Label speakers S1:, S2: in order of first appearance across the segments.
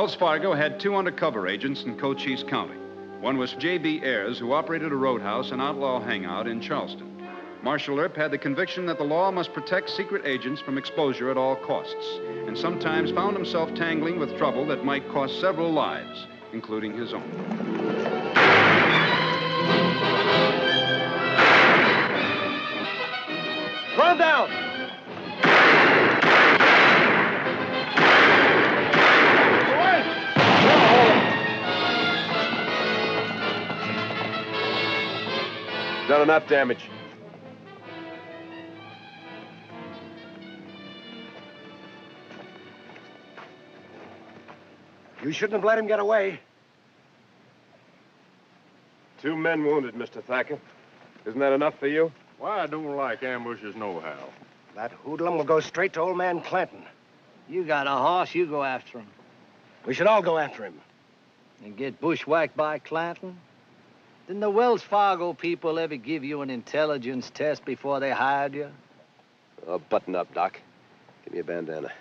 S1: Wells Fargo had two undercover agents in Cochise County. One was J.B. Ayers, who operated a roadhouse and outlaw hangout in Charleston. Marshal Earp had the conviction that the law must protect secret agents from exposure at all costs, and sometimes found himself tangling with trouble that might cost several lives, including his own.
S2: Run down!
S3: Done enough damage.
S2: You shouldn't have let him get away.
S3: 2 men wounded, Mr. Thacker. Isn't that enough for you?
S4: Why, I don't like ambushes nohow.
S2: That hoodlum will go straight to old man Clanton.
S5: You got a horse, you go after him.
S2: We should all go after him.
S5: And get bushwhacked by Clanton? Didn't the Wells Fargo people ever give you an intelligence test before they hired you?
S3: Oh, button up, Doc. Give me a bandana.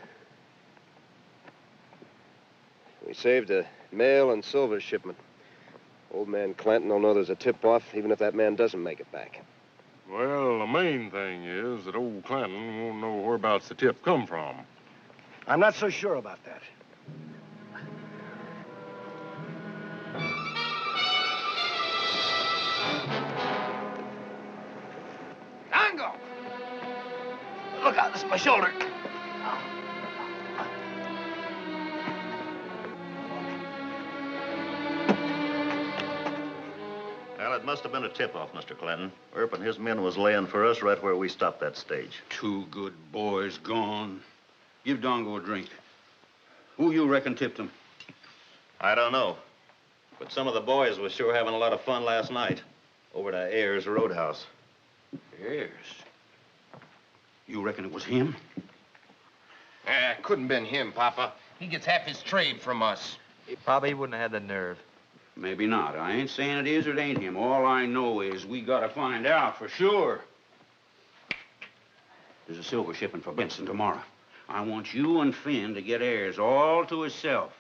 S3: We saved a mail and silver shipment. Old man Clanton will know there's a tip-off, even if that man doesn't make it back.
S4: Well, the main thing is that old Clanton won't know whereabouts the tip come from.
S2: I'm not so sure about that.
S5: Tango! Look out, this is my shoulder.
S6: Well, it must have been a tip-off, Mr. Clanton. Earp and his men was laying for us right where we stopped that stage.
S7: 2 good boys gone. Give Dongo a drink. Who you reckon tipped him?
S6: I don't know. But some of the boys was sure having a lot of fun last night over to Ayers Roadhouse.
S7: Ayers? You reckon it was him?
S8: Couldn't been him, Papa. He gets half his trade from us.
S9: Probably wouldn't have had the nerve.
S7: Maybe not. I ain't saying it is or it ain't him. All I know is we gotta find out for sure. There's a silver shipment for Benson tomorrow. I want you and Finn to get Ayers all to himself.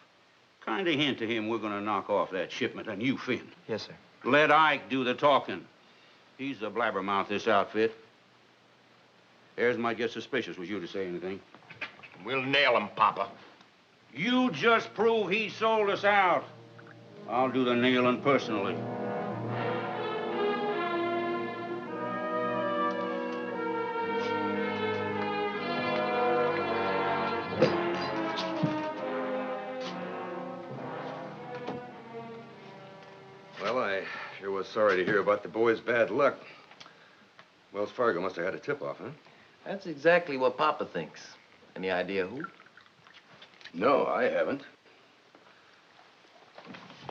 S7: Kind of hint to him we're gonna knock off that shipment, and you, Finn.
S9: Yes, sir.
S7: Let Ike do the talking. He's the blabbermouth this outfit. Ayers might get suspicious with you to say anything.
S8: We'll nail him, Papa.
S7: You just prove he sold us out. I'll do the nailing personally.
S10: Well, I sure was sorry to hear about the boys' bad luck. Wells Fargo must have had a tip-off, huh?
S9: That's exactly what Papa thinks. Any idea who?
S10: No, I haven't.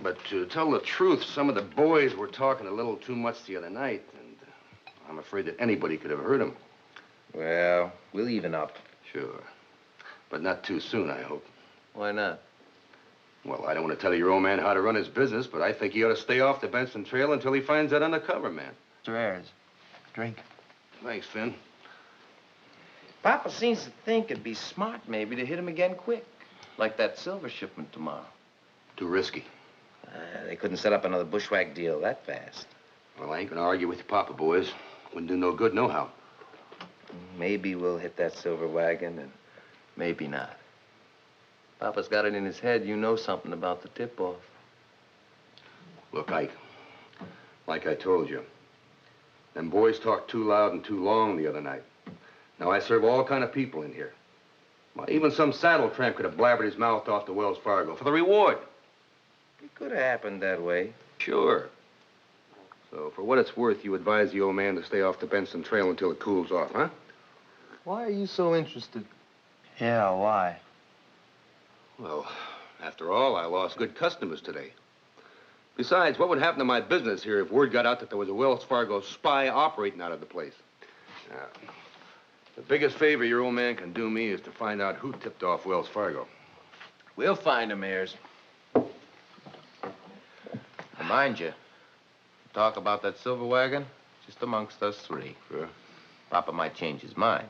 S10: But to tell the truth, some of the boys were talking a little too much the other night, and I'm afraid that anybody could have heard them.
S9: Well, we'll even up.
S10: Sure. But not too soon, I hope.
S9: Why not?
S10: Well, I don't want to tell your old man how to run his business, but I think he ought to stay off the Benson Trail until he finds that undercover man.
S9: Mr. Ayers, drink.
S10: Thanks, Finn.
S9: Papa seems to think it'd be smart maybe to hit him again quick. Like that silver shipment tomorrow.
S10: Too risky.
S9: They couldn't set up another bushwhack deal that fast.
S10: Well, I ain't gonna argue with your papa, boys. Wouldn't do no good nohow.
S9: Maybe we'll hit that silver wagon, and maybe not. Papa's got it in his head you know something about the tip-off.
S10: Look, Ike, like I told you, them boys talked too loud and too long the other night. Now, I serve all kind of people in here. Well, even some saddle tramp could have blabbered his mouth off to Wells Fargo for the reward.
S9: It could have happened that way.
S10: Sure. So, for what it's worth, you advise the old man to stay off the Benson Trail until it cools off, huh?
S9: Why are you so interested? Yeah, why?
S10: Well, after all, I lost good customers today. Besides, what would happen to my business here if word got out that there was a Wells Fargo spy operating out of the place? The biggest favor your old man can do me is to find out who tipped off Wells Fargo.
S9: We'll find him, Ayers. Now, mind you, talk about that silver wagon just amongst us three.
S10: Sure.
S9: Papa might change his mind.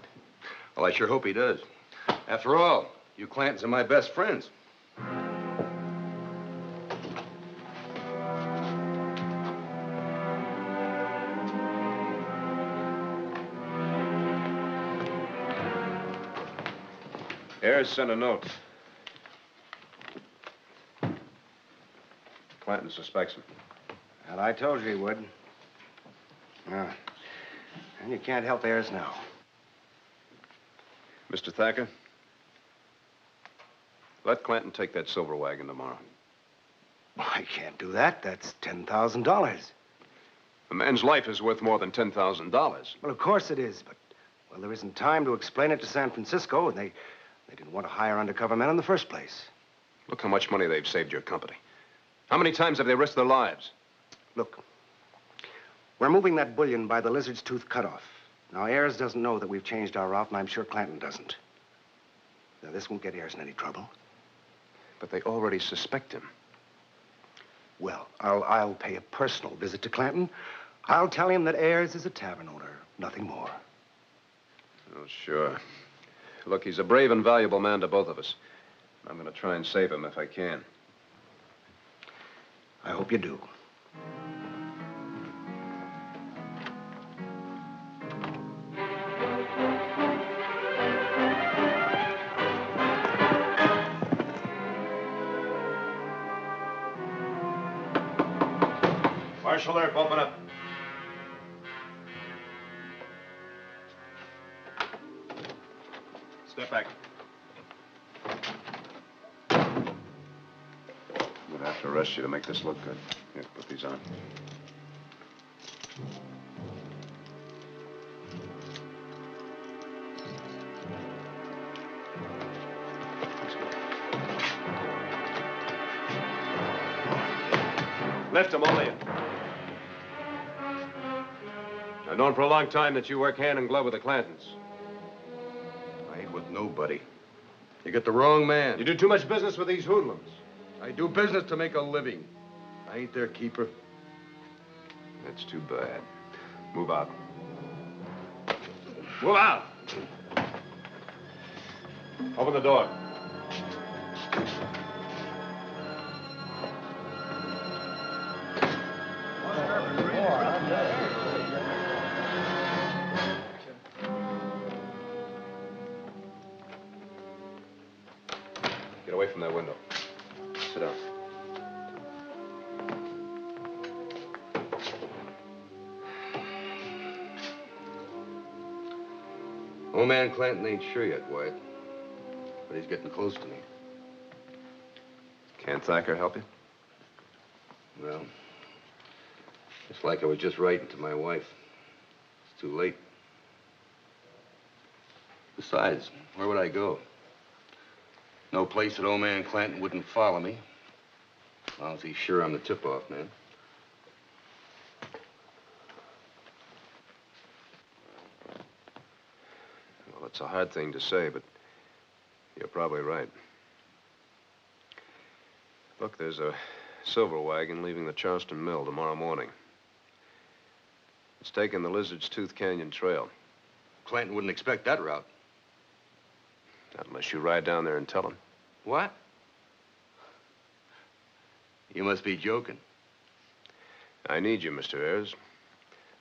S10: Well, I sure hope he does. After all, you Clantons are my best friends.
S1: Ayers sent a note. Clanton suspects him.
S2: Well, I told you he would. And you can't help Ayers now.
S1: Mr. Thacker, let Clanton take that silver wagon tomorrow.
S2: I can't do that. That's $10,000.
S1: A man's life is worth more than $10,000.
S2: Well, of course it is, but, well, there isn't time to explain it to San Francisco, and they didn't want to hire undercover men in the first place.
S1: Look how much money they've saved your company. How many times have they risked their lives?
S2: Look, we're moving that bullion by the Lizard's Tooth cutoff. Now, Ayers doesn't know that we've changed our route, and I'm sure Clanton doesn't. Now, this won't get Ayers in any trouble.
S1: But they already suspect him.
S2: Well, I'll pay a personal visit to Clanton. I'll tell him that Ayers is a tavern owner, nothing more.
S1: Oh, sure. Look, he's a brave and valuable man to both of us. I'm going to try and save him if I can.
S2: I hope you do.
S1: Marshal Earp, open up. Step back. I'm gonna have to arrest you to make this look good. Here, put these on. Lift him, only you. I've known for a long time that you work hand in glove with the Clantons.
S10: I ain't with nobody. You get the wrong man.
S1: You do too much business with these hoodlums.
S10: I do business to make a living. I ain't their keeper.
S1: That's too bad. Move out. Move out! Open the door. Get away from that window. Sit down.
S10: Old man Clanton ain't sure yet, Wyatt. But he's getting close to me.
S1: Can't Thacker help you?
S10: Well, it's like I was just writing to my wife. It's too late. Besides, where would I go? No place that old man Clanton wouldn't follow me. As long as he's sure I'm the tip-off man.
S1: Well, it's a hard thing to say, but you're probably right. Look, there's a silver wagon leaving the Charleston Mill tomorrow morning. It's taking the Lizard's Tooth Canyon Trail.
S10: Clanton wouldn't expect that route.
S1: Not unless you ride down there and tell him.
S10: What? You must be joking.
S1: I need you, Mr. Ayers.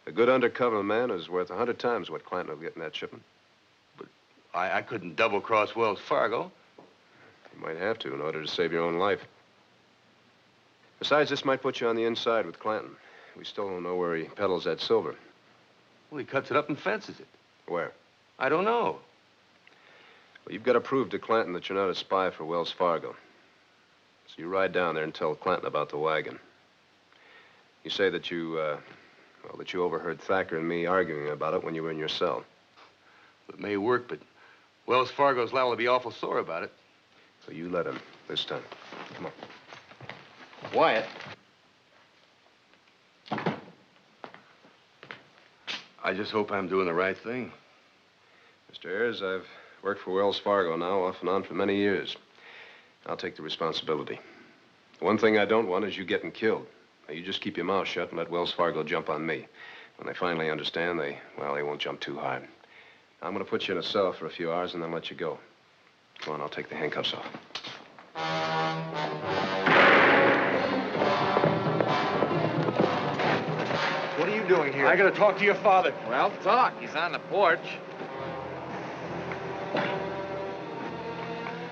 S1: A good undercover man is worth 100 times what Clanton will get in that shipment.
S10: But I couldn't double-cross Wells Fargo.
S1: You might have to in order to save your own life. Besides, this might put you on the inside with Clanton. We still don't know where he peddles that silver.
S10: Well, he cuts it up and fences it.
S1: Where?
S10: I don't know.
S1: Well, you've got to prove to Clanton that you're not a spy for Wells Fargo. So you ride down there and tell Clanton about the wagon. You say that you overheard Thacker and me arguing about it when you were in your cell.
S10: It may work, but Wells Fargo's liable to be awful sore about it.
S1: So you let him this time. Come on.
S10: Wyatt. I just hope I'm doing the right thing.
S1: Mr. Ayers, I've worked for Wells Fargo now off and on for many years. I'll take the responsibility. The one thing I don't want is you getting killed. Now, you just keep your mouth shut and let Wells Fargo jump on me. When they finally understand, they won't jump too hard. I'm going to put you in a cell for a few hours and then let you go. Come on, I'll take the handcuffs off.
S2: What are you doing here?
S8: I gotta talk to your father.
S9: Well, talk. He's on the porch.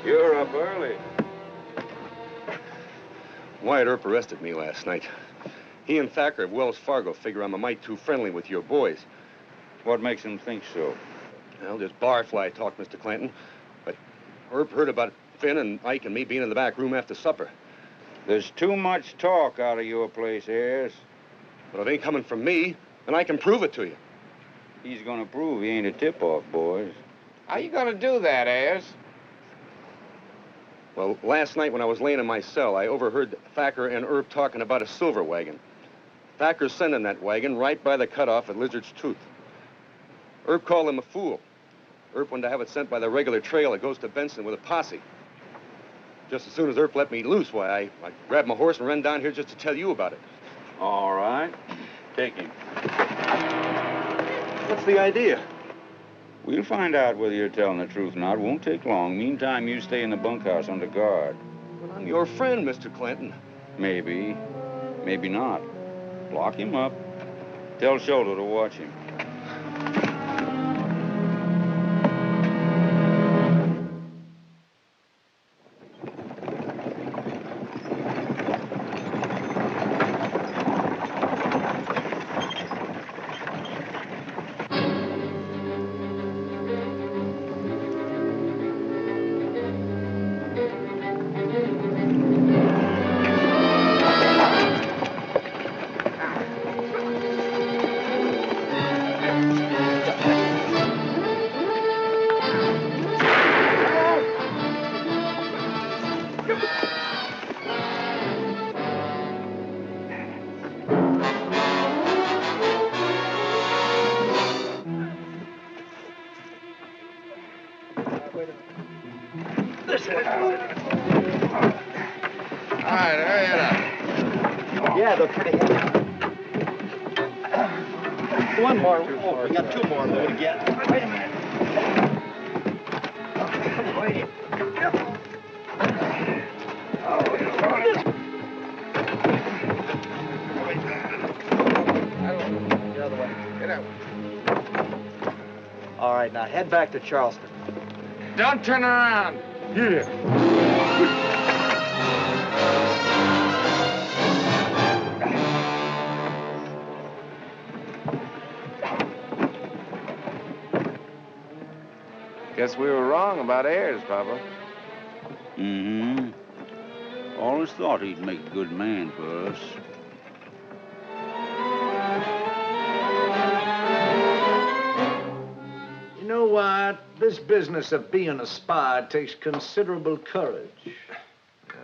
S4: You're up early.
S10: Wyatt Earp arrested me last night. He and Thacker of Wells Fargo figure I'm a mite too friendly with your boys.
S7: What makes him think so?
S10: Well, just barfly talk, Mr. Clanton. But Earp heard about Finn and Ike and me being in the back room after supper.
S7: There's too much talk out of your place, Ayers.
S10: But it ain't coming from me, and I can prove it to you.
S7: He's gonna prove he ain't a tip-off, boys.
S8: How you gonna do that, Ayers?
S10: Well, last night when I was laying in my cell, I overheard Thacker and Earp talking about a silver wagon. Thacker's sending that wagon right by the cutoff at Lizard's Tooth. Earp called him a fool. Earp wanted to have it sent by the regular trail that goes to Benson with a posse. Just as soon as Earp let me loose, why, I grabbed my horse and ran down here just to tell you about it.
S7: All right. Take him.
S10: What's the idea?
S7: We'll find out whether you're telling the truth or not. It won't take long. Meantime, you stay in the bunkhouse under guard.
S10: Well, I'm your friend, Mr. Clanton.
S7: Maybe. Maybe not. Lock him up. Tell Shoulder to watch him.
S5: Yeah, they're pretty heavy. One more. Oh, we got two more load to get. Wait a minute. Wait. The other way. Get out. All right, now head back to Charleston.
S8: Don't turn around.
S4: Yeah.
S8: Guess we were wrong about Ayers, Papa.
S7: Mm-hmm. Always thought he'd make a good man for us.
S5: You know what? This business of being a spy takes considerable courage.
S6: Yeah,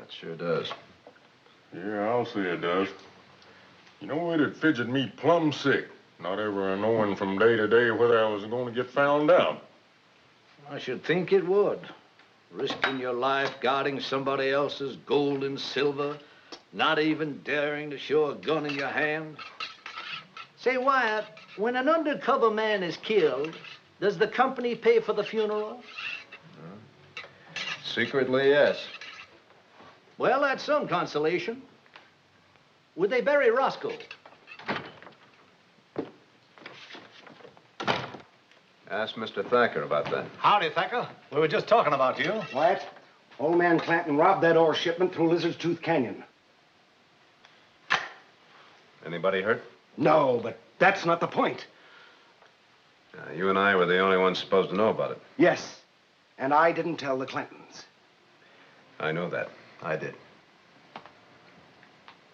S6: it sure does.
S4: Yeah, I'll say it does. You know, it'd fidget me plumb sick, not ever knowing from day to day whether I was going to get found out.
S5: I should think it would. Risking your life guarding somebody else's gold and silver, not even daring to show a gun in your hand. Say, Wyatt, when an undercover man is killed, does the company pay for the funeral?
S6: Secretly, yes.
S5: Well, that's some consolation. Would they bury Roscoe?
S6: Ask Mr. Thacker about that.
S5: Howdy, Thacker. We were just talking about you.
S2: Wyatt, old man Clanton robbed that ore shipment through Lizard's Tooth Canyon.
S6: Anybody hurt?
S2: No, but that's not the point.
S6: You and I were the only ones supposed to know about it.
S2: Yes, and I didn't tell the Clantons.
S6: I know that. I did.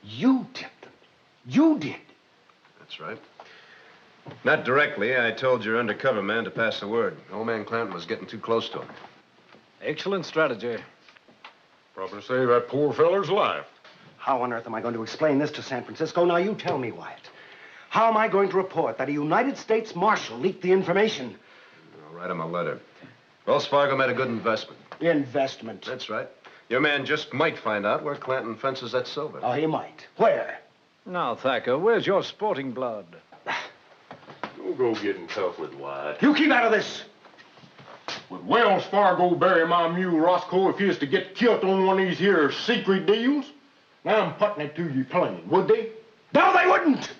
S2: You tipped them. You did.
S6: That's right. Not directly. I told your undercover man to pass the word. Old man Clanton was getting too close to him.
S5: Excellent strategy.
S4: Probably saved that poor feller's life.
S2: How on earth am I going to explain this to San Francisco? Now, you tell me, Wyatt. How am I going to report that a United States Marshal leaked the information?
S6: I'll write him a letter. Wells Fargo made a good investment.
S2: Investment.
S6: That's right. Your man just might find out where Clanton fences that silver.
S2: Oh, he might. Where?
S5: Now, Thacker, where's your sporting blood?
S4: Don't go getting tough with Wyatt.
S2: You keep out of this.
S4: Would Wells Fargo bury my mule Roscoe if he is to get killed on one of these here secret deals? Now I'm putting it to you plain, would they?
S2: No, they wouldn't.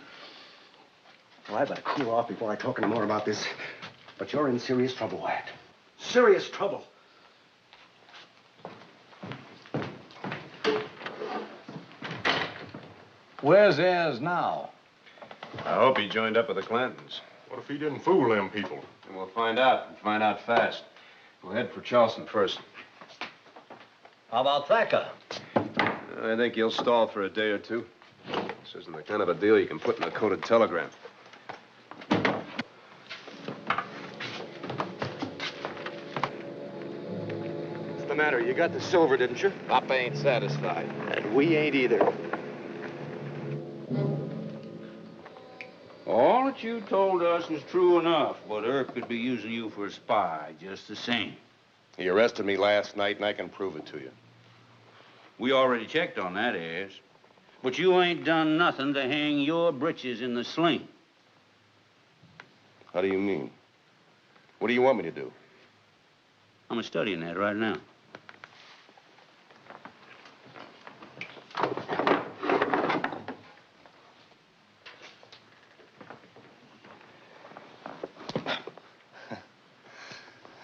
S2: Well, I better cool off before I talk any more about this. But you're in serious trouble, Wyatt. Serious trouble.
S5: Where's Ayers now?
S3: I hope he joined up with the Clantons.
S4: What if he didn't fool them people?
S3: And we'll find out, and find out fast. We'll head for Charleston first.
S5: How about Thacker?
S3: I think he'll stall for a day or two. This isn't the kind of a deal you can put in a coded telegram.
S10: What's the matter? You got the silver, didn't you?
S8: Papa ain't satisfied.
S10: And we ain't either.
S7: All that you told us was true enough, but Earp could be using you for a spy just the same.
S10: He arrested me last night, and I can prove it to you.
S7: We already checked on that, Ayers. But you ain't done nothing to hang your britches in the sling.
S10: How do you mean? What do you want me to do?
S7: I'm studying that right now.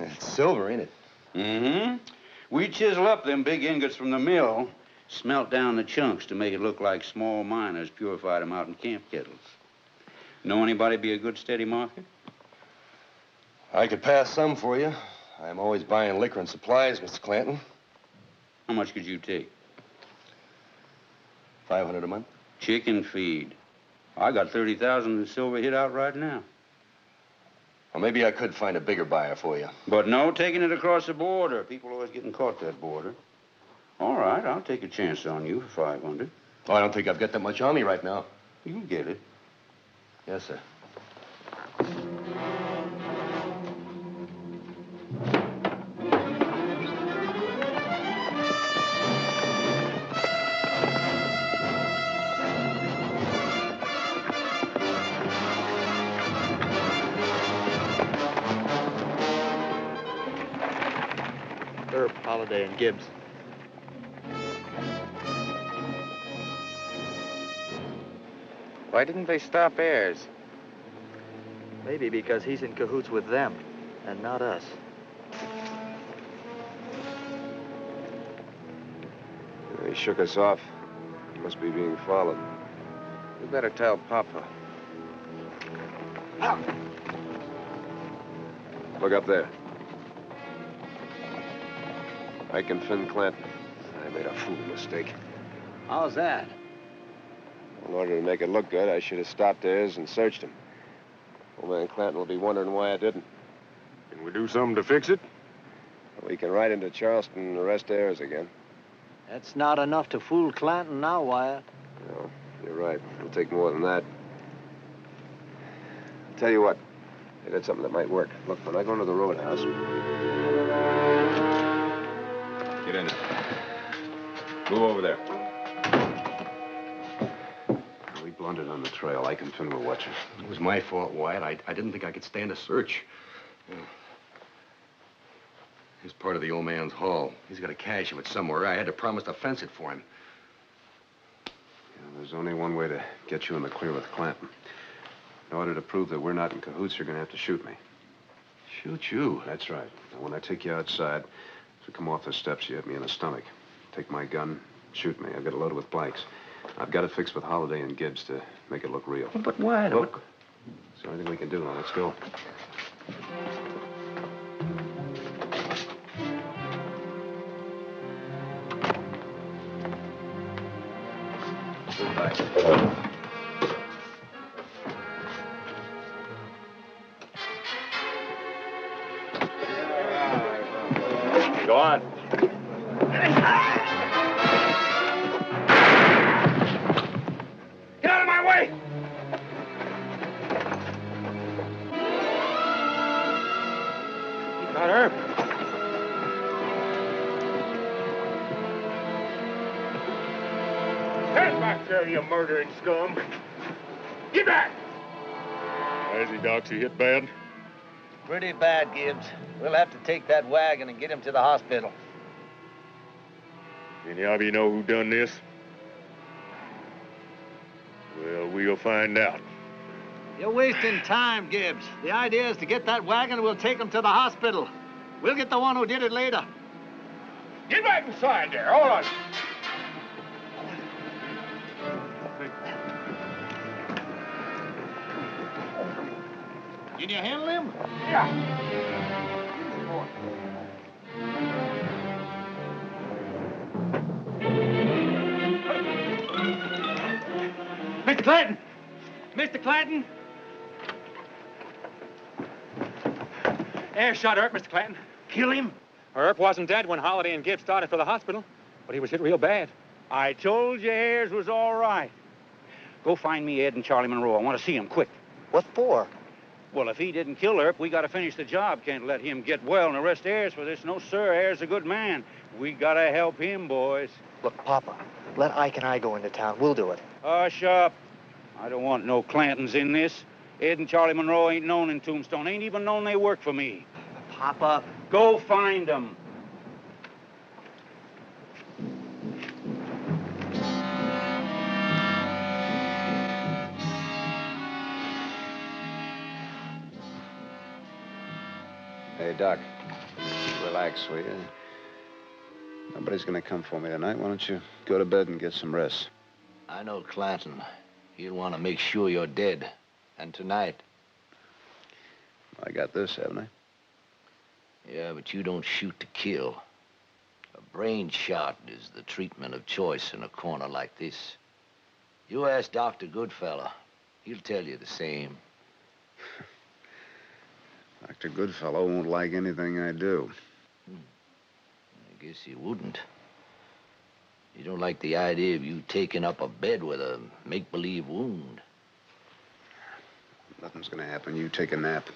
S10: It's silver, ain't it?
S7: Mm-hmm. We chisel up them big ingots from the mill, smelt down the chunks to make it look like small miners purified them out in camp kettles. Know anybody be a good steady market?
S10: I could pass some for you. I'm always buying liquor and supplies, Mr. Clanton.
S7: How much could you take?
S10: $500 a month.
S7: Chicken feed. I got 30,000 in silver hid out right now.
S10: Well, maybe I could find a bigger buyer for you.
S7: But no taking it across the border. People always getting caught that border. All right, I'll take a chance on you for 500.
S10: Oh, I don't think I've got that much on me right now.
S7: You can get it.
S10: Yes, sir.
S11: Earp, Holiday, and Gibbs.
S8: Why didn't they stop Ayers?
S11: Maybe because he's in cahoots with them, and not us.
S3: He shook us off. He must be being followed.
S8: We better tell Papa.
S3: Look up there. Ike and Finn Clanton. I made a fool mistake.
S5: How's that?
S3: In order to make it look good, I should have stopped Ayers and searched him. Old man Clanton will be wondering why I didn't.
S4: Can we do something to fix it?
S3: We can ride into Charleston and arrest Ayers again.
S11: That's not enough to fool Clanton now, Wyatt.
S3: No, you're right. It'll take more than that. Tell you what, I got something that might work. Look, when I go into the roadhouse... Get in there. Move over there. We blundered on the trail. Ike and Finn were watching.
S10: It was my fault, Wyatt. I didn't think I could stand a search. He's part of the old man's haul. He's got to cache him it somewhere. I had to promise to fence it for him.
S3: Yeah, there's only one way to get you in the clear with Clanton. In order to prove that we're not in cahoots, you're going to have to shoot me.
S10: Shoot you?
S3: That's right. Now, when I take you outside, if you come off the steps, you hit me in the stomach. Take my gun, shoot me. I've got it loaded with blanks. I've got it fixed with Holiday and Gibbs to make it look real.
S10: But why?
S3: Look. It's the only thing we can do now. Let's go. Goodbye.
S4: Go on.
S10: Get out of my way!
S8: He got Earp.
S4: Stand back there, you murdering scum. Get back! How's he, Doc? He hit bad?
S5: Pretty bad, Gibbs. We'll have to take that wagon and get him to the hospital.
S4: Any of you know who done this? Well, we'll find out.
S5: You're wasting time, Gibbs. The idea is to get that wagon and we'll take him to the hospital. We'll get the one who did it later.
S4: Get back inside there. Hold on.
S12: Charlie.
S5: Can you handle him?
S12: Mr. Clanton! Mr. Clanton! Air shot Earp, Mr. Clanton.
S5: Kill him?
S12: Earp wasn't dead when Holiday and Gibbs started for the hospital, but he was hit real bad. I told you Ayers was all right. Go find me Ed and Charlie Monroe. I want to see him quick.
S11: What for?
S12: Well, if he didn't kill Earp, we got to finish the job. Can't let him get well and arrest Ayers for this. No, sir. Ayers a good man. We got to help him, boys.
S11: Look, Papa, let Ike and I go into town. We'll do it.
S12: Hush up. I don't want no Clantons in this. Ed and Charlie Monroe ain't known in Tombstone. Ain't even known they work for me.
S11: Papa.
S12: Go find them.
S3: Hey, Doc. Relax, will you? Nobody's gonna come for me tonight. Why don't you go to bed and get some rest?
S5: I know Clanton. He'll want to make sure you're dead. And tonight.
S3: I got this, haven't I?
S5: Yeah, but you don't shoot to kill. A brain shot is the treatment of choice in a corner like this. You ask Dr. Goodfellow. He'll tell you the same.
S3: Dr. Goodfellow won't like anything I do.
S5: I guess he wouldn't. You don't like the idea of you taking up a bed with a make-believe wound.
S3: Nothing's gonna happen. You take a nap.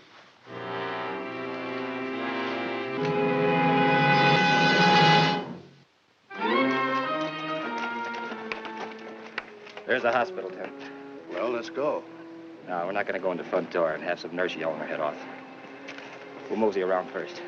S13: There's the hospital tent.
S2: Well, let's go.
S13: No, we're not going to go in the front door and have some nurse yelling her head off. We'll mosey around first.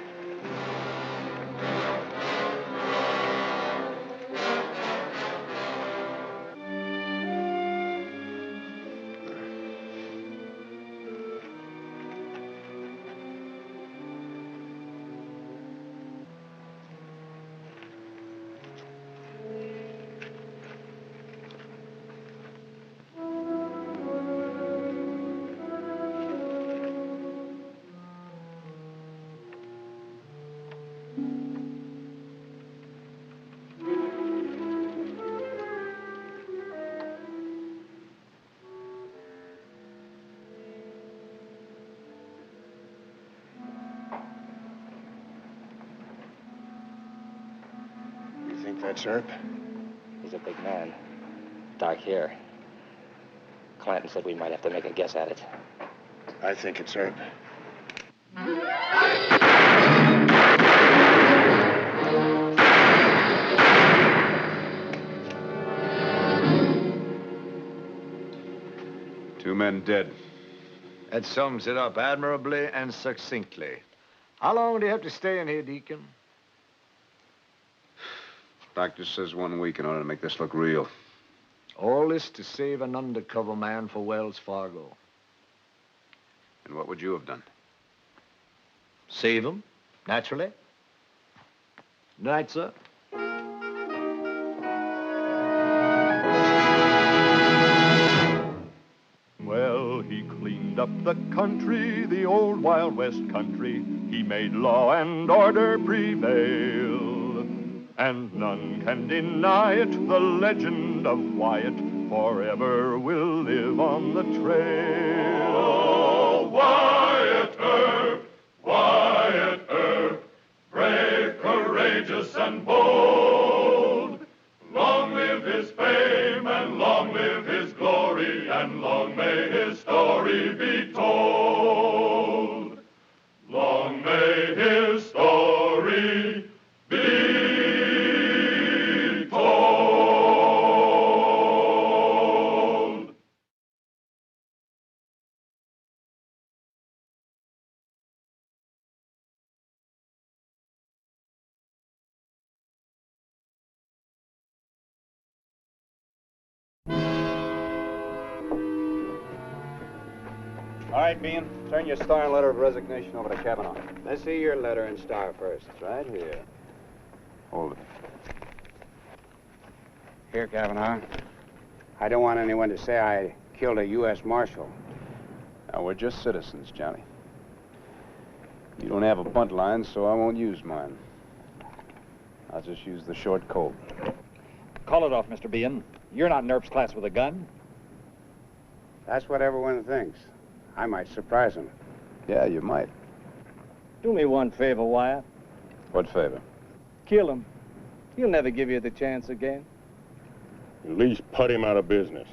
S2: Think that's Earp?
S13: He's a big man. Dark hair. Clanton said we might have to make a guess at it.
S2: I think it's Earp.
S1: Two men dead.
S5: That sums it up admirably and succinctly. How long do you have to stay in here, Deacon?
S3: Doctor says 1 week in order to make this look real.
S5: All this to save an undercover man for Wells Fargo.
S3: And what would you have done?
S5: Save him, naturally. Night, sir.
S14: Well, he cleaned up the country, the old Wild West country. He made law and order prevail. And none can deny it, the legend of Wyatt forever will live on the trail.
S4: Oh, Wyatt Earp, brave, courageous, and bold. Long live his fame, and long live his glory, and long may his story be told. Long may his story be
S1: All right, Bean. Turn your star and letter of resignation over to Kavanaugh. Let's see your letter and star first. It's right here.
S3: Hold it.
S1: Here, Kavanaugh.
S12: I don't want anyone to say I killed a U.S. Marshal.
S3: Now, we're just citizens, Johnny. You don't have a bunt line, so I won't use mine. I'll just use the short Colt.
S15: Call it off, Mr. Bean. You're not in Earp's class with a gun.
S12: That's what everyone thinks. I might surprise them.
S3: Yeah, you might.
S16: Do me one favor, Wyatt.
S3: What favor?
S16: Kill him. He'll never give you the chance again.
S4: At least put him out of business.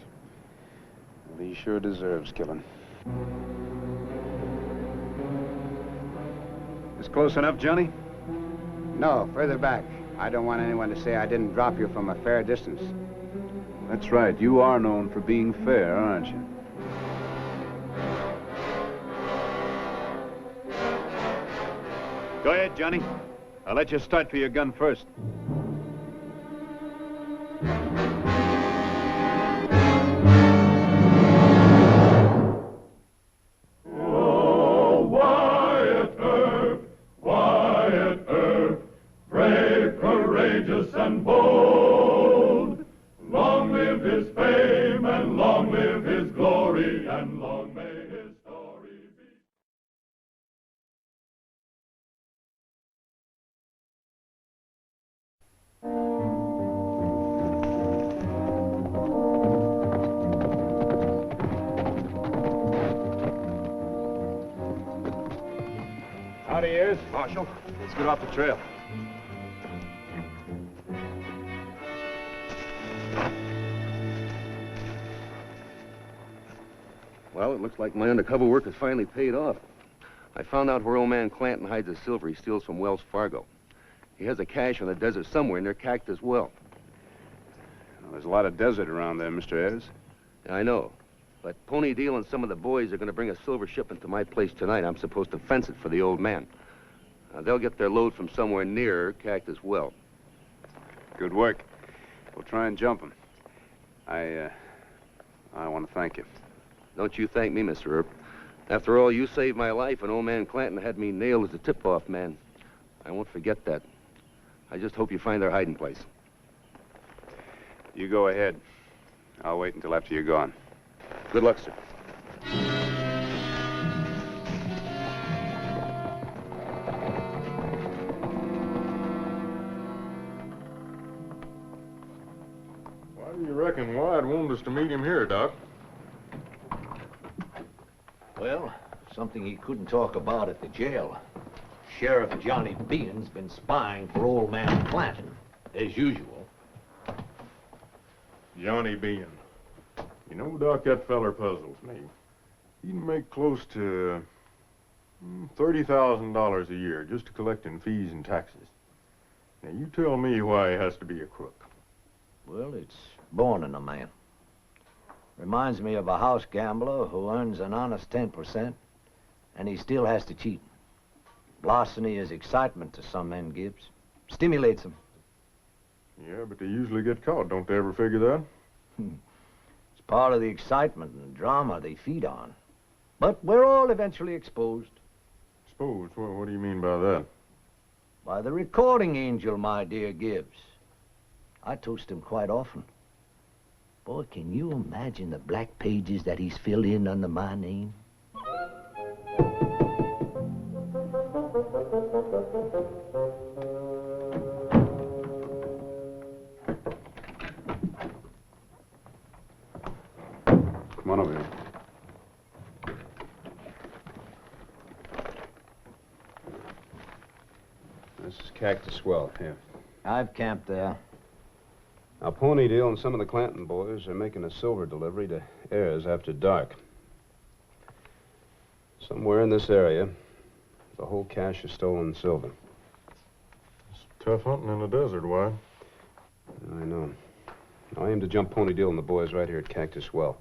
S3: Well, he sure deserves killing.
S1: Is close enough, Johnny?
S12: No, further back. I don't want anyone to say I didn't drop you from a fair distance.
S3: That's right. You are known for being fair, aren't you?
S1: Go ahead, Johnny. I'll let you start for your gun first.
S14: Oh, Wyatt Earp, brave, courageous, and bold. Long live his fame, and long live his glory, and long may his story be.
S1: Howdy, Ayers. Marshal, let's get off the trail.
S10: Well, it looks like my undercover work has finally paid off. I found out where old man Clanton hides the silver he steals from Wells Fargo. He has a cache on the desert somewhere near Cactus Well.
S3: Well, there's a lot of desert around there, Mr. Ayers.
S10: I know. But Pony Deal and some of the boys are going to bring a silver shipment to my place tonight. I'm supposed to fence it for the old man. They'll get their load from somewhere near Cactus Well.
S3: Good work. We'll try and jump him. I want to thank you.
S10: Don't you thank me, Mr. Earp. After all, you saved my life, and old man Clanton had me nailed as a tip-off man. I won't forget that. I just hope you find their hiding place.
S3: You go ahead. I'll wait until after you're gone.
S10: Good luck, sir.
S4: Why do you reckon Wyatt wanted us to meet him here, Doc?
S5: Well, something he couldn't talk about at the jail. Sheriff Johnny Bean's been spying for old man Clanton, as usual.
S4: Johnny Bean. You know, Doc, that feller puzzles me. He'd make close to $30,000 a year just collecting fees and taxes. Now, you tell me why he has to be a crook.
S5: Well, it's born in a man. Reminds me of a house gambler who earns an honest 10%, and he still has to cheat. Larceny is excitement to some men, Gibbs. Stimulates them.
S4: Yeah, but they usually get caught. Don't they ever figure that?
S5: It's part of the excitement and drama they feed on. But we're all eventually exposed.
S4: Exposed? What do you mean by that?
S5: By the recording angel, my dear Gibbs. I toast him quite often. Boy, can you imagine the black pages that he's filled in under my name?
S3: Come on over here. This is Cactus Well, here.
S5: I've camped there.
S3: Now, Pony Deal and some of the Clanton boys are making a silver delivery to Ayers after dark. Somewhere in this area, the whole cache of stolen silver.
S4: It's tough hunting in the desert, Wyatt.
S3: I know. Now, I aim to jump Pony Deal and the boys right here at Cactus Well.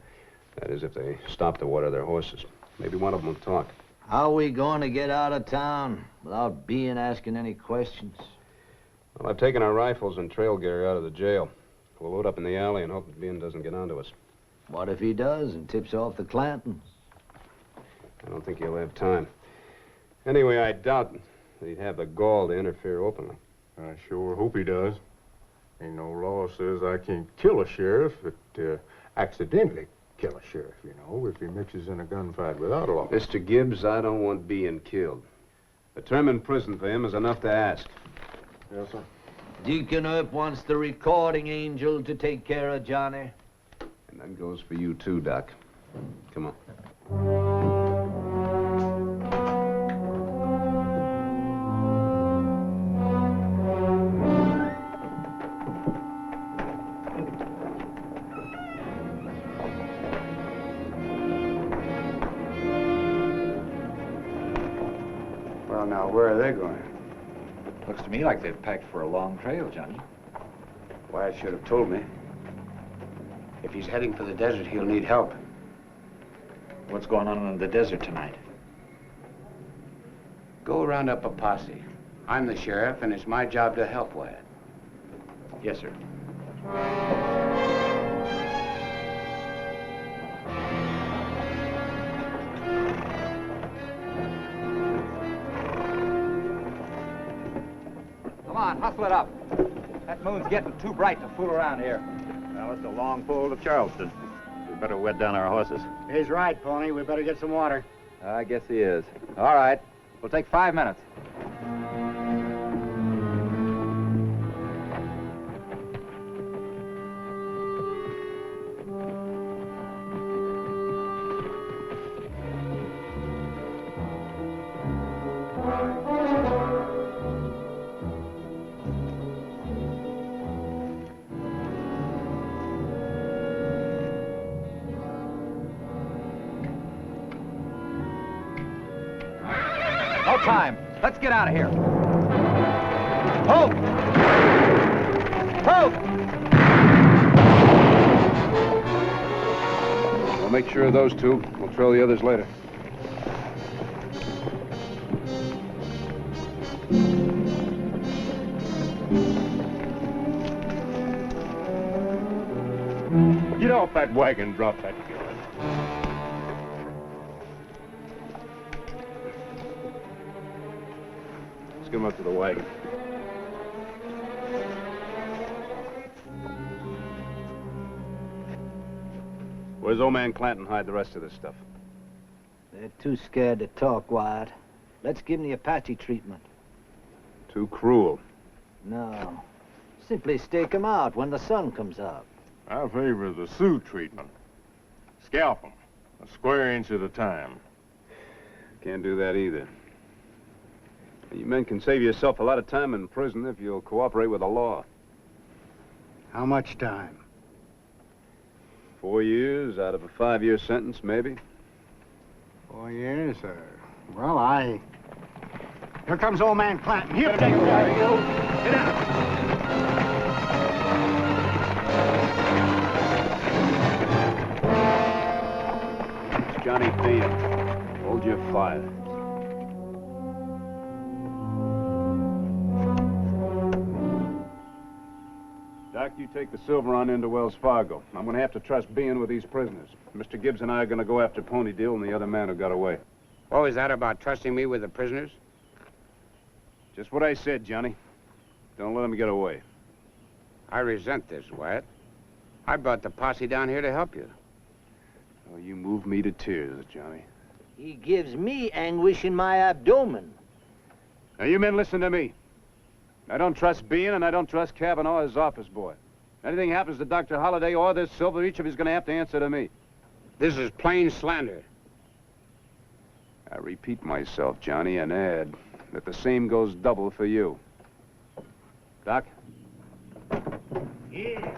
S3: That is, if they stop to water their horses. Maybe one of them will talk.
S5: How are we going to get out of town without being asking any questions?
S3: Well, I've taken our rifles and trail gear out of the jail. We'll load up in the alley and hope that Bean doesn't get onto us.
S5: What if he does and tips off the Clantons?
S3: I don't think he'll have time. Anyway, I doubt that he'd have the gall to interfere openly.
S4: I sure hope he does. Ain't no law says I can't kill a sheriff, but
S17: accidentally kill a sheriff, you know, if he mixes in a gunfight without a law.
S3: Mr. Gibbs, I don't want being killed. A term in prison for him is enough to ask.
S17: Yes, sir.
S5: Deacon Earp wants the recording angel to take care of Johnny.
S3: And that goes for you, too, Doc. Come on.
S18: Well, now, where are they going?
S15: Looks to me like they've packed for a long trail, Johnny.
S18: Wyatt should have told me. If he's heading for the desert, he'll need help.
S15: What's going on in the desert tonight?
S18: Go round up a posse. I'm the sheriff, and it's my job to help Wyatt.
S15: Yes, sir.
S12: Come on, hustle it up. That moon's getting too bright to fool around here.
S15: Well, it's a long pull to Charleston. We better wet down our horses.
S12: He's right, Pony. We better get some water. I guess he is. All right. We'll take 5 minutes. No time. Let's get out of here. Halt! Halt!
S3: We'll make sure of those two. We'll trail the others later.
S17: Get off that wagon, drop that gun.
S3: Let's get him up to the wagon. Where's old man Clanton hide the rest of this stuff?
S5: They're too scared to talk, Wyatt. Let's give them the Apache treatment.
S3: Too cruel.
S5: No. Simply stake them out when the sun comes up.
S4: I favor the Sioux treatment. Scalp them, a square inch at a time.
S3: Can't do that either. You men can save yourself a lot of time in prison if you'll cooperate with the law.
S12: How much time?
S3: 4 years out of a 5-year sentence, maybe.
S12: 4 years, sir. Well, Here comes old man Clanton. Here, take it out of you. Get out.
S3: It's Johnny Bean. Hold your fire. Doc, you take the silver on into Wells Fargo. I'm going to have to trust Bean with these prisoners. Mr. Gibbs and I are going to go after Pony Dill and the other man who got away.
S18: What was that about trusting me with the prisoners?
S3: Just what I said, Johnny. Don't let them get away.
S18: I resent this, Wyatt. I brought the posse down here to help you.
S3: Oh, you move me to tears, Johnny.
S5: He gives me anguish in my abdomen.
S3: Now, you men listen to me. I don't trust Bean, and I don't trust Kavanaugh, his office boy. If anything happens to Dr. Holliday or this silver, each of you is going to have to answer to me.
S18: This is plain slander.
S3: I repeat myself, Johnny, and add that the same goes double for you. Doc?
S12: Here.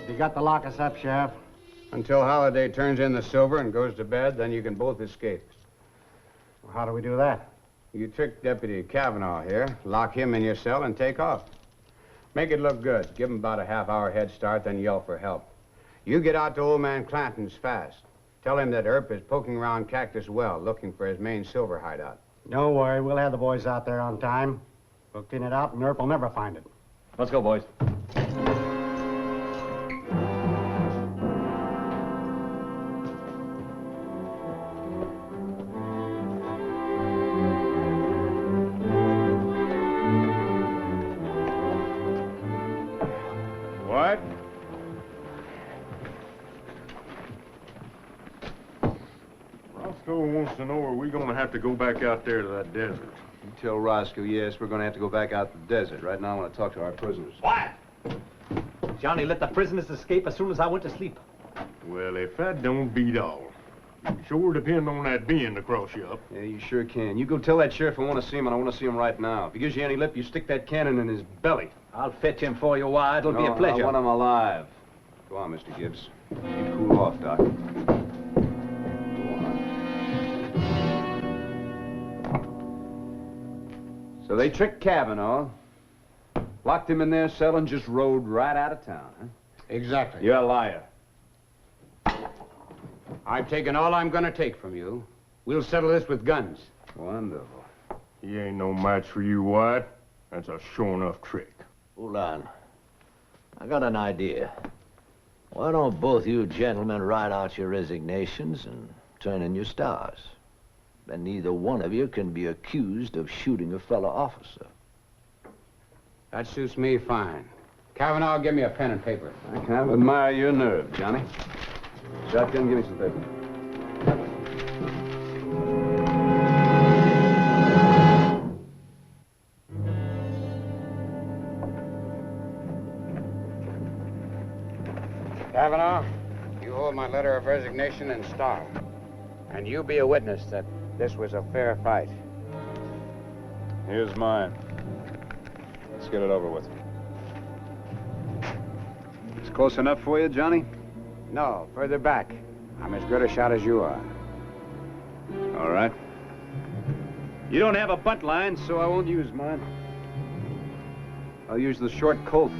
S12: You got to lock us up, Sheriff.
S18: Until Holliday turns in the silver and goes to bed, then you can both escape.
S12: Well, how do we do that?
S18: You trick Deputy Kavanaugh here, lock him in your cell, and take off. Make it look good. Give him about a half-hour head start, then yell for help. You get out to old man Clanton's fast. Tell him that Earp is poking around Cactus Well, looking for his main silver hideout.
S19: Don't worry, we'll have the boys out there on time. We'll clean it out, and Earp will never find it.
S15: Let's go, boys.
S4: What? Roscoe wants to know, are we going to have to go back out there to that desert?
S3: You tell Roscoe, yes, we're going to have to go back out to the desert. Right now, I want to talk to our prisoners.
S15: What? Johnny let the prisoners escape as soon as I went to sleep.
S4: Well, if that don't beat all, you sure depend on that being to cross you up.
S3: Yeah, you sure can. You go tell that sheriff I want to see him, and I want to see him right now. If he gives you any lip, you stick that cannon in his belly.
S15: I'll fetch him for you, Why? It'll be a pleasure.
S3: I want him alive. Go on, Mr. Gibbs. You cool off, Doc. So they tricked Kavanaugh, locked him in their cell, and just rode right out of town, huh?
S18: Exactly.
S3: You're a liar.
S18: I've taken all I'm going to take from you. We'll settle this with guns.
S3: Wonderful.
S4: He ain't no match for you, White. That's a sure enough trick.
S5: Hold on. I got an idea. Why don't both you gentlemen write out your resignations and turn in your stars? Then neither one of you can be accused of shooting a fellow officer.
S18: That suits me fine. Kavanaugh, give me a pen and paper.
S3: I kind of admire your nerve, Johnny. Shotgun, give me some paper.
S18: Kavanaugh, you hold my letter of resignation and star. And you be a witness that this was a fair fight.
S3: Here's mine. Let's get it over with. It's close enough for you, Johnny?
S18: No, further back. I'm as good a shot as you are.
S3: All right. You don't have a butt line, so I won't use mine. I'll use the short Colt.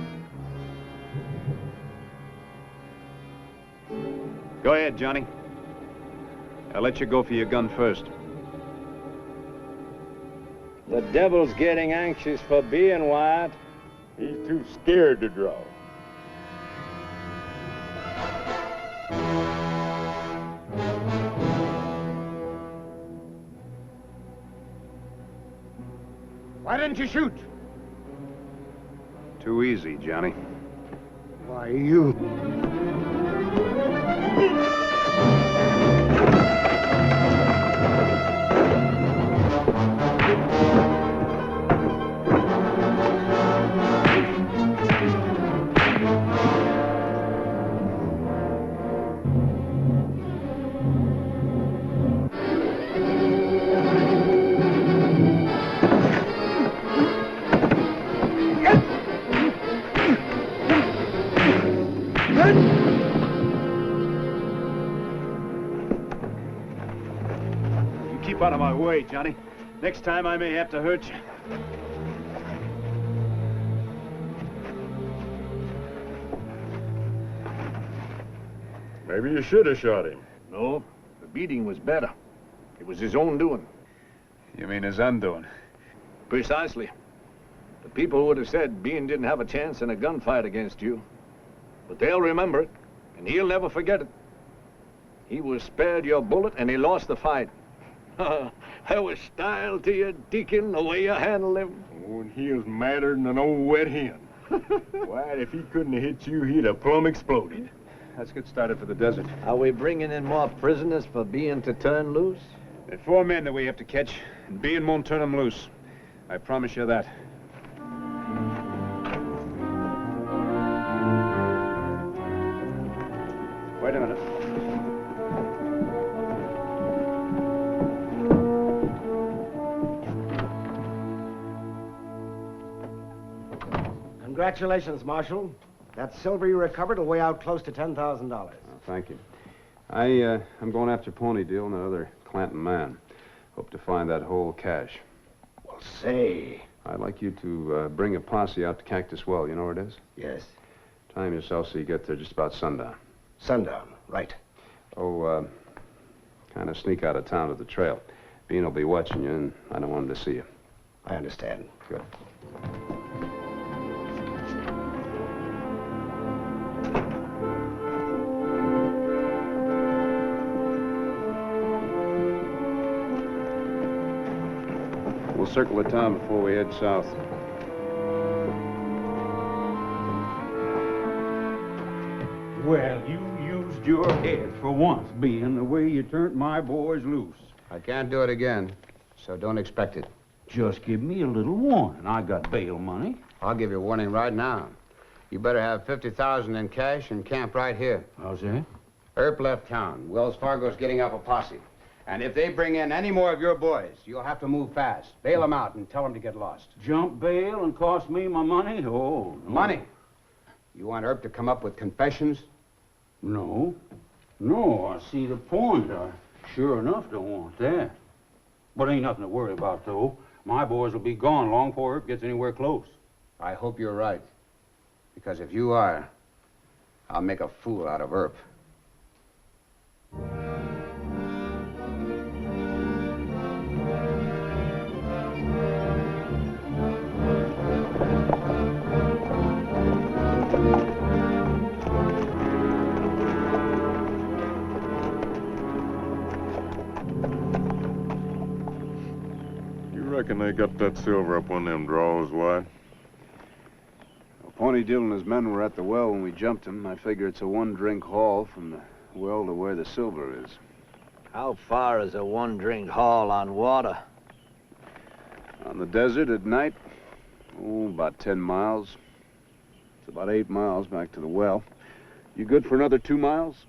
S3: Go ahead, Johnny. I'll let you go for your gun first.
S16: The devil's getting anxious for being Wyatt.
S4: He's too scared to draw.
S18: Why didn't you shoot?
S3: Too easy, Johnny.
S18: Why, you...
S3: Keep out of my way, Johnny. Next time I may have to hurt you.
S4: Maybe you should have shot him.
S5: No, the beating was better. It was his own doing.
S3: You mean his undoing?
S5: Precisely. The people would have said Bean didn't have a chance in a gunfight against you. But they'll remember it, and he'll never forget it. He was spared your bullet, and he lost the fight. There was style to you, Deacon, the way you handled him.
S4: Oh, and he was madder than an old wet hen. Why, if he couldn't have hit you, he'd have plumb exploded.
S3: Let's get started for the desert.
S5: Are we bringing in more prisoners for Bean to turn loose?
S3: There are 4 men that we have to catch, and Bean won't turn them loose. I promise you that. Wait a minute.
S19: Congratulations, Marshal. That silver you recovered will weigh out close to $10,000.
S3: Oh, thank you. I'm going after Pony Deal and that other Clanton man. Hope to find that whole cache.
S19: Well, say.
S3: I'd like you to bring a posse out to Cactus Well. You know where it is?
S19: Yes.
S3: Time yourself so you get there just about sundown.
S19: Sundown, right.
S3: Oh, kind of sneak out of town to the trail. Bean will be watching you, and I don't want him to see you.
S2: I understand.
S3: Good. We'll circle the town before we head south.
S20: Well, you used your head for once, being the way you turned my boys loose.
S18: I can't do it again, so don't expect it.
S20: Just give me a little warning. I got bail money.
S18: I'll give you a warning right now. You better have $50,000 in cash and camp right here.
S20: How's that?
S18: Earp left town. Wells Fargo's getting up a posse. And if they bring in any more of your boys, you'll have to move fast. Bail them out and tell them to get lost.
S20: Jump bail and cost me my money? Oh, no.
S18: Money? You want Earp to come up with confessions?
S20: No. No, I see the point. I sure enough don't want that. But ain't nothing to worry about, though. My boys will be gone long before Earp gets anywhere close.
S18: I hope you're right. Because if you are, I'll make a fool out of Earp.
S4: Reckon they got that silver up one of them draws, White?
S3: Well, Pony Dill and his men were at the well when we jumped him. I figure it's a one-drink haul from the well to where the silver is.
S5: How far is a one-drink haul on water?
S3: On the desert at night? Oh, about 10 miles. It's about 8 miles back to the well. You good for another 2 miles?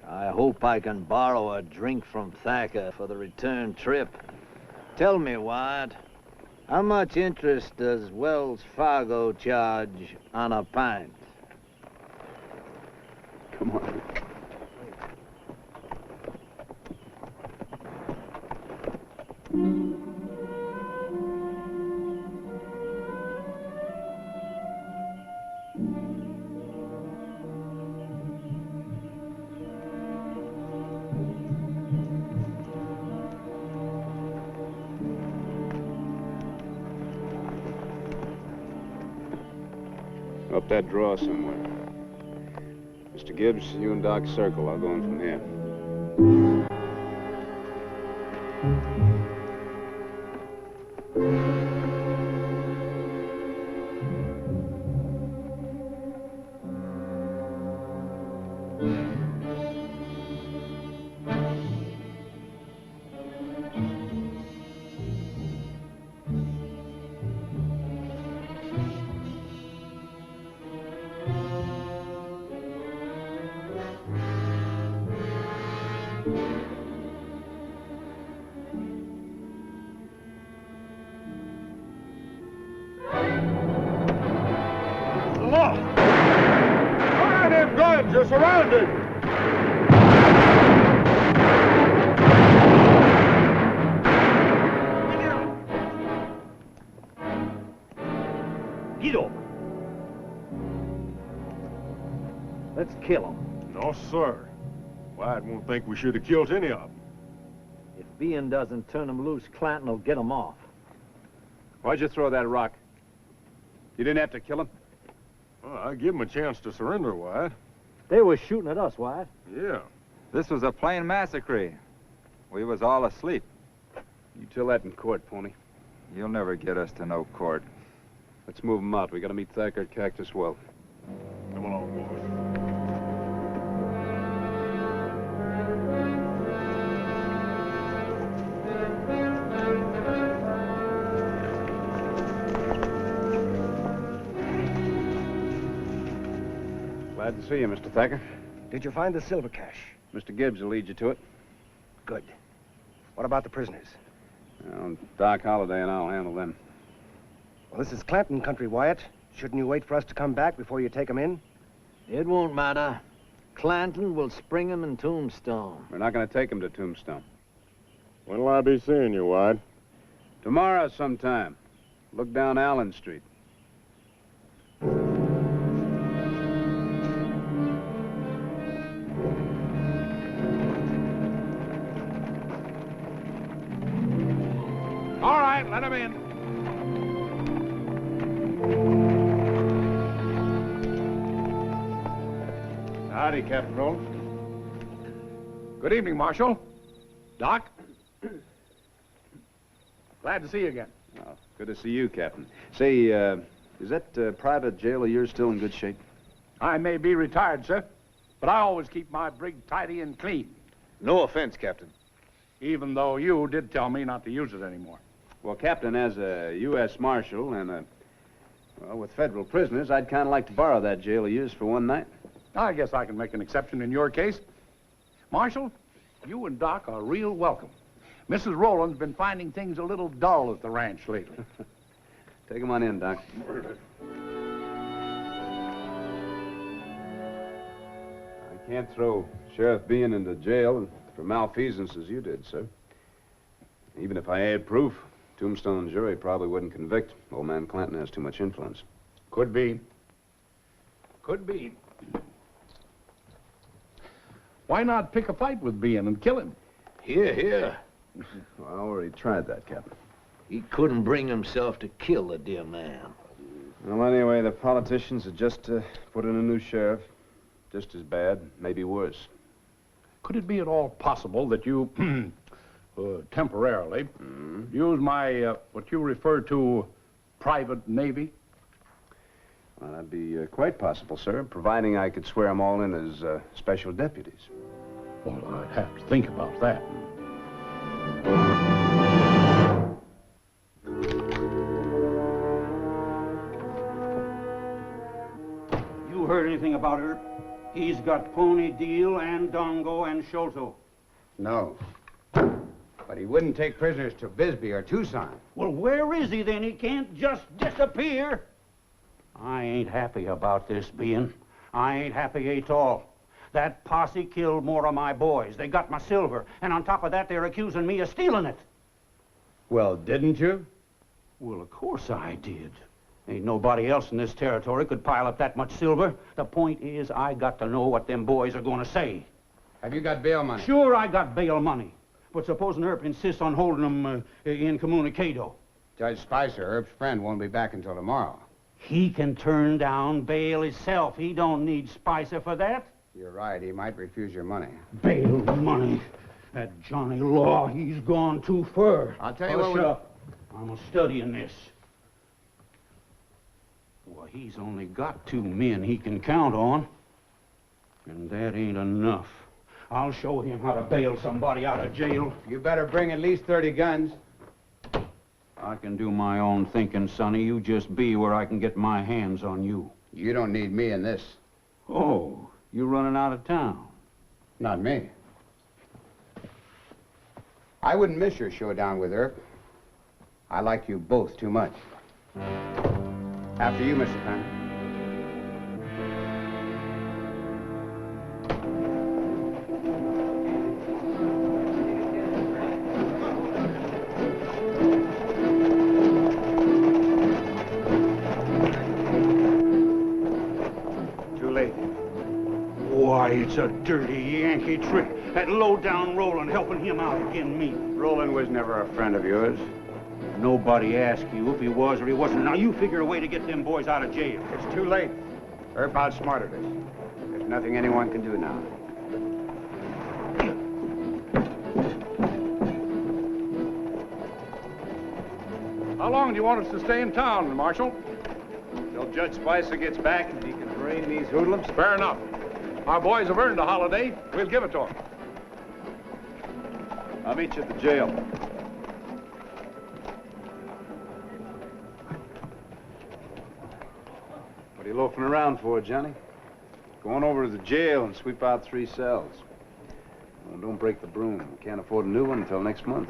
S5: I hope I can borrow a drink from Thacker for the return trip. Tell me, Wyatt, how much interest does Wells Fargo charge on a pint?
S3: Come on. Up that draw somewhere. Mr. Gibbs, you and Doc circle. I'll go in from here.
S4: You're surrounded!
S5: Get over. Let's kill him.
S4: No, sir. White won't think we should have killed any of them.
S5: If Bean doesn't turn him loose, Clanton will get him off.
S3: Why'd you throw that rock? You didn't have to kill him?
S4: Well, I give him a chance to surrender, White.
S16: They were shooting at us, Wyatt.
S4: Yeah.
S21: This was a plain massacre. We was all asleep.
S3: You tell that in court, Pony.
S21: You'll never get us to no court.
S3: Let's move him out. We gotta meet Thacker at Cactus Well.
S4: Come along, boys.
S3: Glad to see you, Mr. Thacker.
S2: Did you find the silver cache?
S3: Mr. Gibbs will lead you to it.
S2: Good. What about the prisoners?
S3: Well, Doc Holliday and I'll handle them.
S2: Well, this is Clanton country, Wyatt. Shouldn't you wait for us to come back before you take them in?
S5: It won't matter. Clanton will spring him in Tombstone.
S3: We're not going to take him to Tombstone.
S4: When'll I be seeing you, White?
S3: Tomorrow sometime. Look down Allen Street.
S9: Come in.
S22: Howdy, Captain Rowland.
S9: Good evening, Marshal. Doc. Glad to see you again.
S3: Oh, good to see you, Captain. Say, is that private jail of yours still in good shape?
S9: I may be retired, sir, but I always keep my brig tidy and clean.
S22: No offense, Captain.
S9: Even though you did tell me not to use it anymore.
S3: Well, Captain, as a U.S. Marshal and well, with federal prisoners, I'd kind of like to borrow that jail of yours for one night.
S9: I guess I can make an exception in your case. Marshal, you and Doc are real welcome. Mrs. Rowland's been finding things a little dull at the ranch lately.
S3: Take 'em on in, Doc. I can't throw Sheriff Bean into jail for malfeasance as you did, sir. Even if I had proof, Tombstone jury probably wouldn't convict. Old man Clanton has too much influence.
S9: Could be. Could be. Why not pick a fight with Bean and kill him?
S5: Here.
S3: Well, I already tried that, Captain.
S5: He couldn't bring himself to kill the dear man.
S3: Well, anyway, the politicians have just put in a new sheriff. Just as bad, maybe worse.
S9: Could it be at all possible that you, temporarily, use my, what you refer to, private navy?
S3: Well, that'd be quite possible, sir, providing I could swear them all in as special deputies.
S9: Well, I'd have to think about that.
S20: You heard anything about her? He's got Pony Deal and Dongo and Sholto.
S18: No. But he wouldn't take prisoners to Bisbee or Tucson.
S20: Well, where is he then? He can't just disappear. I ain't happy about this, Bean. I ain't happy at all. That posse killed more of my boys. They got my silver. And on top of that, they're accusing me of stealing it.
S18: Well, didn't you?
S20: Well, of course I did. Ain't nobody else in this territory could pile up that much silver. The point is, I got to know what them boys are going to say.
S18: Have you got bail money?
S20: Sure, I got bail money. But supposing Earp insists on holding them incommunicado.
S18: Judge Spicer, Earp's friend, won't be back until tomorrow.
S20: He can turn down bail himself. He don't need Spicer for that.
S18: You're right. He might refuse your money.
S20: Bail money? That Johnny Law, he's gone too far.
S18: I'll tell you
S20: Hush
S18: what
S20: up. I'm studying this. Well, he's only got 2 men he can count on. And that ain't enough. I'll show him how to bail somebody out of jail.
S18: You better bring at least 30 guns.
S20: I can do my own thinking, Sonny. You just be where I can get my hands on you.
S18: You don't need me in this.
S20: Oh, you running out of town?
S18: Not me. I wouldn't miss your showdown with Earp. I like you both too much. After you, Mr. Clanton.
S20: Why, it's a dirty Yankee trick. That low-down Roland helping him out again me.
S18: Roland was never a friend of yours.
S20: Nobody asked you if he was or he wasn't. Now you figure a way to get them boys out of jail.
S18: It's too late. Earp outsmarted us. There's nothing anyone can do now.
S9: How long do you want us to stay in town, Marshal?
S3: Till Judge Spicer gets back and he can drain these hoodlums?
S9: Fair enough. Our boys have earned a holiday. We'll give it to them.
S3: I'll meet you at the jail. What are you loafing around for, Johnny? Going over to the jail and sweep out 3 cells. Well, don't break the broom. We can't afford a new one until next month.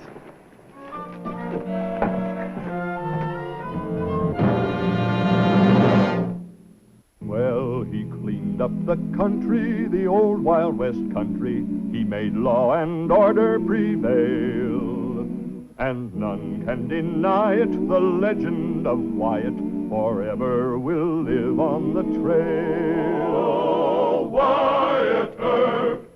S14: Well, he cleaned up the country, the old Wild West country. He made law and order prevail. And none can deny it, the legend of Wyatt forever will live on the trail.
S23: Oh, Wyatt Earp,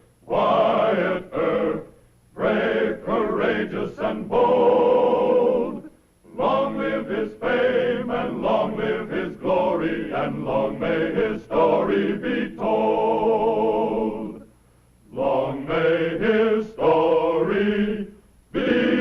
S23: brave, courageous, and bold. Long live his fame, and long live his glory, and long may his story be told. Long may his story be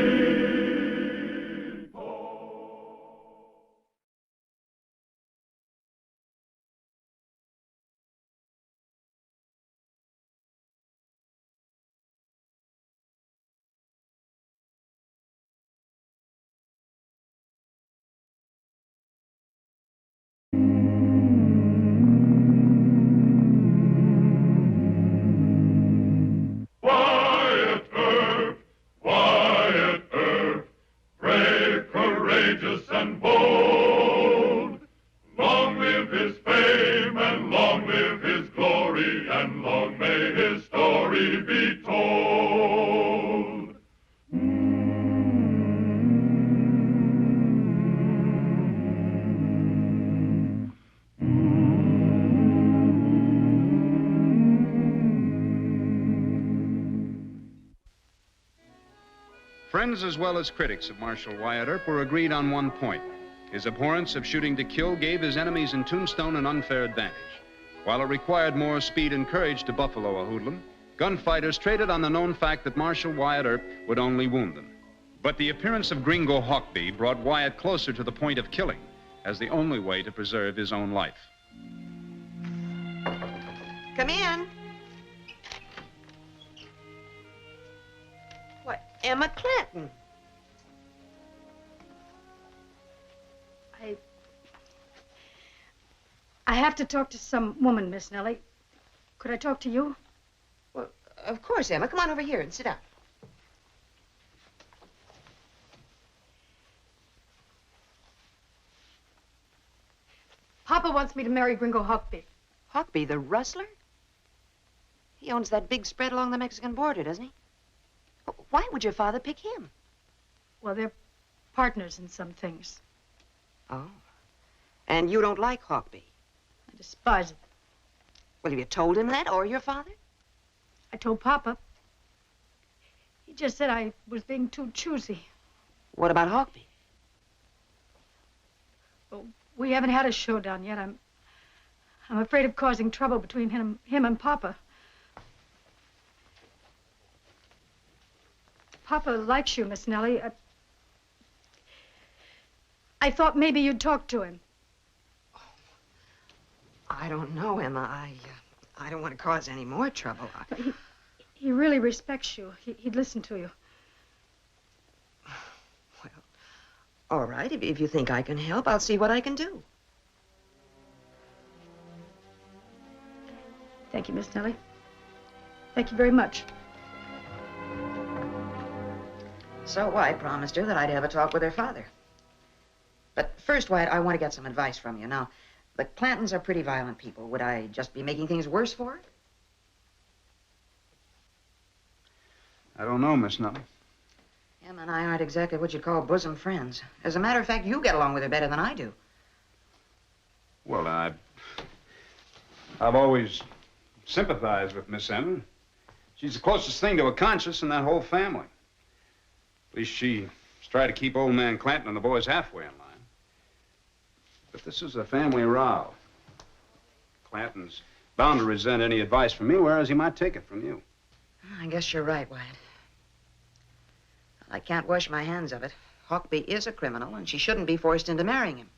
S23: Wyatt Earp, brave, courageous, and bold. Long live his fame, and long live his glory, and long may his story be told.
S1: Friends as well as critics of Marshal Wyatt Earp were agreed on one point. His abhorrence of shooting to kill gave his enemies in Tombstone an unfair advantage. While it required more speed and courage to buffalo a hoodlum, gunfighters traded on the known fact that Marshal Wyatt Earp would only wound them. But the appearance of Gringo Hawkby brought Wyatt closer to the point of killing as the only way to preserve his own life.
S6: Come in. What, Emma Clanton?
S7: I have to talk to some woman, Miss Nellie. Could I talk to you?
S6: Well, of course, Emma. Come on over here and sit down.
S7: Papa wants me to marry Gringo Hawkby.
S6: Hawkby, the rustler? He owns that big spread along the Mexican border, doesn't he? Why would your father pick him?
S7: Well, they're partners in some things.
S6: Oh. And you don't like Hawkby?
S7: I despise him.
S6: Well, have you told him that, or your father?
S7: I told Papa. He just said I was being too choosy.
S6: What about Hawkby?
S7: Well, we haven't had a showdown yet. I'm afraid of causing trouble between him and Papa. Papa likes you, Miss Nellie. I thought maybe you'd talk to him.
S6: I don't know, Emma. I don't want to cause any more trouble.
S7: He really respects you. He'd listen to you.
S6: Well, all right. If you think I can help, I'll see what I can do.
S7: Thank you, Miss Nellie. Thank you very much.
S6: So I promised her that I'd have a talk with her father. But first, Wyatt, I want to get some advice from you. Now, the Clantons are pretty violent people. Would I just be making things worse for her?
S1: I don't know, Miss Nellie.
S6: Emma and I aren't exactly what you'd call bosom friends. As a matter of fact, you get along with her better than I do.
S1: Well, I've always sympathized with Miss Emma. She's the closest thing to a conscience in that whole family. At least she's tried to keep old man Clanton and the boys halfway in line. But this is a family row. Clanton's bound to resent any advice from me, whereas he might take it from you.
S6: I guess you're right, Wyatt. I can't wash my hands of it. Hawkby is a criminal, and she shouldn't be forced into marrying him.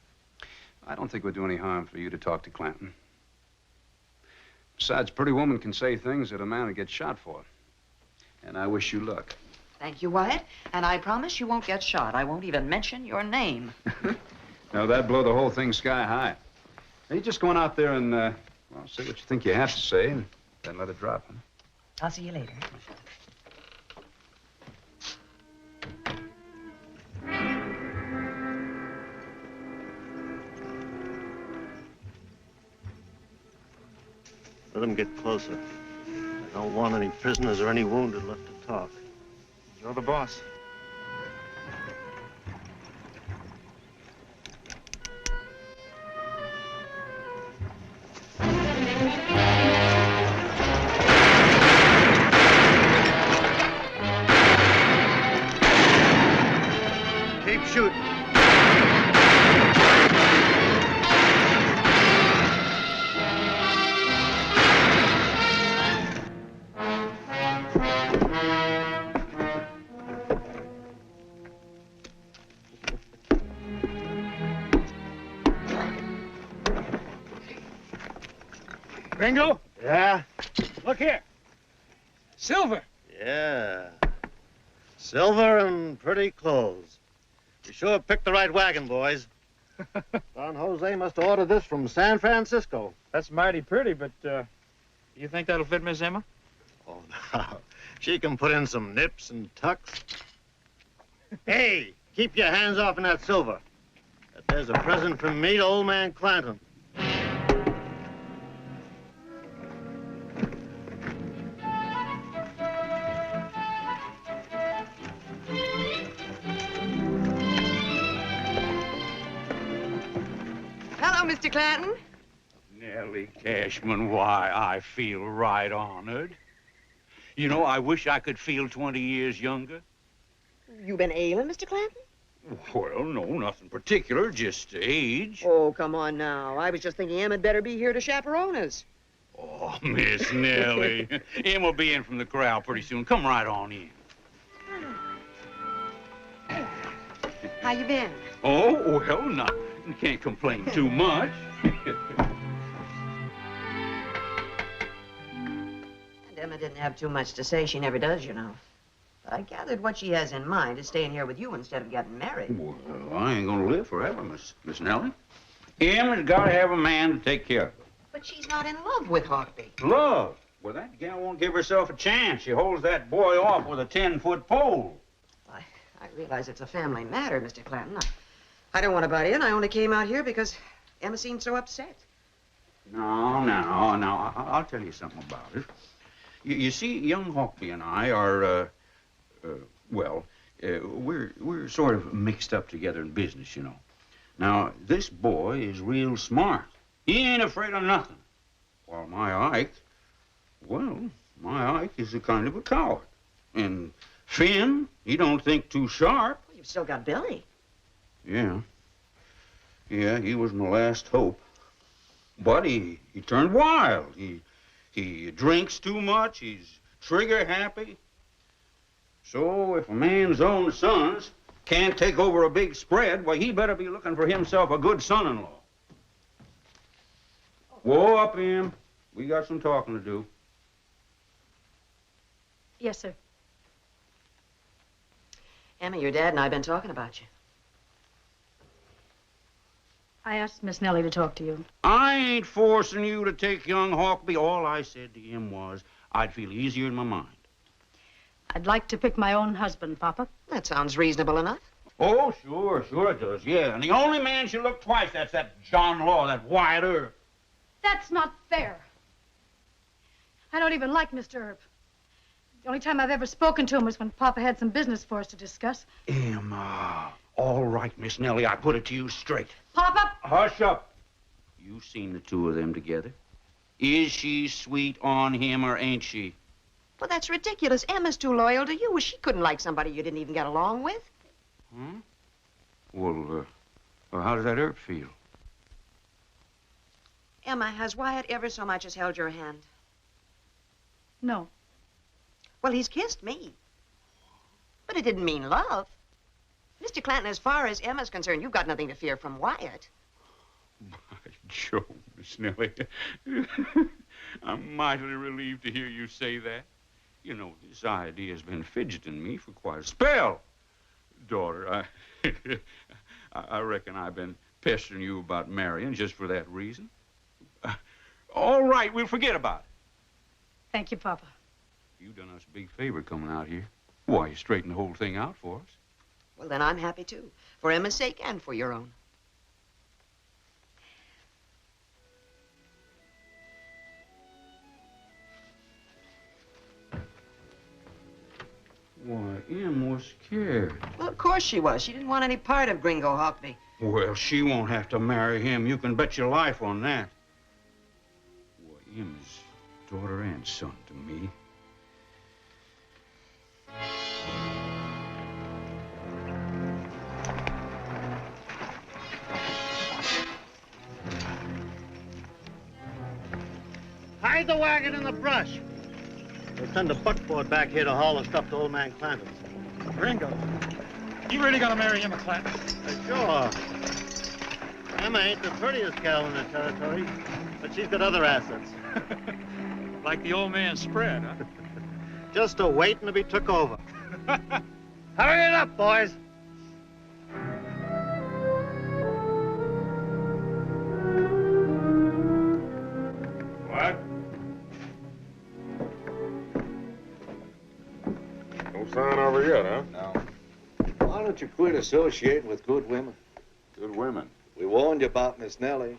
S1: I don't think it would do any harm for you to talk to Clanton. Besides, a pretty woman can say things that a man would get shot for. And I wish you luck.
S6: Thank you, Wyatt. And I promise you won't get shot. I won't even mention your name.
S1: Now, that'd blow the whole thing sky high. Now, you just go on out there and, well, say what you think you have to say, and then let it drop, huh?
S6: I'll see you later.
S8: Let them get closer. I don't want any prisoners or any wounded left to talk.
S22: You're the boss.
S8: Keep shooting.
S15: Gringo?
S8: Yeah?
S15: Look here. Silver.
S8: Yeah. Silver and pretty clothes. You sure picked the right wagon, boys. Don Jose must have ordered this from San Francisco.
S15: That's mighty pretty, but, you think that'll fit Miss Emma?
S8: Oh, no. She can put in some nips and tucks. Hey, keep your hands off in that silver. There's a present from me to old man Clanton.
S6: Hello, Mr. Clanton.
S20: Nellie Cashman, why, I feel right honored. You know, I wish I could feel 20 years younger.
S6: You been ailing, Mr. Clanton?
S20: Well, no, nothing particular, just age.
S6: Oh, come on now. I was just thinking Em had better be here to chaperone us.
S20: Oh, Miss Nellie. Em will be in from the corral pretty soon. Come right on in.
S6: How you been?
S20: Oh, well, not. Can't complain too much.
S6: And Emma didn't have too much to say. She never does, you know. I gathered what she has in mind is staying here with you instead of getting married.
S20: Well, I ain't gonna live forever, Miss Nellie. Em has got to have a man to take care of her.
S6: But she's not in love with Hawkby.
S20: Love? Well, that gal won't give herself a chance. She holds that boy off with a 10-foot pole.
S6: I realize it's a family matter, Mr. Clanton. I don't want to butt in. I only came out here because Emma seemed so upset.
S20: No, I'll tell you something about it. You see, young Hawkby and I are, we're sort of mixed up together in business, you know. Now, this boy is real smart. He ain't afraid of nothing. While my Ike is a kind of a coward. And Finn, he don't think too sharp.
S6: Well, you've still got Billy.
S20: Yeah, he was my last hope. But he turned wild. He drinks too much. He's trigger happy. So if a man's own sons can't take over a big spread, why, he better be looking for himself a good son-in-law. Whoa up, Em. We got some talking to do.
S7: Yes, sir.
S6: Emma, your dad and I have been talking about you.
S7: I asked Miss Nellie to talk to you.
S20: I ain't forcing you to take young Hawkby. All I said to him was I'd feel easier in my mind.
S7: I'd like to pick my own husband, Papa.
S6: That sounds reasonable enough.
S20: Oh, sure it does, yeah. And the only man she'll look twice, that's that John Law, that Wyatt Earp.
S7: That's not fair. I don't even like Mr. Earp. The only time I've ever spoken to him was when Papa had some business for us to discuss.
S20: Emma, all right, Miss Nellie, I put it to you straight.
S7: Papa!
S20: Hush up. You seen the two of them together. Is she sweet on him or ain't she?
S6: Well, that's ridiculous. Emma's too loyal to you. Well, she couldn't like somebody you didn't even get along with.
S20: Hmm? Well, how does that Earp feel?
S6: Emma, has Wyatt ever so much as held your hand?
S7: No.
S6: Well, he's kissed me. But it didn't mean love. Mr. Clanton, as far as Emma's concerned, you've got nothing to fear from Wyatt.
S20: By Jove, Miss Nellie. I'm mightily relieved to hear you say that. You know, this idea's been fidgeting me for quite a spell. Daughter, I reckon I've been pestering you about marrying just for that reason. All right, we'll forget about it.
S7: Thank you, Papa.
S20: You've done us a big favor coming out here. Why, you straightened the whole thing out for us.
S6: Well, then I'm happy, too. For Emma's sake and for your own.
S20: Why, Em was scared.
S6: Well, of course she was. She didn't want any part of Gringo Hawkby.
S20: Well, she won't have to marry him. You can bet your life on that. Why, Em is daughter and son to me.
S8: Hide the wagon in the brush. We'll send a buckboard back here to haul the stuff to old man Clanton.
S15: Gringo, you really gonna marry Emma Clanton?
S8: Sure. Emma ain't the prettiest cow in the territory, but she's got other assets.
S22: Like the old man's spread, huh?
S8: Just a waiting to be took over. Hurry it up, boys.
S4: What? No sign over yet, huh?
S5: No. Why don't you quit associating with good women?
S3: Good women.
S5: We warned you about Miss Nellie.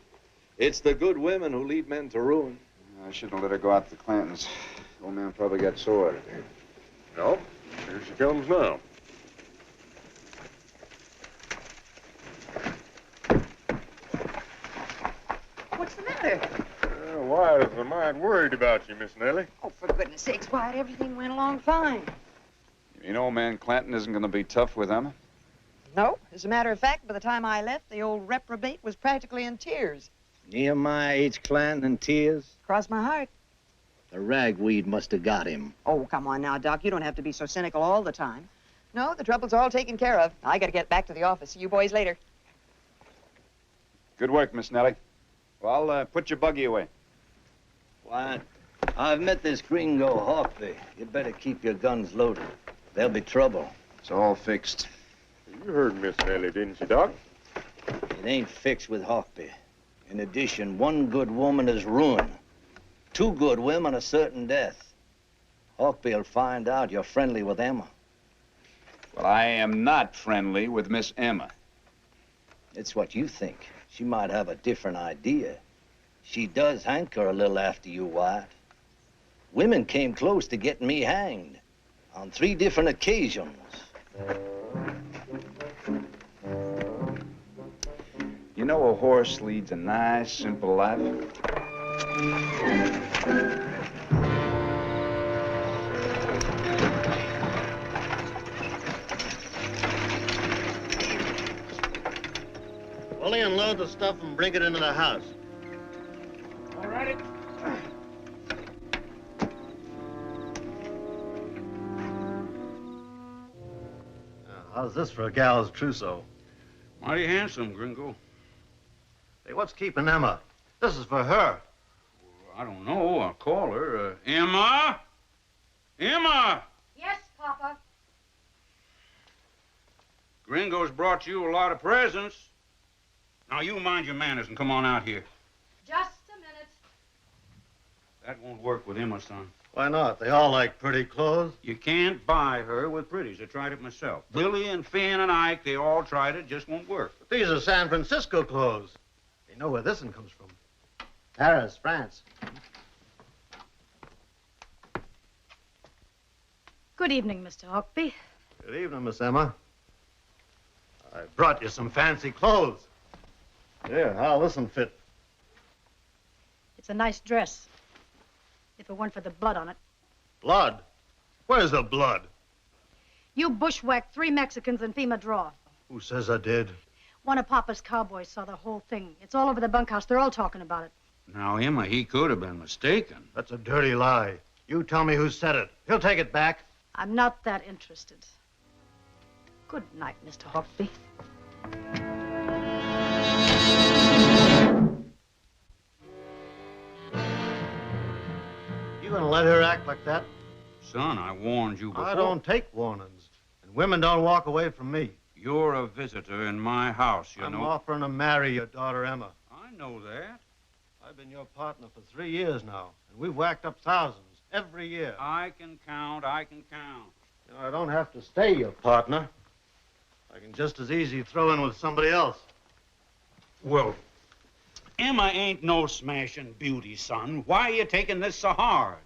S5: It's the good women who lead men to ruin.
S3: I shouldn't have let her go out to the Clantons. Old man probably got sore out of there.
S4: No. Here she comes now.
S6: What's the matter?
S4: Wyatt is a mite worried about you, Miss Nellie.
S6: Oh, for goodness sakes, Wyatt, everything went along fine.
S3: You know, old man Clanton isn't going to be tough with Emma?
S6: No, as a matter of fact, by the time I left, the old reprobate was practically in tears.
S5: Nehemiah H. Clanton in tears?
S6: Cross my heart.
S5: The ragweed must have got him.
S6: Oh, come on now, Doc. You don't have to be so cynical all the time. No, the trouble's all taken care of. I gotta get back to the office. See you boys later.
S3: Good work, Miss Nellie. Well, put your buggy away.
S5: Wyatt, I've met this gringo Hawkby. You better keep your guns loaded. There'll be trouble.
S3: It's all fixed.
S4: You heard Miss Nellie, didn't you, Doc?
S5: It ain't fixed with Hawkby. In addition, one good woman is ruin. Two good women are certain death. Hawkby'll find out you're friendly with Emma.
S3: Well, I am not friendly with Miss Emma.
S5: It's what you think. She might have a different idea. She does hanker a little after you, Wyatt. Women came close to getting me hanged on 3 different occasions.
S3: You know, a horse leads a nice, simple life.
S8: Fully unload the stuff and bring it into the house.
S20: All righty.
S8: How's this for a gal's trousseau?
S20: Mighty handsome, Gringo.
S8: Hey, what's keeping Emma? This is for her.
S20: I don't know. I'll call her. Emma? Emma!
S7: Yes, Papa.
S20: Gringo's brought you a lot of presents. Now, you mind your manners and come on out here.
S7: Just a minute.
S20: That won't work with Emma, son.
S8: Why not? They all like pretty clothes.
S20: You can't buy her with pretties. I tried it myself. Billy and Finn and Ike, they all tried it. Just won't work.
S8: But these are San Francisco clothes. You know where this one comes from. Paris, France.
S7: Good evening, Mr. Hawkby.
S8: Good evening, Miss Emma. I brought you some fancy clothes. Here, how'll this one fit?
S7: It's a nice dress. If it weren't for the blood on it.
S8: Blood? Where's the blood?
S7: You bushwhacked 3 Mexicans in FEMA draw.
S8: Who says I did?
S7: One of Papa's cowboys saw the whole thing. It's all over the bunkhouse. They're all talking about it.
S20: Now, Emma, he could have been mistaken.
S8: That's a dirty lie. You tell me who said it. He'll take it back.
S7: I'm not that interested. Good night, Mr. Hawkby.
S8: You gonna let her act like that?
S20: Son, I warned you before.
S8: I don't take warnings. And women don't walk away from me.
S20: You're a visitor in my house, you know.
S8: I'm offering to marry your daughter, Emma.
S20: I know that.
S8: I've been your partner for 3 years now, and we've whacked up thousands every year.
S20: I can count.
S8: You know, I don't have to stay your partner. I can just as easy throw in with somebody else.
S20: Well, Emma ain't no smashing beauty, son. Why are you taking this so hard?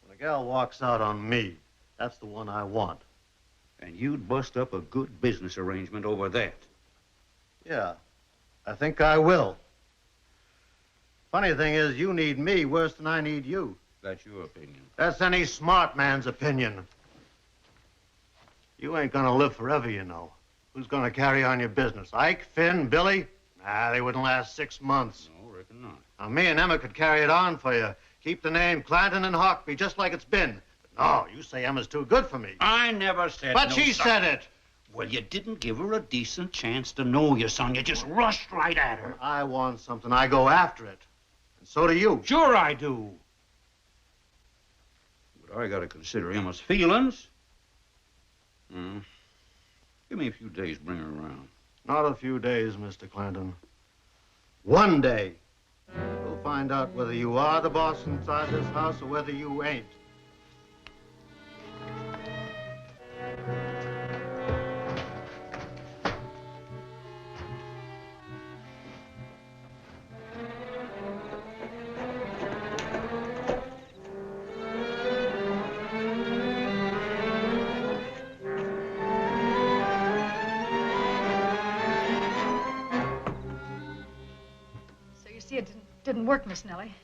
S8: When a gal walks out on me, that's the one I want.
S20: And you'd bust up a good business arrangement over that.
S8: Yeah, I think I will. Funny thing is, you need me worse than I need you.
S20: That's your opinion.
S8: That's any smart man's opinion. You ain't gonna live forever, you know. Who's gonna carry on your business? Ike, Finn, Billy? Nah, they wouldn't last 6 months.
S20: No, reckon not.
S8: Now, me and Emma could carry it on for you. Keep the name Clanton and Hawkby just like it's been. But no, you say Emma's too good for me.
S20: I never said
S8: But
S20: no
S8: she
S20: such-
S8: said it.
S20: Well, you didn't give her a decent chance to know you, son. You just rushed right at her.
S8: I want something, I go after it. And so do you.
S20: Sure I do. But I gotta consider Emma's feelings. Give me a few days, bring her around.
S8: Not a few days, Mr. Clanton. One day. We'll find out whether you are the boss inside this house or whether you ain't.
S7: Didn't work, Miss Nellie.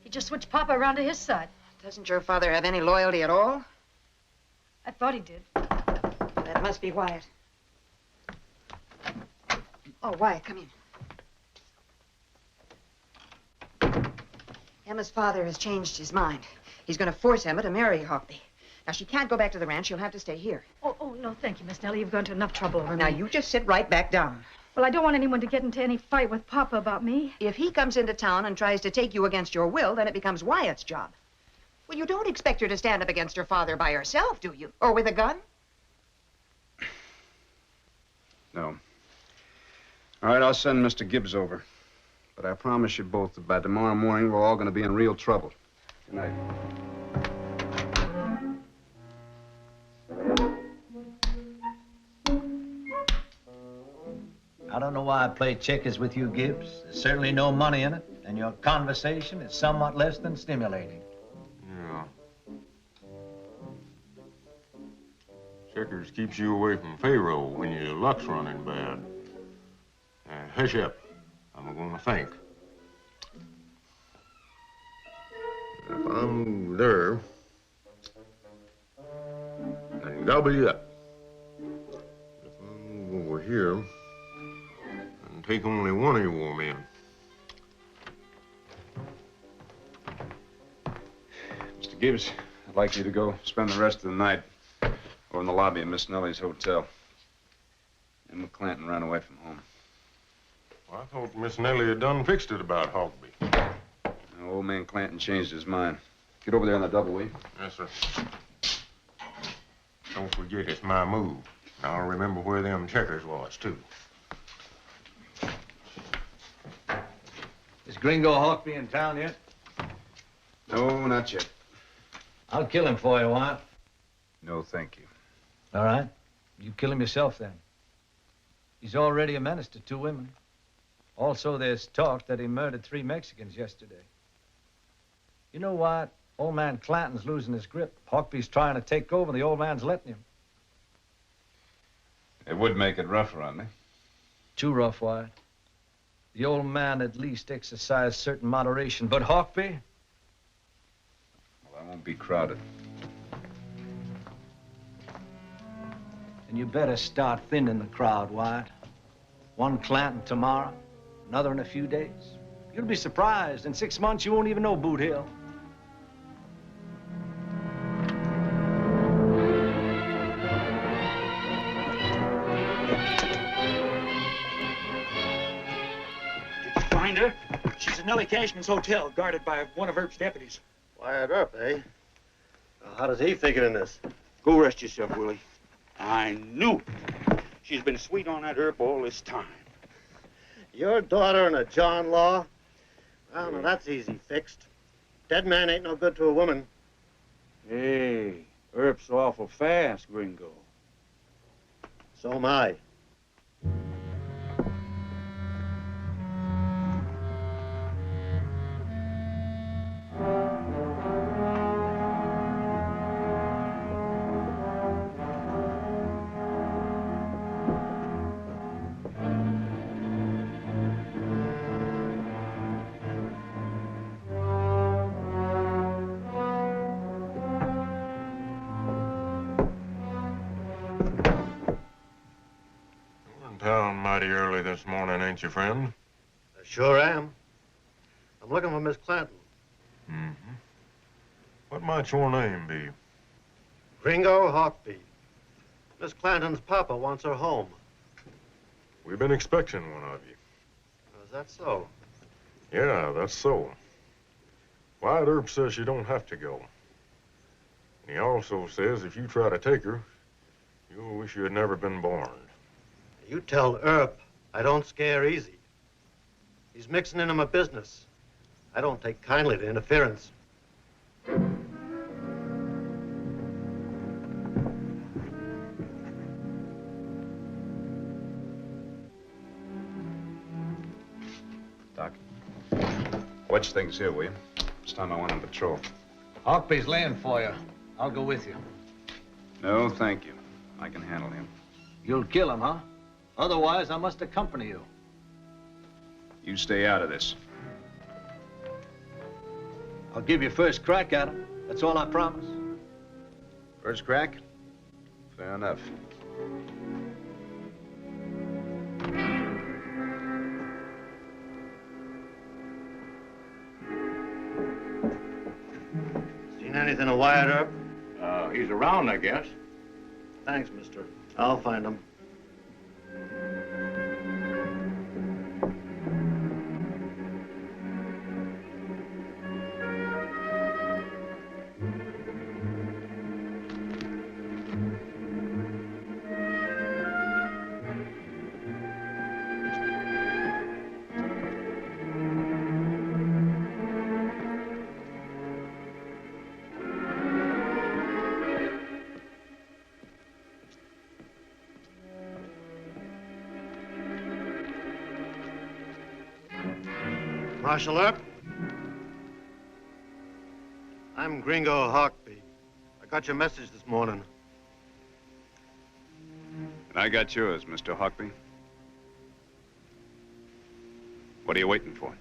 S7: He just switched Papa around to his side.
S6: Doesn't your father have any loyalty at all?
S7: I thought he did.
S6: That must be Wyatt. Oh, Wyatt, come in. Emma's father has changed his mind. He's going to force Emma to marry Hockby. Now, she can't go back to the ranch. She'll have to stay here.
S7: Oh, no, thank you, Miss Nellie. You've gone to enough trouble over me.
S6: Now, you just sit right back down.
S7: Well, I don't want anyone to get into any fight with Papa about me.
S6: If he comes into town and tries to take you against your will, then it becomes Wyatt's job. Well, you don't expect her to stand up against her father by herself, do you? Or with a gun?
S3: No. All right, I'll send Mr. Gibbs over. But I promise you both that by tomorrow morning, we're all going to be in real trouble. Good night.
S5: I don't know why I play checkers with you, Gibbs. There's certainly no money in it, and your conversation is somewhat less than stimulating.
S4: Yeah. Checkers keeps you away from Pharaoh when your luck's running bad. Hush up. I'm gonna think. If I'm there, then gobble you up. If I'm over here, take only one of your men.
S3: Mr. Gibbs, I'd like you to go spend the rest of the night over in the lobby of Miss Nellie's hotel. Emma Clanton ran away from home.
S4: Well, I thought Miss Nellie had done fixed it about Hockby.
S3: Now, old man Clanton changed his mind. Get over there on the double, will you?
S4: Yes, sir. Don't forget, it's my move. Now, I'll remember where them checkers was, too.
S5: Is Gringo Hockby in town yet?
S3: No, not yet.
S5: I'll kill him for you, Wyatt.
S3: No, thank you.
S5: All right. You kill him yourself, then. He's already a menace to 2 women. Also, there's talk that he murdered 3 Mexicans yesterday. You know, Wyatt, old man Clanton's losing his grip. Hockby's trying to take over. The old man's letting him.
S3: It would make it rougher on me.
S5: Too rough, Wyatt. The old man at least exercised certain moderation, but Hockby?
S3: Well, I won't be crowded.
S5: And you better start thinning the crowd, Wyatt. One Clanton tomorrow, another in a few days. You'll be surprised. In 6 months, you won't even know Boot Hill.
S12: Find her? She's at Nellie Cashman's hotel, guarded by one of Earp's deputies.
S8: Wyatt Earp, eh? How does he figure in this?
S20: Go rest yourself, Willie. I knew she's been sweet on that Earp all this time.
S8: Your daughter and a John Law? Well, now that's easy fixed. Dead man ain't no good to a woman.
S20: Hey, Earp's awful fast, Gringo.
S8: So am I.
S4: Mighty early this morning, ain't you, friend?
S8: I sure am. I'm looking for Miss Clanton.
S4: Mm-hmm. What might your name be?
S8: Gringo Hockby. Miss Clanton's papa wants her home.
S4: We've been expecting one of you.
S8: Is that so?
S4: Yeah, that's so. Wyatt Earp says you don't have to go. And he also says if you try to take her, you'll wish you had never been born.
S8: You tell Earp I don't scare easy. He's mixing into my business. I don't take kindly to interference.
S3: Doc, watch things here, will you? It's time I went on patrol.
S5: Hockby's laying for you. I'll go with you.
S3: No, thank you. I can handle him.
S5: You'll kill him, huh? Otherwise, I must accompany you.
S3: You stay out of this.
S5: I'll give you first crack at him. That's all I promise.
S3: First crack? Fair enough.
S8: Seen anything of Wyatt Earp?
S20: He's around, I guess.
S8: Thanks, mister. I'll find him. Marshal Earp? I'm Gringo Hawkby. I got your message this morning.
S3: And I got yours, Mr. Hawkby. What are you waiting for?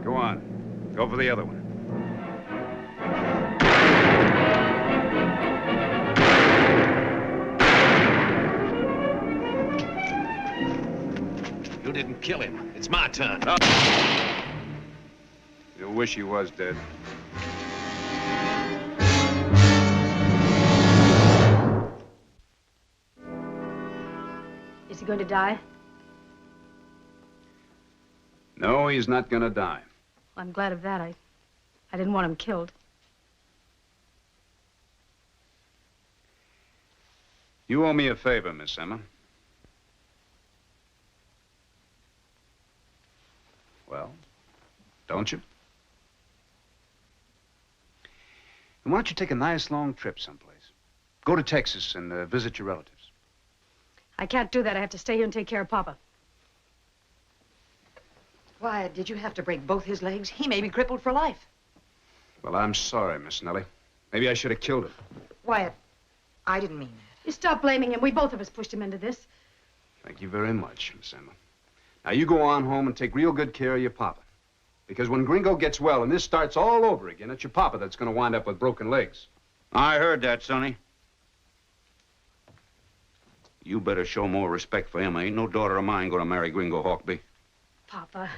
S3: Go on. Go for the other one.
S5: You didn't kill him. It's my turn.
S3: No. You'll wish he was dead.
S7: Is he going to die?
S3: No, he's not gonna die.
S7: Well, I'm glad of that. I didn't want him killed.
S3: You owe me a favor, Miss Emma. Well, don't you? And why don't you take a nice long trip someplace? Go to Texas and visit your relatives.
S7: I can't do that. I have to stay here and take care of Papa.
S6: Why, did you have to break both his legs? He may be crippled for life.
S3: Well, I'm sorry, Miss Nellie. Maybe I should have killed him.
S6: Wyatt, I didn't mean that.
S7: You stop blaming him. We both of us pushed him into this.
S3: Thank you very much, Miss Emma. Now, you go on home and take real good care of your papa. Because when Gringo gets well and this starts all over again, it's your papa that's going to wind up with broken legs.
S12: I heard that, Sonny. You better show more respect for Emma. Ain't no daughter of mine going to marry Gringo Hawkby.
S7: Papa.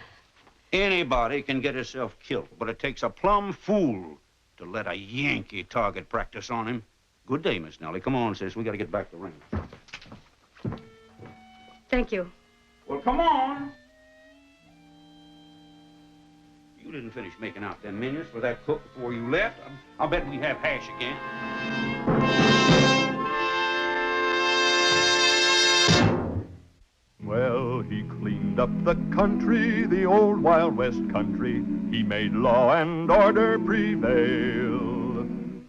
S12: Anybody can get himself killed, but it takes a plumb fool to let a Yankee target practice on him. Good day, Miss Nellie. Come on, sis. We got to get back to the ring.
S7: Thank you.
S12: Well, come on. You didn't finish making out them menus for that cook before you left. I'll bet we have hash again.
S14: Well, he cleaned up the country, the old Wild West country. He made law and order prevail.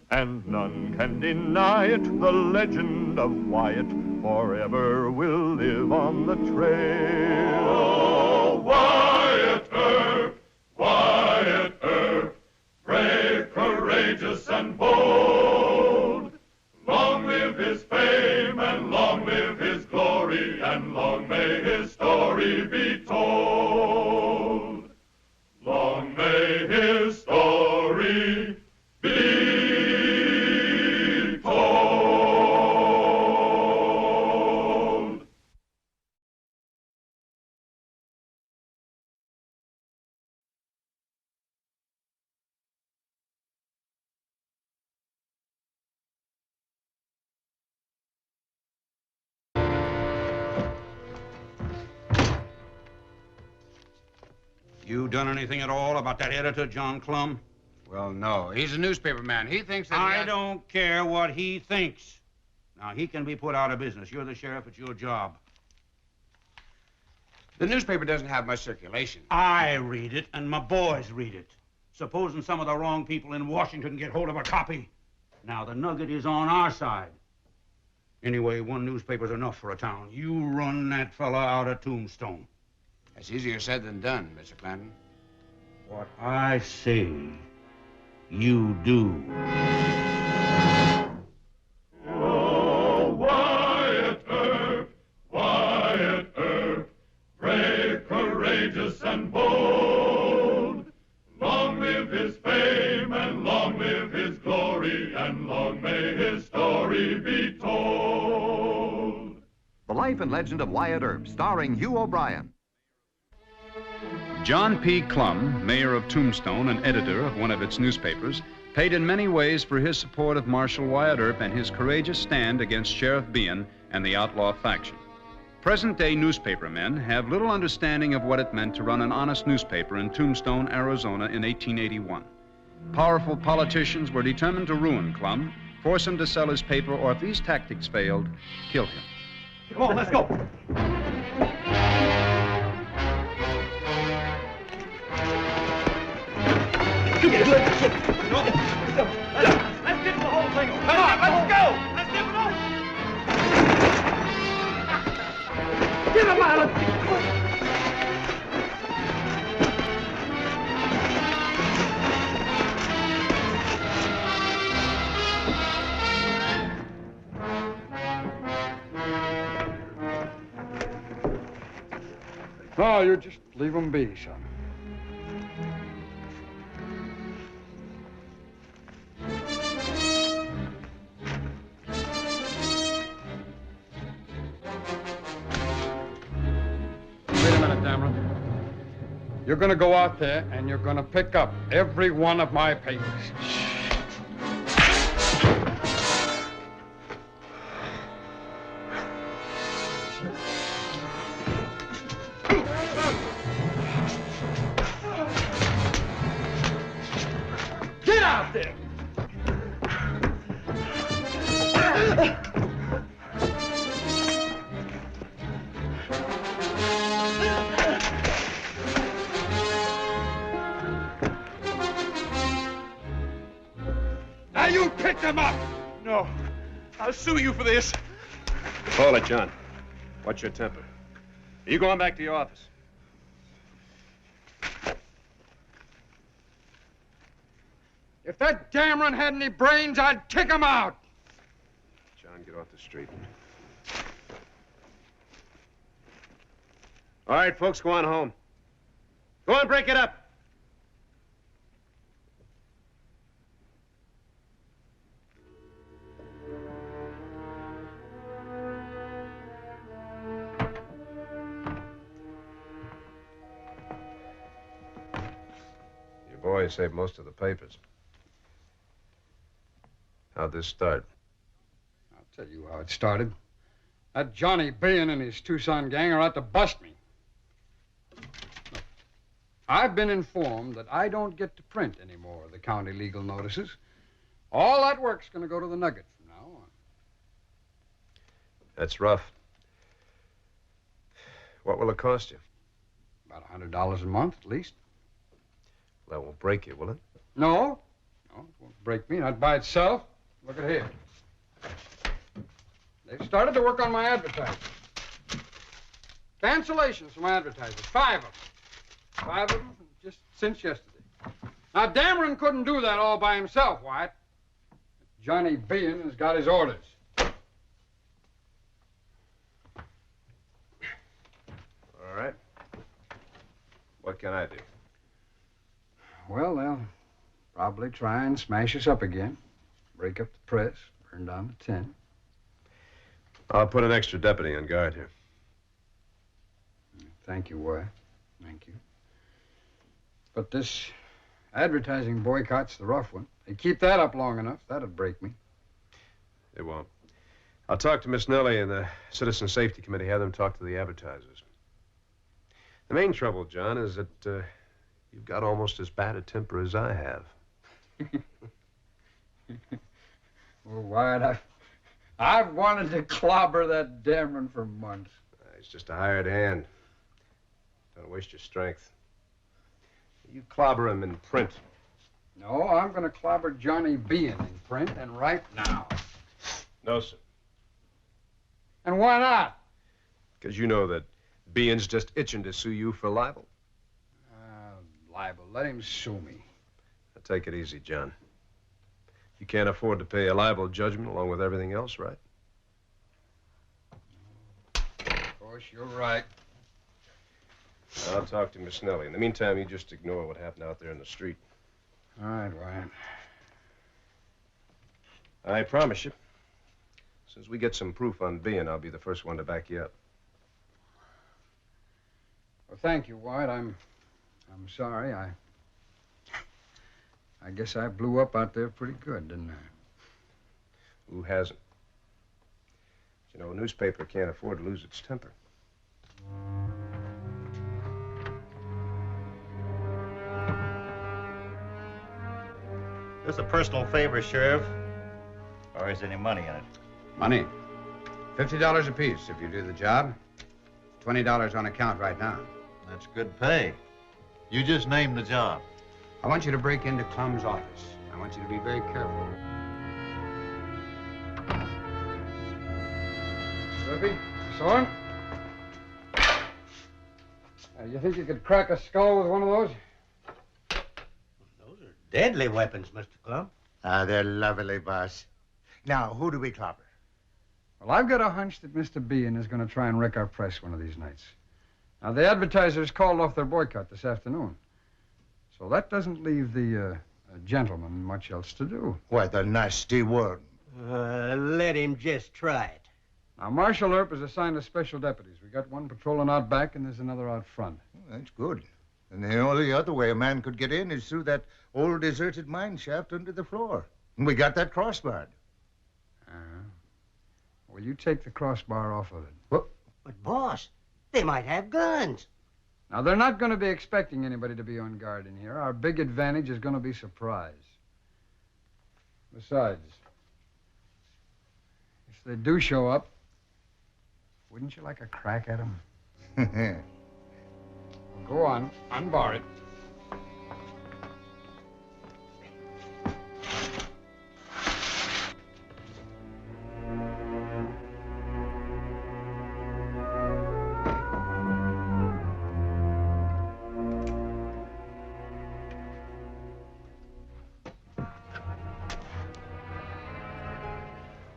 S14: And none can deny it, the legend of Wyatt forever will live on the trail.
S23: Oh, Wyatt Earp, Wyatt Earp, brave, courageous, and bold. Long live his fame, and long live his glory, and long may his story be told. Long may his story be told.
S12: You done anything at all about that editor, John Clum?
S18: Well, no. He's a newspaper man. He thinks that
S12: I don't care what he thinks. Now, he can be put out of business. You're the sheriff. It's your job.
S18: The newspaper doesn't have much circulation.
S12: I read it, and my boys read it. Supposing some of the wrong people in Washington get hold of a copy. Now, the nugget is on our side. Anyway, one newspaper's enough for a town. You run that fella out of Tombstone.
S18: That's easier said than done, Mr. Clanton.
S12: What I say, you do.
S23: Oh, Wyatt Earp, brave, courageous, and bold. Long live his fame, and long live his glory, and long may his story be told.
S10: The Life and Legend of Wyatt Earp, starring Hugh O'Brien.
S1: John P. Clum, mayor of Tombstone and editor of one of its newspapers, paid in many ways for his support of Marshal Wyatt Earp and his courageous stand against Sheriff Behan and the outlaw faction. Present-day newspapermen have little understanding of what it meant to run an honest newspaper in Tombstone, Arizona in 1881. Powerful politicians were determined to ruin Clum, force him to sell his paper, or if these tactics failed, kill him.
S22: Come on, let's go.
S23: Let's
S22: get the whole thing.
S23: Come on, let's go.
S22: Let's get it over.
S23: Get him out of
S11: No, you just leave him be, son. Wait a minute, Dameron. You're gonna go out there and you're gonna pick up every one of my papers.
S23: Get out there!
S11: Now you pick them up!
S22: No. I'll sue you for this.
S3: Hold it, John. What's your temper? Are you going back to your office?
S11: If that Dameron had any brains, I'd kick him out.
S3: John, get off the street. All right, folks, go on home. Go on, break it up. Your boy saved most of the papers. How'd this start?
S11: I'll tell you how it started. That Johnny Behan and his Tucson gang are out to bust me. Look, I've been informed that I don't get to print any more of the county legal notices. All that work's going to go to the Nugget from now on.
S3: That's rough. What will it cost you?
S11: About $100 a month, at least.
S3: That won't break you, will it?
S11: No. No, it won't break me, not by itself. Look at here. They've started to work on my advertising. Cancellations from advertisers. 5 of them. 5 of them just since yesterday. Now, Dameron couldn't do that all by himself, Wyatt. Johnny Behan has got his orders.
S3: All right. What can I do?
S11: Well, they'll probably try and smash us up again. Break up the press, burn down the tin.
S3: I'll put an extra deputy on guard here.
S11: Thank you, Wyatt. Thank you. But this advertising boycott's the rough one. They keep that up long enough, that'd break me.
S3: It won't. I'll talk to Miss Nellie and the Citizen Safety Committee, have them talk to the advertisers. The main trouble, John, is that
S13: You've got almost as bad a temper as I have.
S11: Well, Wyatt, I've wanted to clobber that Dameron for months.
S13: He's just a hired hand. Don't waste your strength. You clobber him in print.
S11: No, I'm going to clobber Johnny Bean in print, and right now.
S13: No, sir.
S11: And why not?
S13: Because you know that Bean's just itching to sue you for libel.
S11: Libel. Let him sue me.
S13: Now, take it easy, John. You can't afford to pay a libel judgment along with everything else, right?
S11: Of course, you're right.
S13: I'll talk to Miss Nellie. In the meantime, you just ignore what happened out there in the street.
S11: All right, Wyatt.
S13: I promise you. As soon as we get some proof on Bean, I'll be the first one to back you up.
S11: Well, thank you, Wyatt. I'm sorry. I guess I blew up out there pretty good, didn't I?
S13: Who hasn't? You know, a newspaper can't afford to lose its temper.
S8: This a personal favor, Sheriff. Or is any money in it?
S18: Money? $50 apiece if you do the job. $20 on account right now.
S8: That's good pay. You just named the job.
S18: I want you to break into Clum's office. I want you to be very careful.
S11: Ruby, Soren? You think you could crack a skull with one of those?
S17: Deadly weapons, Mr. Clum.
S8: Ah, they're lovely, boss. Now, who do we clobber?
S11: Well, I've got a hunch that Mr. Bean is going to try and wreck our press one of these nights. Now, the advertisers called off their boycott this afternoon. So that doesn't leave the gentleman much else to do.
S8: Why, the nasty worm.
S17: Let him just try it.
S11: Now, Marshal Earp has assigned us special deputies. We got one patrolling out back, and there's another out front.
S8: That's good. And the only other way a man could get in is through that old deserted mine shaft under the floor. And we got that crossbarred.
S11: Well, you take the crossbar off of it.
S17: But, boss, they might have guns.
S11: Now, they're not going to be expecting anybody to be on guard in here. Our big advantage is going to be surprise. Besides, if they do show up, wouldn't you like a crack at them? Go on, unbar it.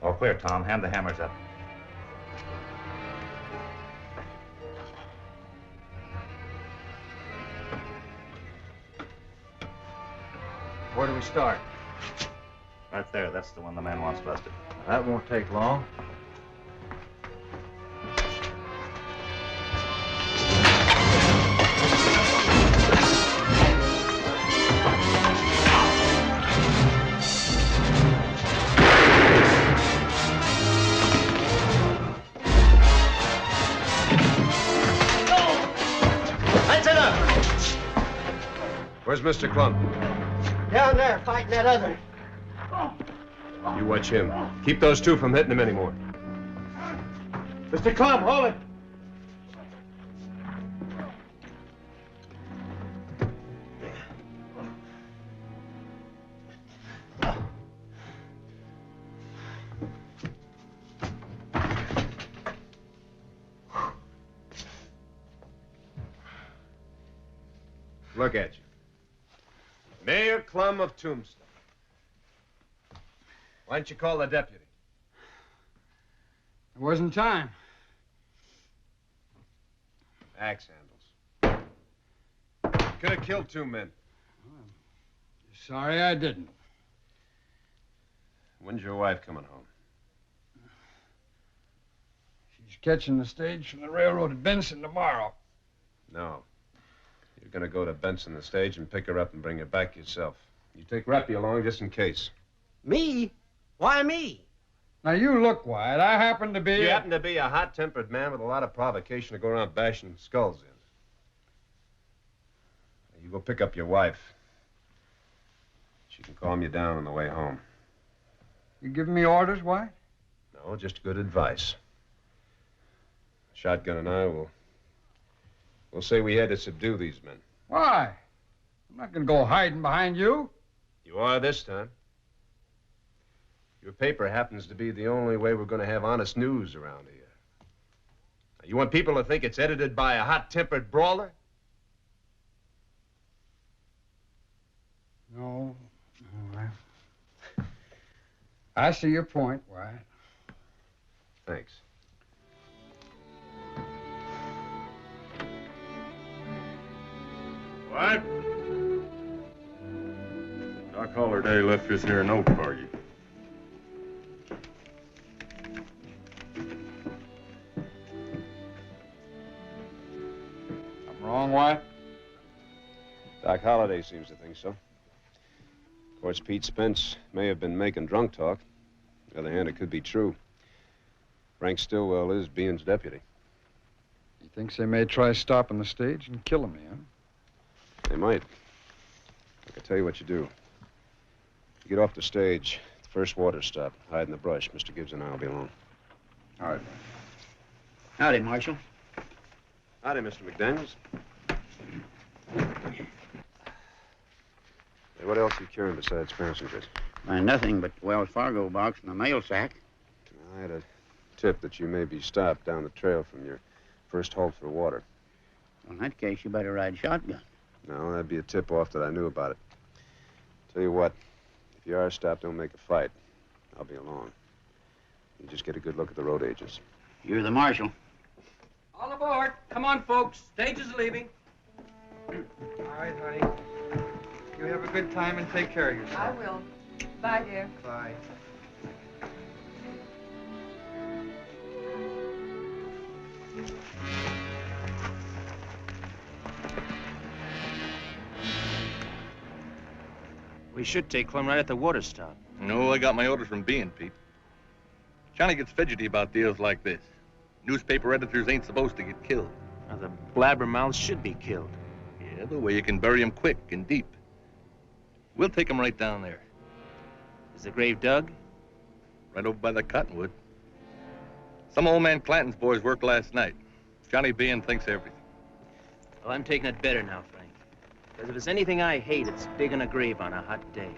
S15: All clear, Tom. Hand the hammers up.
S11: Where do we start?
S15: Right there. That's the one the man wants busted.
S5: That won't take long.
S13: Where's Mr. Clum?
S17: Down there, fighting that other.
S13: You watch him. Keep those two from hitting him anymore.
S8: Mr. Clum, hold it.
S13: Look at you. Mayor Clum of Tombstone. Why didn't you call the deputy?
S11: It wasn't time.
S13: Axe handles. Could have killed two men.
S11: Sorry I didn't.
S13: When's your wife coming home?
S11: She's catching the stage from the railroad at Benson tomorrow.
S13: No. You're going to go to Benson the stage and pick her up and bring her back yourself. You take Rappy along just in case.
S17: Me? Why me?
S11: Now, you look, Wyatt. I happen to be...
S13: You happen to be a hot-tempered man with a lot of provocation to go around bashing skulls in. You go pick up your wife. She can calm you down on the way home.
S11: You giving me orders, White?
S13: No, just good advice. Shotgun and I we'll say we had to subdue these men.
S11: Why? I'm not going to go hiding behind you.
S13: You are this time. Your paper happens to be the only way we're going to have honest news around here. Now, you want people to think it's edited by a hot-tempered brawler?
S11: No. I see your point, Wyatt.
S13: Thanks.
S4: What? Doc Holliday left this here note for you.
S11: I'm wrong, Wyatt?
S3: Doc Holliday seems to think so. Of course, Pete Spence may have been making drunk talk. On the other hand, it could be true. Frank Stillwell is Bean's deputy.
S11: He thinks they may try stopping the stage and killing me, huh?
S3: They might. I can tell you what you do. You get off the stage, at the first water stop, hide in the brush. Mr. Gibbs and I will be along.
S11: All right.
S16: Howdy, Marshal.
S3: Howdy, Mr. McDaniels. Hey, what else are you carrying besides passengers?
S16: Nothing but Wells Fargo box and the mail sack.
S3: I had a tip that you may be stopped down the trail from your first halt for water.
S16: Well, in that case, you better ride shotgun.
S3: No, that'd be a tip-off that I knew about it. Tell you what, if you are stopped, don't make a fight. I'll be along. You just get a good look at the road agents.
S16: You're the marshal.
S19: All aboard. Come on, folks. Stage is leaving.
S21: All right, honey. You have a good time and take care of yourself.
S24: I will. Bye, dear.
S21: Bye.
S25: We should take Clem right at the water stop.
S26: No, I got my orders from Bean, Pete. Johnny gets fidgety about deals like this. Newspaper editors ain't supposed to get killed.
S25: Now, the blabbermouths should be killed.
S26: Yeah, the way you can bury 'em quick and deep. We'll take 'em right down there.
S25: Is the grave dug?
S26: Right over by the cottonwood. Some old man Clanton's boys worked last night. Johnny Bean thinks everything.
S25: Well, I'm taking it better now, Frank. Because if there's anything I hate, it's digging a grave on a hot day.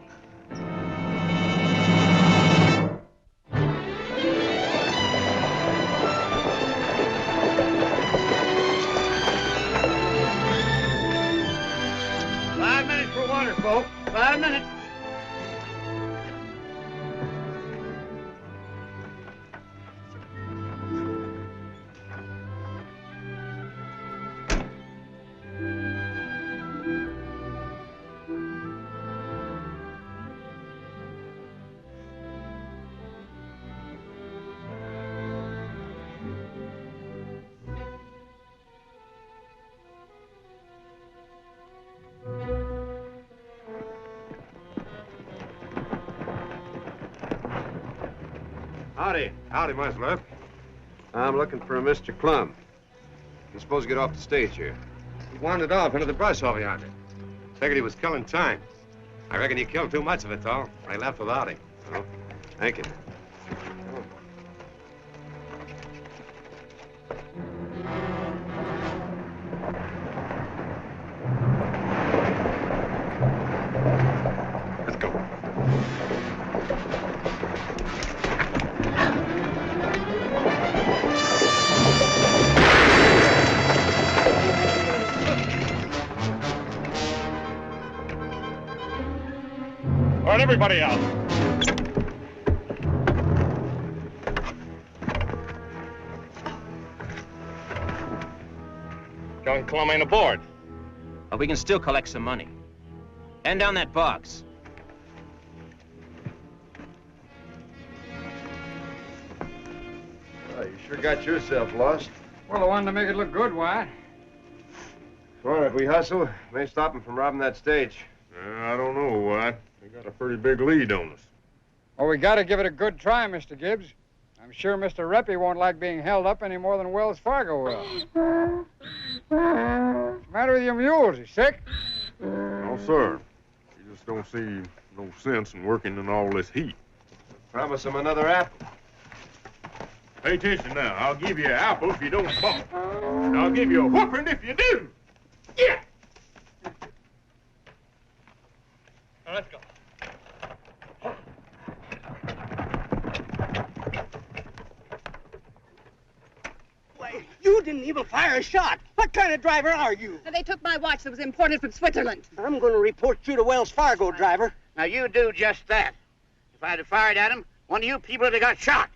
S8: Five minutes for water, folks. 5 minutes.
S3: Howdy.
S13: Howdy, Musler.
S3: I'm looking for a Mr. Clum. He's supposed to get off the stage here.
S13: He wandered off into the brush over yonder. Figured he was killing time. I reckon he killed too much of it, though. I left without him.
S3: Oh, thank you.
S26: Let's go.
S4: All right, everybody out. John Clum ain't aboard.
S25: But we can still collect some money. Hand down that box.
S3: Oh, you sure got yourself lost.
S11: Well, I wanted to make it look good, Wyatt.
S13: Well, if we hustle, may stop him from robbing that stage.
S4: I don't know, White. We got a pretty big lead on us.
S11: Well, we got to give it a good try, Mr. Gibbs. I'm sure Mr. Reppy won't like being held up any more than Wells Fargo will. What's the matter with your mule? Is he sick?
S4: No, sir. You just don't see no sense in working in all this heat.
S13: Promise him another apple.
S4: Pay attention now. I'll give you an apple if you don't balk. And I'll give you a whooping if you do. Yeah!
S22: Now, let's go.
S17: Why, you didn't even fire a shot. What kind of driver are you?
S2: They took my watch that was imported from Switzerland.
S17: I'm going to report you to Wells Fargo, driver.
S16: Now, you do just that. If I'd have fired at him, one of you people would have got shot.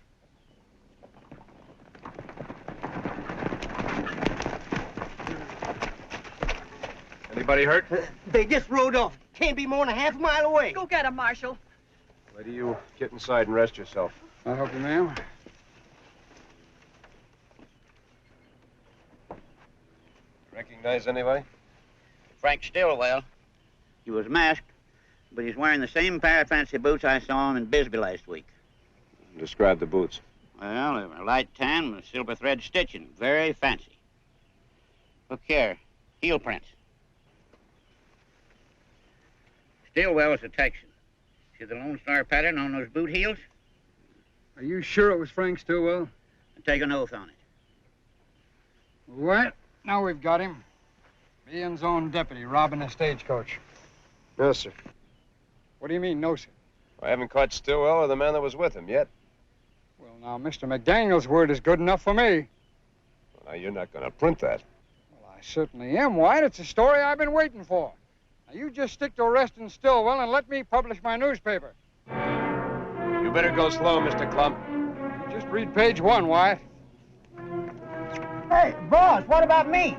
S13: Anybody hurt?
S17: They just rode off. Can't be more than a half mile away.
S2: Go get him, Marshal.
S13: Lady, you get inside and rest yourself.
S11: I'll help you, ma'am.
S13: Recognize anybody?
S16: Frank Stillwell. He was masked, but he's wearing the same pair of fancy boots I saw him in Bisbee last week.
S13: Describe the boots.
S16: Well, they were light tan with silver thread stitching. Very fancy. Look here. Heel prints. Stillwell's a Texan. See the Lone Star pattern on those boot heels?
S11: Are you sure it was Frank Stillwell?
S16: I take an oath on it.
S11: Right. Now we've got him. Ian's own deputy robbing a stagecoach.
S13: No, sir.
S11: What do you mean, no, sir?
S13: I haven't caught Stillwell or the man that was with him yet.
S11: Well, now, Mr. McDaniel's word is good enough for me.
S13: Well, now, you're not going to print that.
S11: Well, I certainly am, White. It's a story I've been waiting for. Now, you just stick to arresting Stillwell and let me publish my newspaper.
S13: You better go slow, Mr. Clump.
S11: You just read page 1, Wyatt.
S17: Hey, boss, what about me?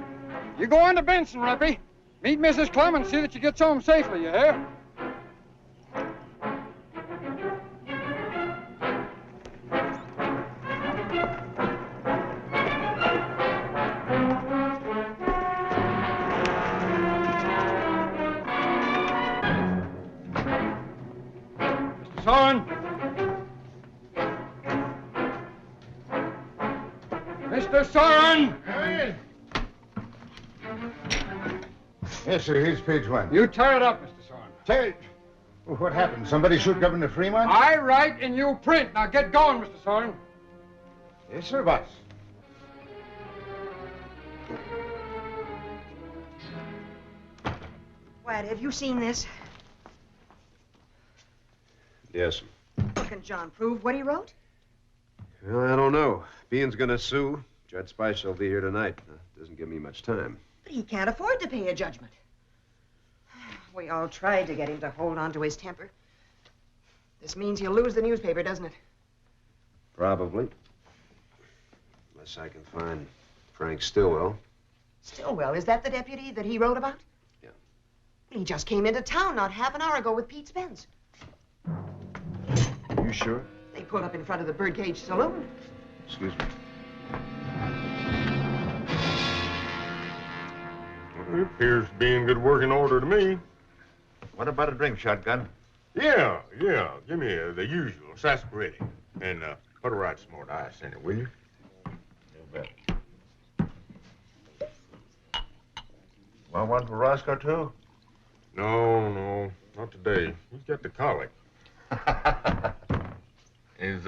S11: You go on to Benson, Reppy. Meet Mrs. Clem and see that she gets home safely, you hear? Mr. Soren. Mr. Soren!
S6: Yes, sir. Here's page 1.
S11: You tear it up, Mr. Soren.
S6: Tear it? Well, what happened? Somebody shoot Governor Fremont?
S11: I write and you print. Now get going, Mr. Soren.
S6: Yes, sir, boss.
S7: Wyatt, have you seen this?
S13: Yes.
S7: What can John prove what he wrote?
S13: Well, I don't know. Bean's going to sue. Judge Spicer will be here tonight. Doesn't give me much time.
S7: But he can't afford to pay a judgment. We all tried to get him to hold on to his temper. This means he'll lose the newspaper, doesn't it?
S13: Probably. Unless I can find Frank Stillwell.
S7: Stillwell, is that the deputy that he wrote about?
S13: Yeah.
S7: Well, he just came into town not half an hour ago with Pete Spence.
S13: You sure?
S7: They pulled up in front of the Birdcage Saloon.
S13: Excuse me.
S4: Well, it appears to be in good working order to me.
S6: What about a drink, Shotgun?
S4: Yeah. Give me the usual sarsaparilla. And put a right smart ice in it, will you?
S6: You bet. Want one for Roscoe, too?
S4: No, not today. He's got the colic.
S26: Is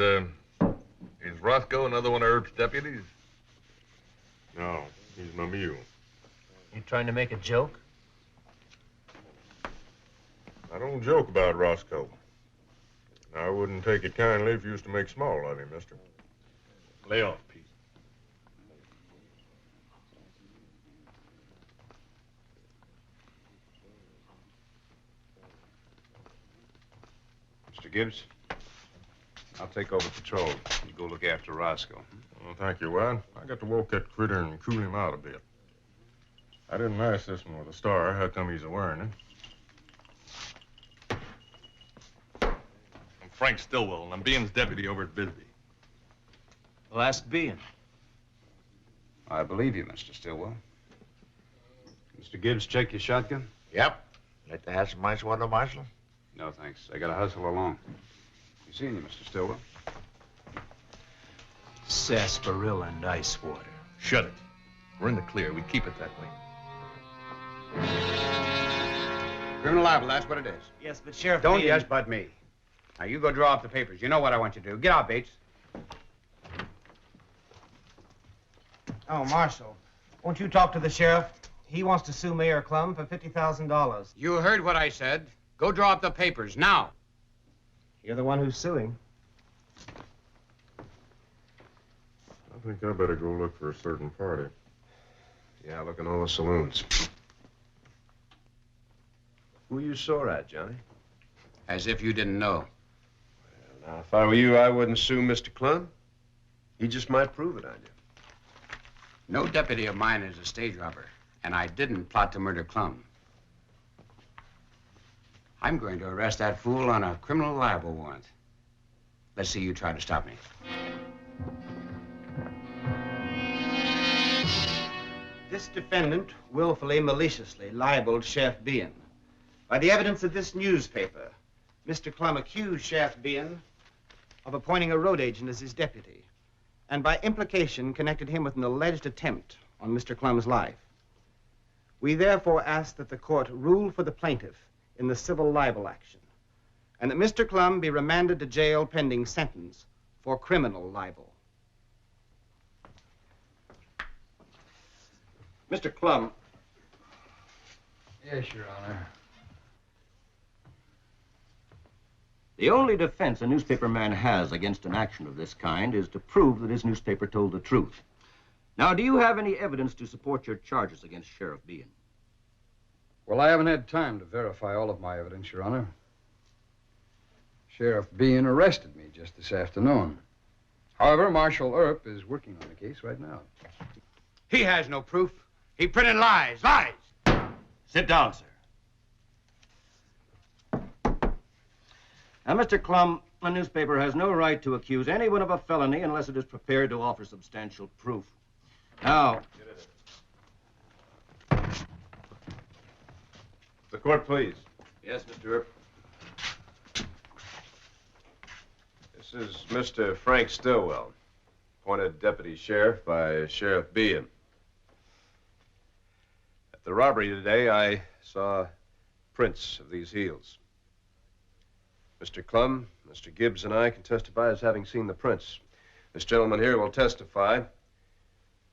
S26: Roscoe another one of Erb's deputies?
S4: No, he's my mule.
S9: You trying to make a joke?
S4: I don't joke about Roscoe. I wouldn't take it kindly if you used to make small of him, mister.
S26: Lay off, Pete.
S3: Mr. Gibbs, I'll take over patrol. You go look after Roscoe.
S4: Well, thank you, Wyatt. I got to walk that critter and cool him out a bit. I didn't ask this one with a star. How come he's a-wearing it?
S26: I'm Frank Stillwell, and I'm Bean's deputy over at Bisbee.
S5: Well, ask Bean.
S3: I believe you, Mr. Stillwell. Mr. Gibbs, check your shotgun?
S6: Yep. Like to have some ice water, Marshal?
S3: No, thanks. I gotta hustle along. You seen you, Mr. Stillwell?
S5: Sarsaparilla and ice water.
S26: Shut it. We're in the clear. We keep it that way.
S18: Criminal libel, that's what it is.
S8: Yes, but Sheriff
S18: Don't
S8: Bean...
S18: yes but me. Now, you go draw up the papers. You know what I want you to do. Get out, Bates.
S8: Oh, Marshal, won't you talk to the sheriff? He wants to sue Mayor Clum for $50,000.
S18: You heard what I said. Go draw up the papers, now.
S8: You're the one who's suing.
S4: I think I better go look for a certain party.
S13: Yeah, look in all the saloons. Who you saw at, Johnny?
S18: As if you didn't know.
S13: Now, if I were you, I wouldn't sue Mr. Clum. He just might prove it on you.
S18: No deputy of mine is a stage robber, and I didn't plot to murder Clum. I'm going to arrest that fool on a criminal libel warrant. Let's see you try to stop me.
S8: This defendant willfully, maliciously libeled Sheriff Bean. By the evidence of this newspaper, Mr. Clum accused Sheriff Bean of appointing a road agent as his deputy, and by implication connected him with an alleged attempt on Mr. Clum's life. We therefore ask that the court rule for the plaintiff in the civil libel action, and that Mr. Clum be remanded to jail pending sentence for criminal libel. Mr. Clum.
S11: Yes, Your Honor.
S1: The only defense a newspaperman has against an action of this kind is to prove that his newspaper told the truth. Now, do you have any evidence to support your charges against Sheriff Bean?
S11: Well, I haven't had time to verify all of my evidence, Your Honor. Sheriff Bean arrested me just this afternoon. However, Marshal Earp is working on the case right now.
S18: He has no proof. He printed lies. Lies!
S1: Sit down, sir. Now, Mr. Clum, a newspaper has no right to accuse anyone of a felony unless it is prepared to offer substantial proof. Now...
S13: The court, please.
S1: Yes, Mr. Earp.
S13: This is Mr. Frank Stillwell, appointed deputy sheriff by Sheriff Bean. At the robbery today, I saw prints of these heels. Mr. Clum, Mr. Gibbs, and I can testify as having seen the prints. This gentleman here will testify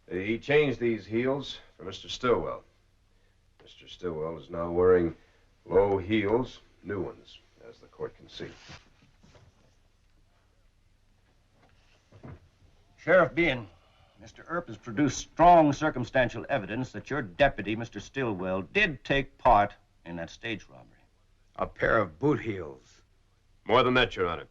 S13: that he changed these heels for Mr. Stillwell. Mr. Stillwell is now wearing low heels, new ones, as the court can see.
S1: Sheriff Bean, Mr. Earp has produced strong circumstantial evidence that your deputy, Mr. Stillwell, did take part in that stage robbery.
S18: A pair of boot heels.
S13: More than that, Your Honor.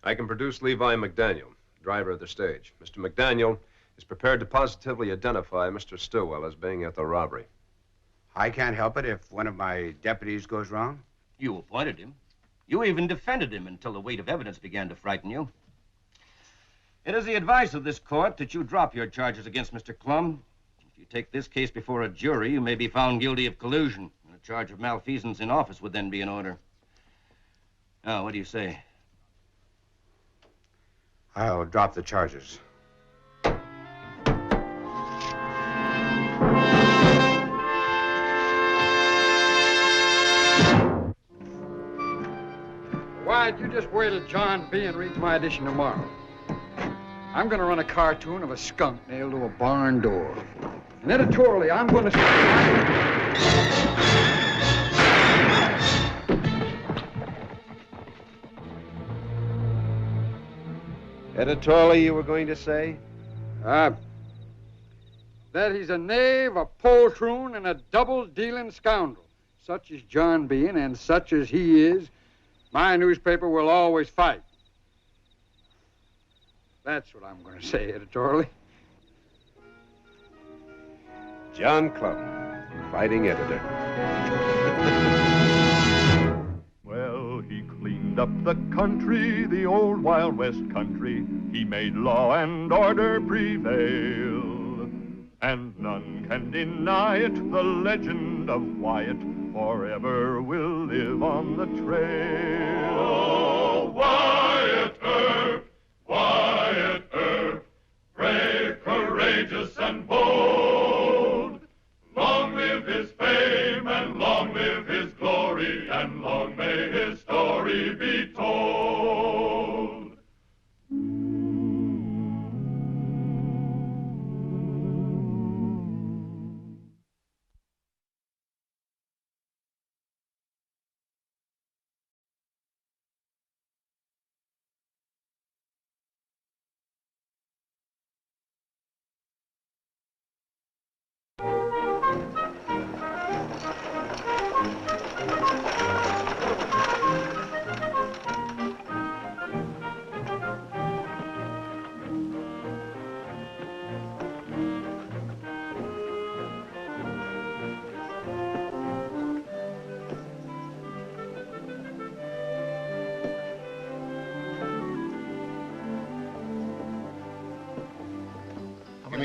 S13: I can produce Levi McDaniel, driver of the stage. Mr. McDaniel is prepared to positively identify Mr. Stillwell as being at the robbery.
S18: I can't help it if one of my deputies goes wrong.
S1: You appointed him. You even defended him until the weight of evidence began to frighten you. It is the advice of this court that you drop your charges against Mr. Clum. If you take this case before a jury, you may be found guilty of collusion, and a charge of malfeasance in office would then be in order. Now, what do you say?
S18: I'll drop the charges.
S11: Why'd you just wait till John Bean reads my edition tomorrow? I'm going to run a cartoon of a skunk nailed to a barn door. And editorially, I'm going to...
S13: Editorially, you were going to say?
S11: That he's a knave, a poltroon, and a double-dealing scoundrel. Such as John Bean, and such as he is, my newspaper will always fight. That's what I'm going to say editorially.
S13: John Clum, fighting editor.
S10: Well, he cleaned up the country, the old Wild West country. He made law and order prevail. And none can deny it, the legend of Wyatt forever will live on the trail.
S12: Oh, Wyatt Earp, brave, courageous, and bold. Long live his fame and long live his glory.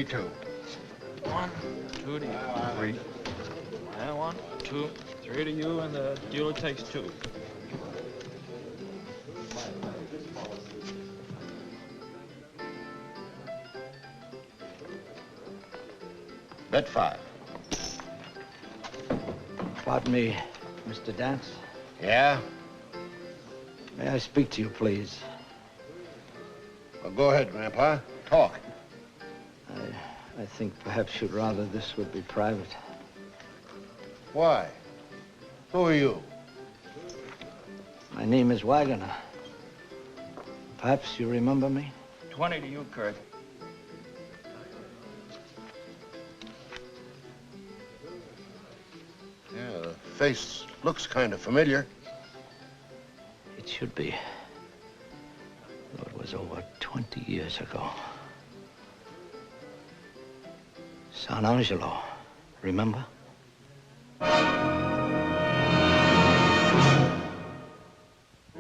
S6: me two.
S14: 1, 2 to you. 3. And 1, 2, 3 to you, and the dealer takes 2.
S6: Bet 5.
S5: Pardon me, Mr. Dance.
S6: Yeah?
S5: May I speak to you, please?
S6: Well, go ahead, Grandpa. Talk.
S5: I think perhaps you'd rather this would be private.
S6: Why? Who are you?
S5: My name is Waggoner. Perhaps you remember me?
S14: 20 to you, Kurt.
S6: Yeah, the face looks kind of familiar.
S5: It should be. Though it was over 20 years ago. San Angelo, remember?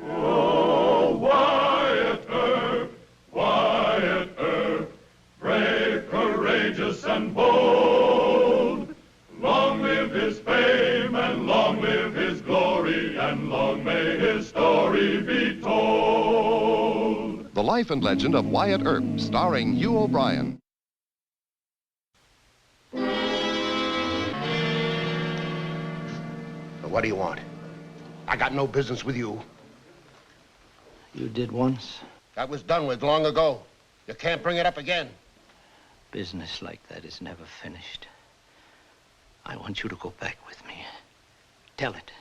S12: Oh, Wyatt Earp, brave, courageous, and bold. Long live his fame, and long live his glory, and long may his story be told.
S15: The Life and Legend of Wyatt Earp, starring Hugh O'Brien.
S6: What do you want? I got no business with you.
S5: You did once.
S6: That was done with long ago. You can't bring it up again.
S5: Business like that is never finished. I want you to go back with me. Tell it.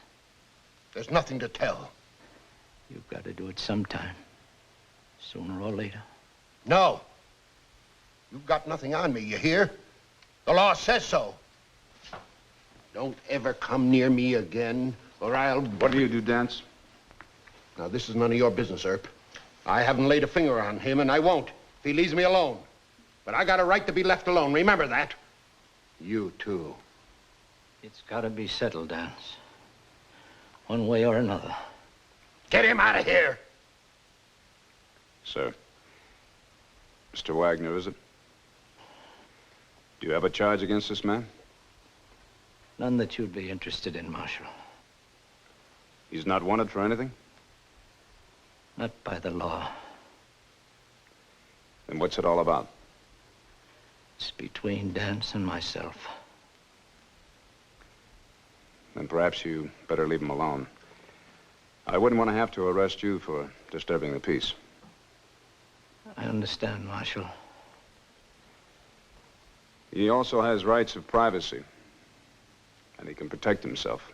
S6: There's nothing to tell.
S5: You've got to do it sometime. Sooner or later.
S6: No. You've got nothing on me, you hear? The law says so. Don't ever come near me again, or I'll...
S3: What do you do, Dance?
S6: Now, this is none of your business, Earp. I haven't laid a finger on him, and I won't, if he leaves me alone. But I got a right to be left alone. Remember that. You, too.
S5: It's got to be settled, Dance. One way or another.
S6: Get him out of here!
S3: Sir. Mr. Wagner, is it? Do you have a charge against this man?
S5: None that you'd be interested in, Marshal.
S3: He's not wanted for anything?
S5: Not by the law.
S3: Then what's it all about?
S5: It's between Dance and myself.
S3: Then perhaps you better leave him alone. I wouldn't want to have to arrest you for disturbing the peace.
S5: I understand, Marshal.
S3: He also has rights of privacy. And he can protect himself.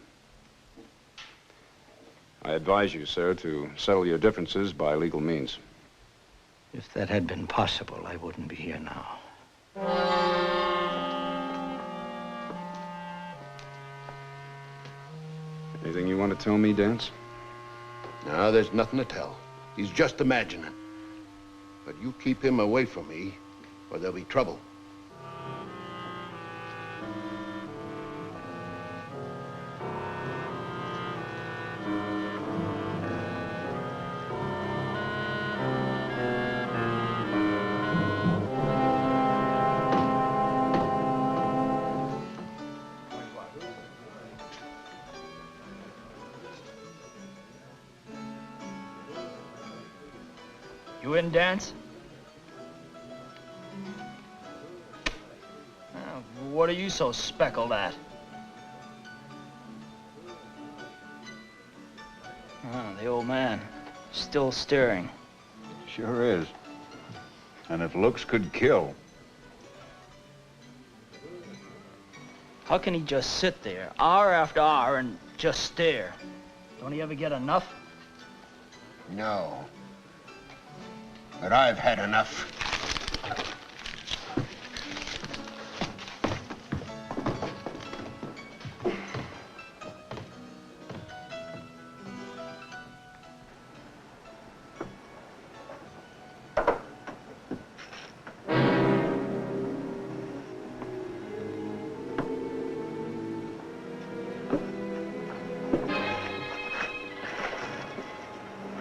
S3: I advise you, sir, to settle your differences by legal means.
S5: If that had been possible, I wouldn't be here now.
S3: Anything you want to tell me, Dance?
S6: No, there's nothing to tell. He's just imagining. But you keep him away from me, or there'll be trouble.
S14: You in, Dance? What are you so speckled at? The old man, still staring.
S19: Sure is. And if looks could kill.
S14: How can he just sit there, hour after hour, and just stare? Don't he ever get enough?
S6: No. But I've had enough.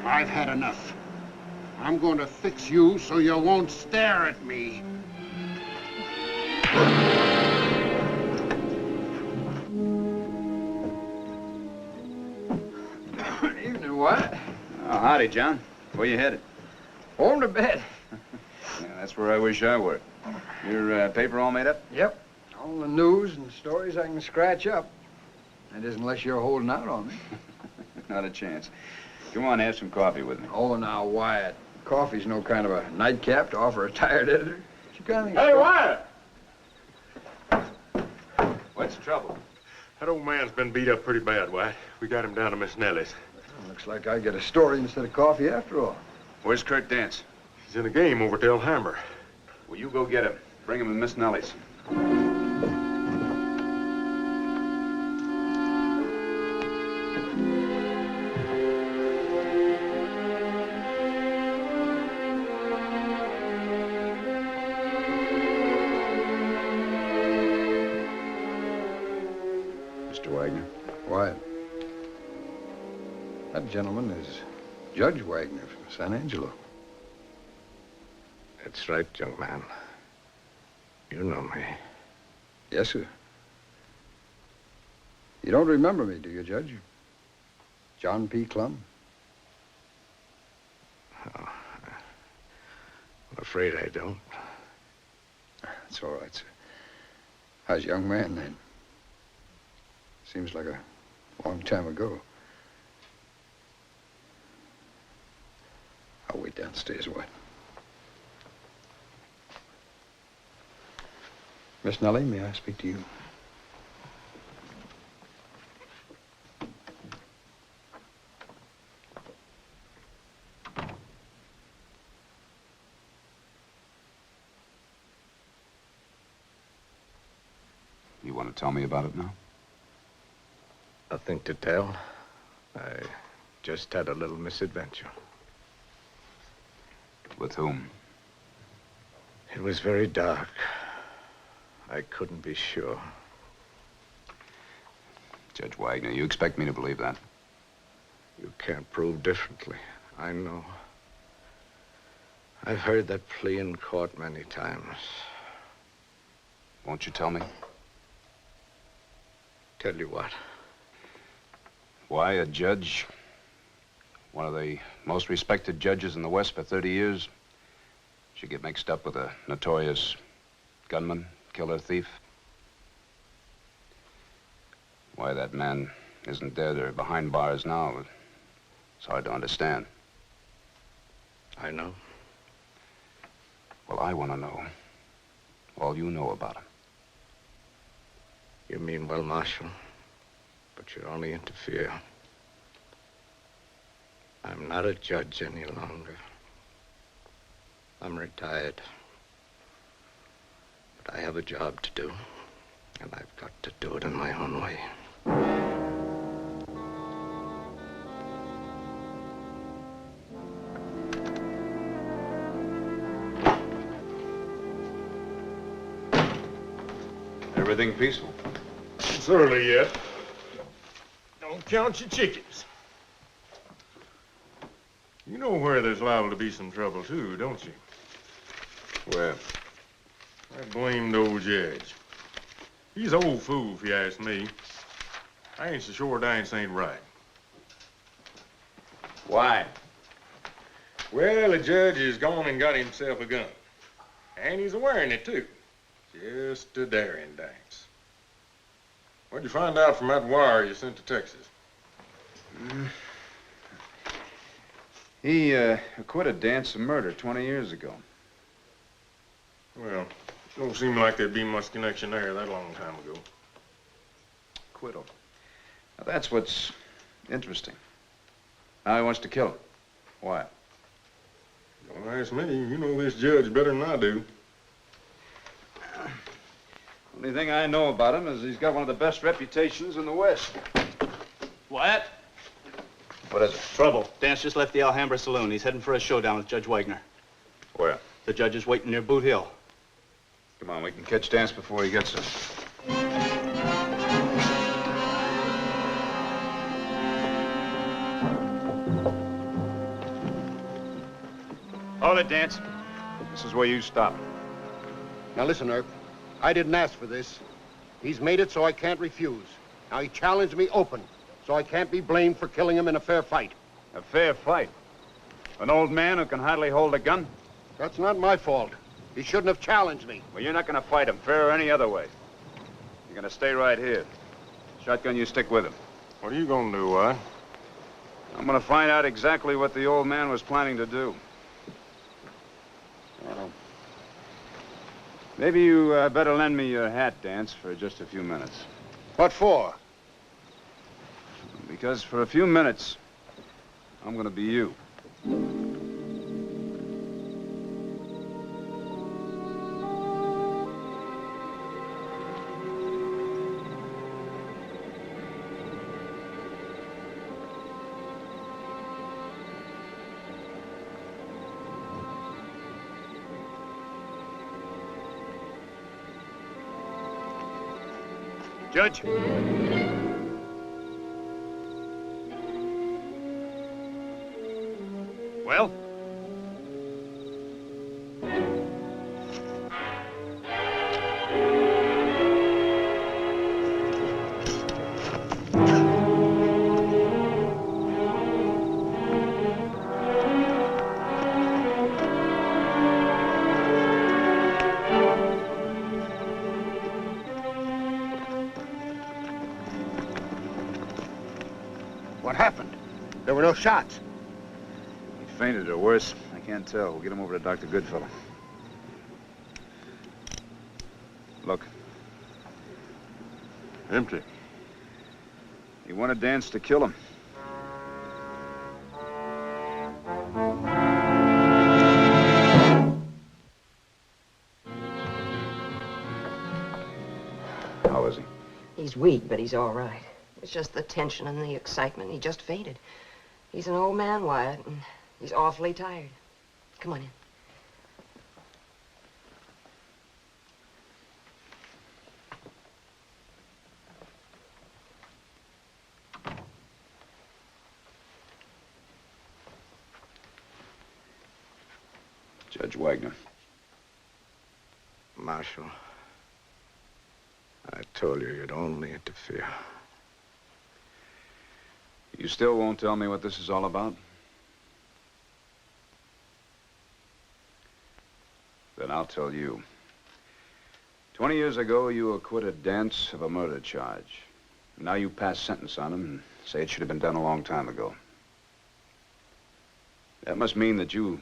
S6: I've had enough. I'm going to fix you so you won't stare at me.
S18: Evening, Wyatt.
S3: Oh, howdy, John. Where you headed?
S18: Home to bed.
S3: Yeah, that's where I wish I were. Your paper all made up?
S18: Yep. All the news and stories I can scratch up. That is, unless you're holding out on me.
S3: Not a chance. Come on, have some coffee with me.
S18: Oh, now, Wyatt. Coffee's no kind of a nightcap to offer a tired editor. You kind of
S4: Hey, Wyatt!
S3: What's the trouble?
S4: That old man's been beat up pretty bad, Wyatt. We got him down to Miss Nellie's.
S18: Looks like I get a story instead of coffee after all.
S3: Where's Kurt Dance?
S4: He's in a game over at the Alhambra.
S3: Well, you go get him. Bring him to Miss Nellie's. Mr. Wagner.
S18: Wyatt. That gentleman is Judge Wagner from San Angelo.
S5: That's right, young man. You know me.
S18: Yes, sir. You don't remember me, do you, Judge? John P. Clum?
S5: Oh, I'm afraid I don't.
S18: That's all right, sir. I was a young man then. Seems like a long time ago. I'll wait downstairs, Wyatt. Miss Nellie, may I speak to you?
S3: You want to tell me about it now?
S5: Nothing to tell. I just had a little misadventure.
S3: With whom?
S5: It was very dark. I couldn't be sure.
S3: Judge Wagner, you expect me to believe that?
S5: You can't prove differently. I know. I've heard that plea in court many times.
S3: Won't you tell me?
S5: Tell you what?
S3: Why a judge, one of the most respected judges in the West for 30 years, should get mixed up with a notorious gunman, killer, thief. Why that man isn't dead or behind bars now, it's hard to understand.
S5: I know.
S3: Well, I want to know all you know about him.
S5: You mean well, Marshal, but you only interfere. I'm not a judge any longer. I'm retired. But I have a job to do, and I've got to do it in my own way.
S3: Everything peaceful?
S4: It's early yet. Don't count your chickens. You know where there's liable to be some trouble, too, don't you?
S3: Where?
S4: That blamed old judge. He's an old fool, if you ask me. I ain't so sure Dance ain't right.
S3: Why?
S4: Well, the judge has gone and got himself a gun. And he's wearing it, too. Just a daring Dance. What'd you find out from that wire you sent to Texas?
S3: He acquitted Dance of murder 20 years ago.
S4: Well, don't seem like there'd be much connection there that long time ago.
S3: Acquittal. Now, that's what's interesting. Now he wants to kill him. Why?
S4: Don't ask me. You know this judge better than I do.
S3: Only thing I know about him is he's got one of the best reputations in the West.
S20: Wyatt?
S3: What is it?
S20: Trouble. Dance just left the Alhambra saloon. He's heading for a showdown with Judge Wagner.
S3: Where?
S20: The judge is waiting near Boot Hill.
S3: Come on, we can catch Dance before he gets us. Hold it, Dance. This is where you stop.
S6: Now listen, Herb. I didn't ask for this. He's made it so I can't refuse. Now he challenged me open, so I can't be blamed for killing him in a fair fight.
S19: A fair fight? An old man who can hardly hold a gun?
S6: That's not my fault. He shouldn't have challenged me.
S19: Well, you're not going to fight him, fair or any other way. You're going to stay right here. Shotgun, you stick with him.
S4: What are you going to do, Wyatt?
S19: I'm going to find out exactly what the old man was planning to do. Well, maybe you better lend me your hat, Dance, for just a few minutes.
S6: What for?
S19: Because for a few minutes, I'm going to be you.
S6: Judge?
S19: Well?
S6: What happened? There were no shots.
S19: He fainted or worse. I can't tell. We'll get him over to Dr. Goodfellow. Look.
S4: Empty.
S19: He wanted Dance to kill him. How is he?
S7: He's weak, but he's all right. It's just the tension and the excitement. He just fainted. He's an old man, Wyatt, and he's awfully tired. Come on in.
S19: Judge Wagner.
S5: Marshal, I told you you'd only interfere.
S19: You still won't tell me what this is all about? Then I'll tell you. 20 years ago, you acquitted Dance of a murder charge. Now you pass sentence on him and say it should have been done a long time ago. That must mean that you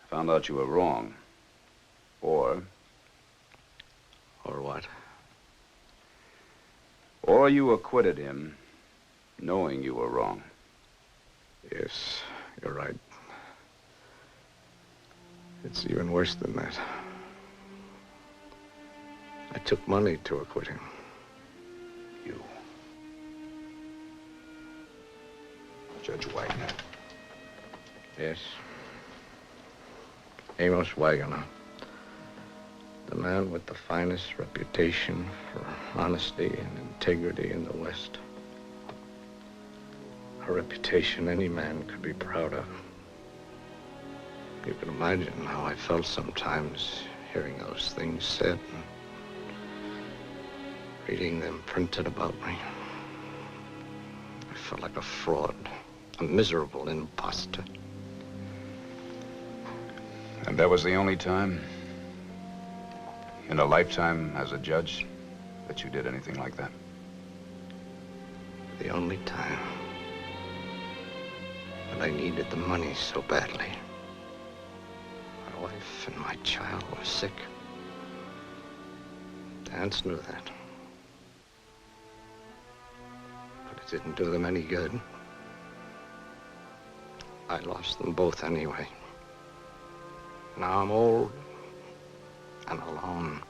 S19: found out you were wrong. Or
S5: what?
S19: Or you acquitted him knowing you were wrong.
S5: Yes, you're right. It's even worse than that. I took money to acquit him.
S19: You. Judge Wagner.
S5: Yes. Amos Wagner. The man with the finest reputation for honesty and integrity in the West. A reputation any man could be proud of. You can imagine how I felt sometimes hearing those things said and reading them printed about me. I felt like a fraud, a miserable imposter.
S19: And that was the only time in a lifetime as a judge that you did anything like that?
S5: The only time. But I needed the money so badly. My wife and my child were sick. Dance knew that. But it didn't do them any good. I lost them both anyway. Now I'm old and alone.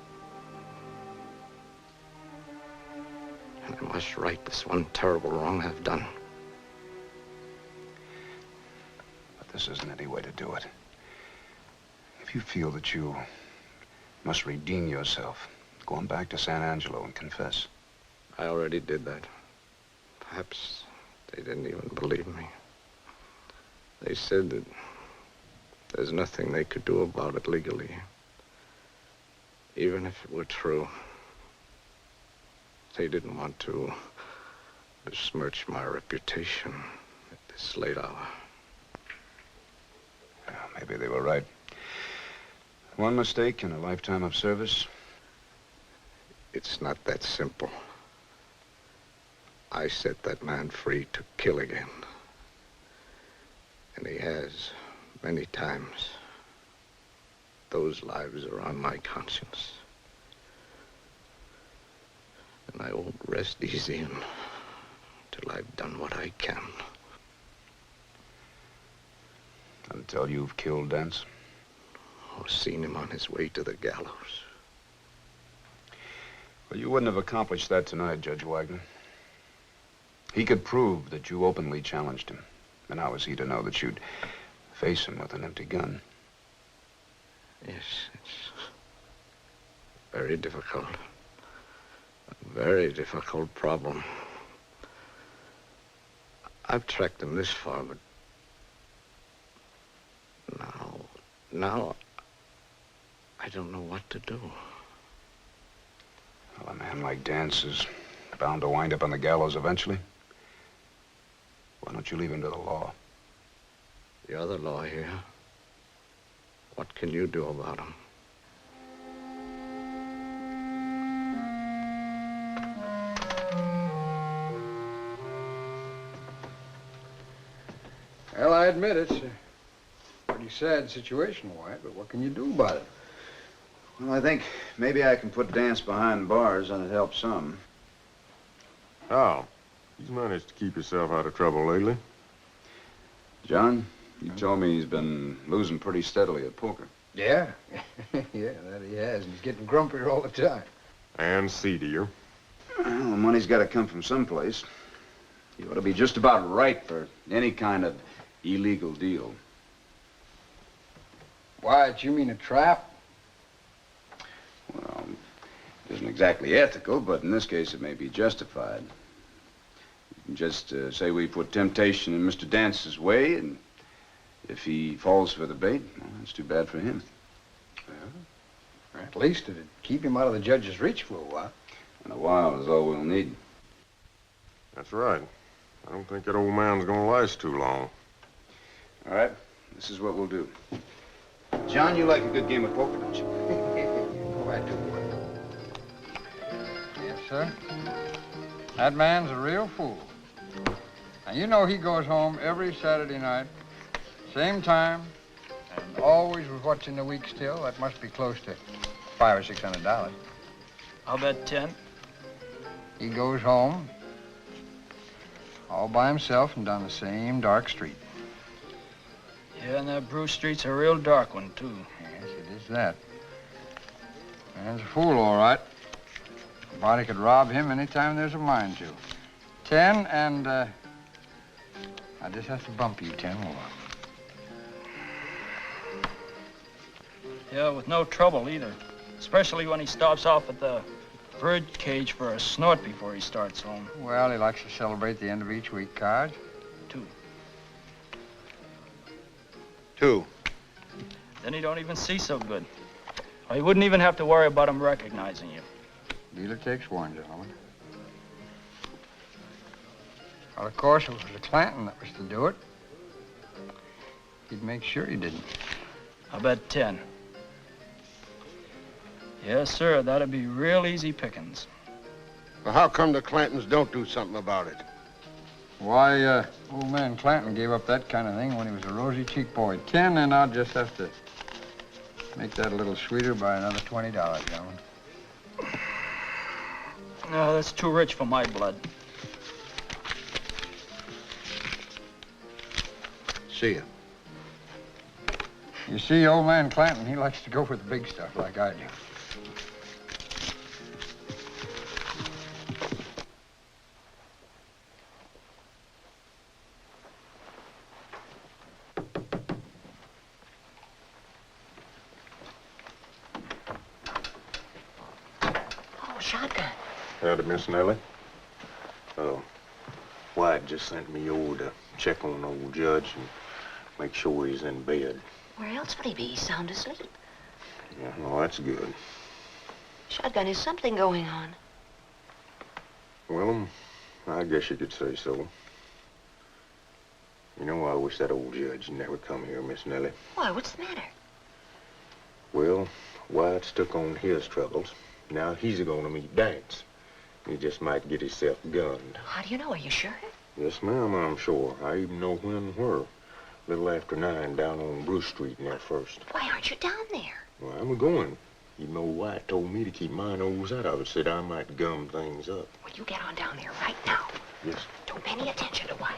S5: And I must right this one terrible wrong I've done.
S19: But this isn't any way to do it. If you feel that you must redeem yourself, go on back to San Angelo and confess.
S5: I already did that. Perhaps they didn't even believe me. They said that there's nothing they could do about it legally. Even if it were true, they didn't want to besmirch my reputation at this late hour.
S19: Yeah, maybe they were right. One mistake in a lifetime of service.
S5: It's not that simple. I set that man free to kill again. And he has many times. Those lives are on my conscience. And I won't rest easy until I've done what I can.
S19: Until you've killed Dance?
S5: Or seen him on his way to the gallows.
S19: Well, you wouldn't have accomplished that tonight, Judge Wagner. He could prove that you openly challenged him. And how was he to know that you'd face him with an empty gun?
S5: Yes, it's very difficult. A very difficult problem. I've tracked him this far, but now, I don't know what to do.
S19: Well, a man like Dance is bound to wind up on the gallows eventually. Why don't you leave him to the law?
S5: You're the law here. What can you do about him?
S11: Well, I admit it's a pretty sad situation, Wyatt, but what can you do about it?
S19: Well, I think maybe I can put Dance behind bars and it helps some.
S4: How? He's managed to keep himself out of trouble lately.
S19: John, you told me he's been losing pretty steadily at poker.
S11: Yeah. Yeah, that he has. And he's getting grumpier all the time.
S4: And seedier.
S19: Well, the money's got to come from someplace. You ought to be just about right for any kind of illegal deal.
S11: Wyatt, you mean a trap?
S19: Well, it isn't exactly ethical, but in this case it may be justified. You can just say we put temptation in Mr. Dance's way, and if he falls for the bait, well, that's too bad for him.
S11: Well, at least it'd keep him out of the judge's reach for a while.
S19: And a while is all we'll need.
S4: That's right. I don't think that old man's gonna last too long.
S19: All right, this is what we'll do. John, you like a good game of poker, don't you?
S11: Oh, I do. Yes, sir. That man's a real fool. Now, you know he goes home every Saturday night, same time, and always with what's in the week still. That must be close to $500 or $600.
S14: I'll bet 10.
S11: He goes home all by himself and down the same dark street.
S14: Yeah, and that Bruce Street's a real dark one, too.
S11: Yes, it is that. Man's a fool, all right. Somebody could rob him anytime there's a mind to. 10, and, I just have to bump you 10 more.
S14: Yeah, with no trouble either. Especially when he stops off at the bird cage for a snort before he starts home.
S11: Well, he likes to celebrate the end of each week, Cards.
S14: 2.
S6: 2.
S14: Then he don't even see so good. Or he wouldn't even have to worry about him recognizing you.
S11: Dealer takes one, gentlemen. Well, of course, if it was the Clanton that was to do it, he'd make sure he didn't.
S14: I'll bet 10. Yes, sir, that'd be real easy pickings.
S6: Well, how come the Clantons don't do something about it?
S11: Why, old man Clanton gave up that kind of thing when he was a rosy-cheeked boy. 10, and I'll just have to make that a little sweeter by another $20, gentlemen.
S14: No, that's too rich for my blood.
S6: See ya.
S11: You see, old man Clanton, he likes to go for the big stuff like I do.
S7: Shotgun.
S4: Howdy, Miss Nellie. Wyatt just sent me over to check on the old judge and make sure he's in bed.
S7: Where else would he be? He's sound asleep.
S4: Yeah, well, that's good.
S7: Shotgun, is something going on?
S4: Well, I guess you could say so. You know, I wish that old judge never come here, Miss Nellie.
S7: Why, what's the matter?
S4: Well, Wyatt's took on his troubles. Now he's going to meet Dance. He just might get himself gunned.
S7: How do you know? Are you sure?
S4: Yes, ma'am, I'm sure. I even know when and where. A little after 9 down on Bruce Street in there first.
S7: Why aren't you down there?
S4: Well, I'm going. Even though Wyatt told me to keep my nose out of it, said I might gum things up.
S7: Well, you get on down there right now.
S4: Yes.
S7: Don't pay any attention to Wyatt.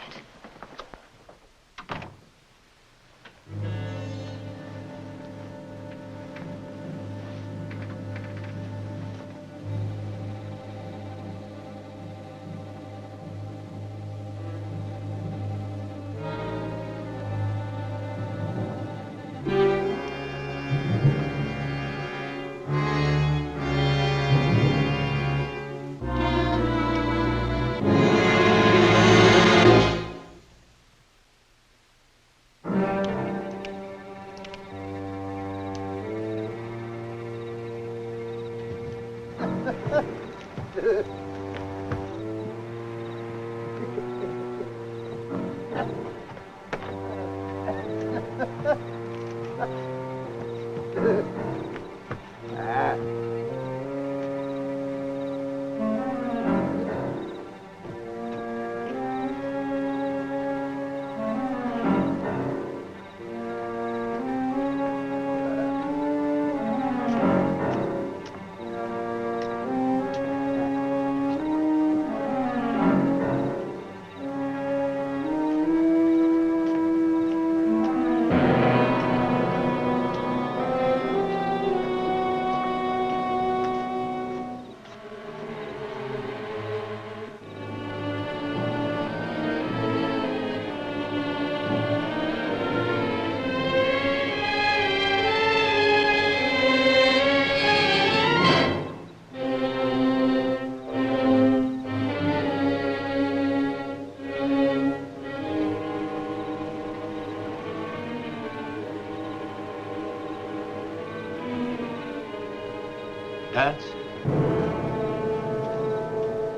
S5: Dance?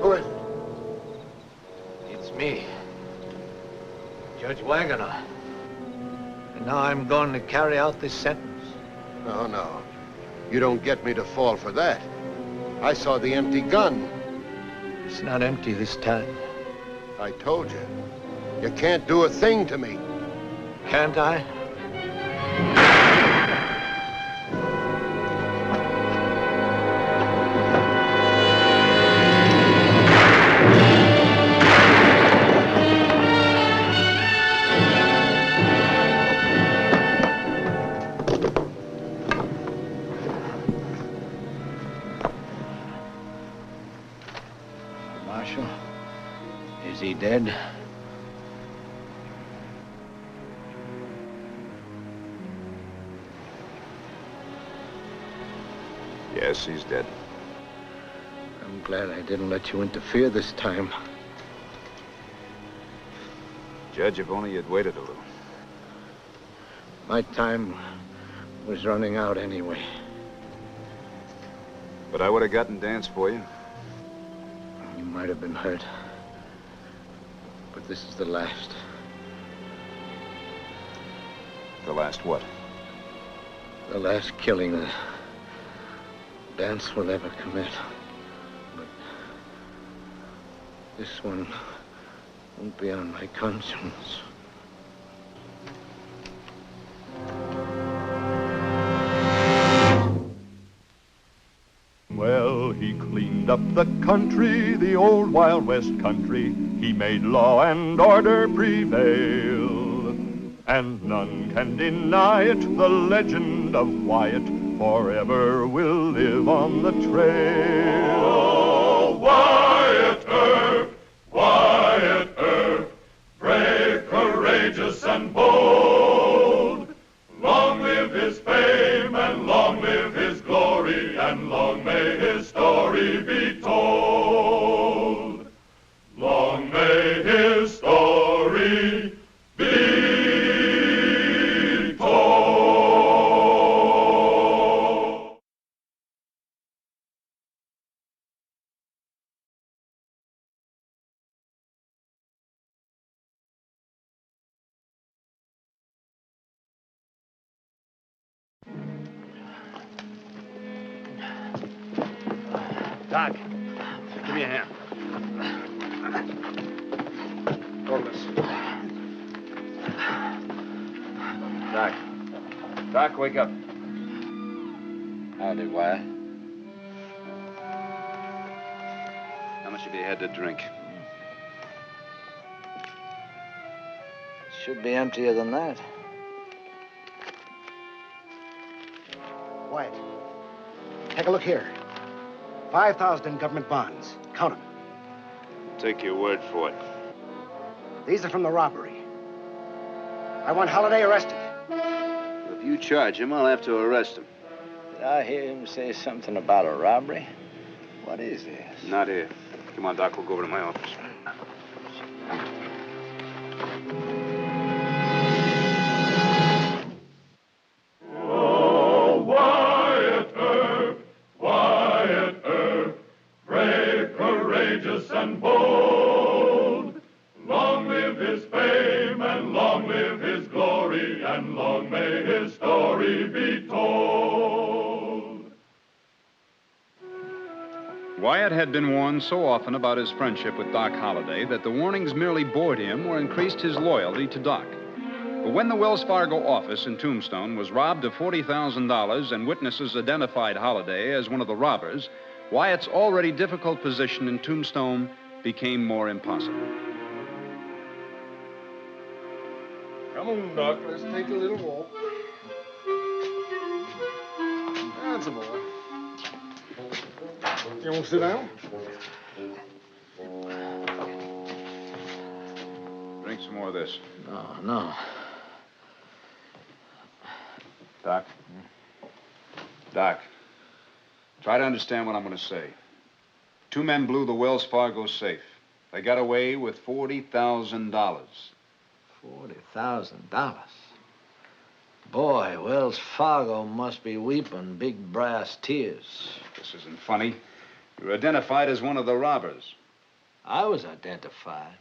S6: Who is it?
S5: It's me, Judge Wagoner. And now I'm going to carry out this sentence.
S6: No, no. You don't get me to fall for that. I saw the empty gun.
S5: It's not empty this time.
S6: I told you. You can't do a thing to me.
S5: Can't I? Marshal, is he dead?
S3: Yes, he's dead.
S5: I'm glad I didn't let you interfere this time.
S3: Judge, if only you'd waited a little.
S5: My time was running out anyway.
S3: But I would have gotten Dance for you.
S5: You might have been hurt. But this is the last.
S3: The last what?
S5: The last killing that Dance will ever commit. But this one won't be on my conscience.
S10: Well, he cleaned up the country, the old Wild West country. He made law and order prevail. And none can deny it, the legend of Wyatt forever will live on the trail.
S12: Oh, Wyatt Earp, brave, courageous, and bold. Long live his fame, and long live his glory, and long may his story be told. Long may his story be told.
S3: Doc, give me a hand. Hold this. Doc. Doc, wake up.
S5: Howdy, Wyatt.
S3: How much have you had to drink?
S5: Should be emptier than that.
S2: Wyatt, take a look here. 5,000 in government bonds. Count them.
S3: Take your word for it.
S2: These are from the robbery. I want Holiday arrested.
S3: If you charge him, I'll have to arrest him.
S5: Did I hear him say something about a robbery? What is this?
S3: Not here. Come on, Doc, we'll go over to my office.
S12: Oh, Wyatt Earp, brave, courageous, and bold. Long live his fame, and long live his glory, and long may his story be told.
S18: Wyatt had been warned so often about his friendship with Doc Holliday that the warnings merely bored him or increased his loyalty to Doc. But when the Wells Fargo office in Tombstone was robbed of $40,000 and witnesses identified Holliday as one of the robbers, Wyatt's already difficult position in Tombstone became more impossible.
S4: Come on, Doc. Let's take a little walk. That's a boy. You want to sit down?
S3: Drink some more of this.
S5: No.
S3: Doc. Doc, try to understand what I'm going to say. 2 men blew the Wells Fargo safe. They got away with $40,000.
S5: $40,000. Boy, Wells Fargo must be weeping big brass tears.
S3: This isn't funny. You're identified as one of the robbers.
S5: I was identified.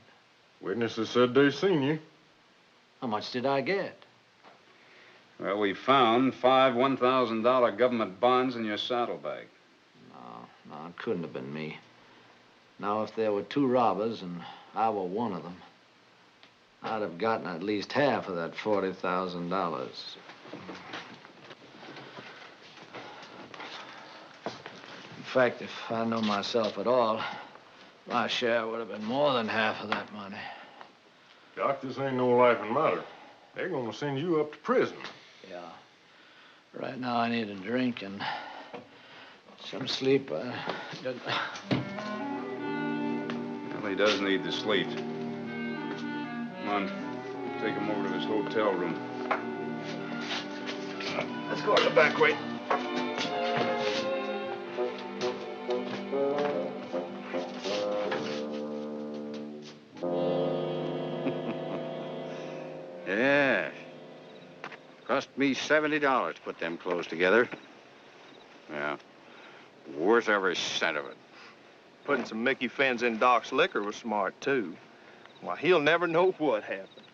S4: Witnesses said they seen you.
S5: How much did I get?
S3: Well, we found 5 $1,000 government bonds in your saddlebag.
S5: No, it couldn't have been me. Now, if there were 2 robbers and I were one of them, I'd have gotten at least half of that $40,000. In fact, if I know myself at all, my share would have been more than half of that money.
S4: Doc, this ain't no life and matter. They're gonna send you up to prison.
S5: Yeah. Right now, I need a drink and some sleep.
S3: Well, he does need the sleep. Come on, take him over to his hotel room.
S5: Let's go the back way.
S6: Yes. Cost me $70 to put them clothes together. Yeah. Worth every cent of it.
S21: Putting some Mickey fins in Doc's liquor was smart, too. Why, he'll never know what happened.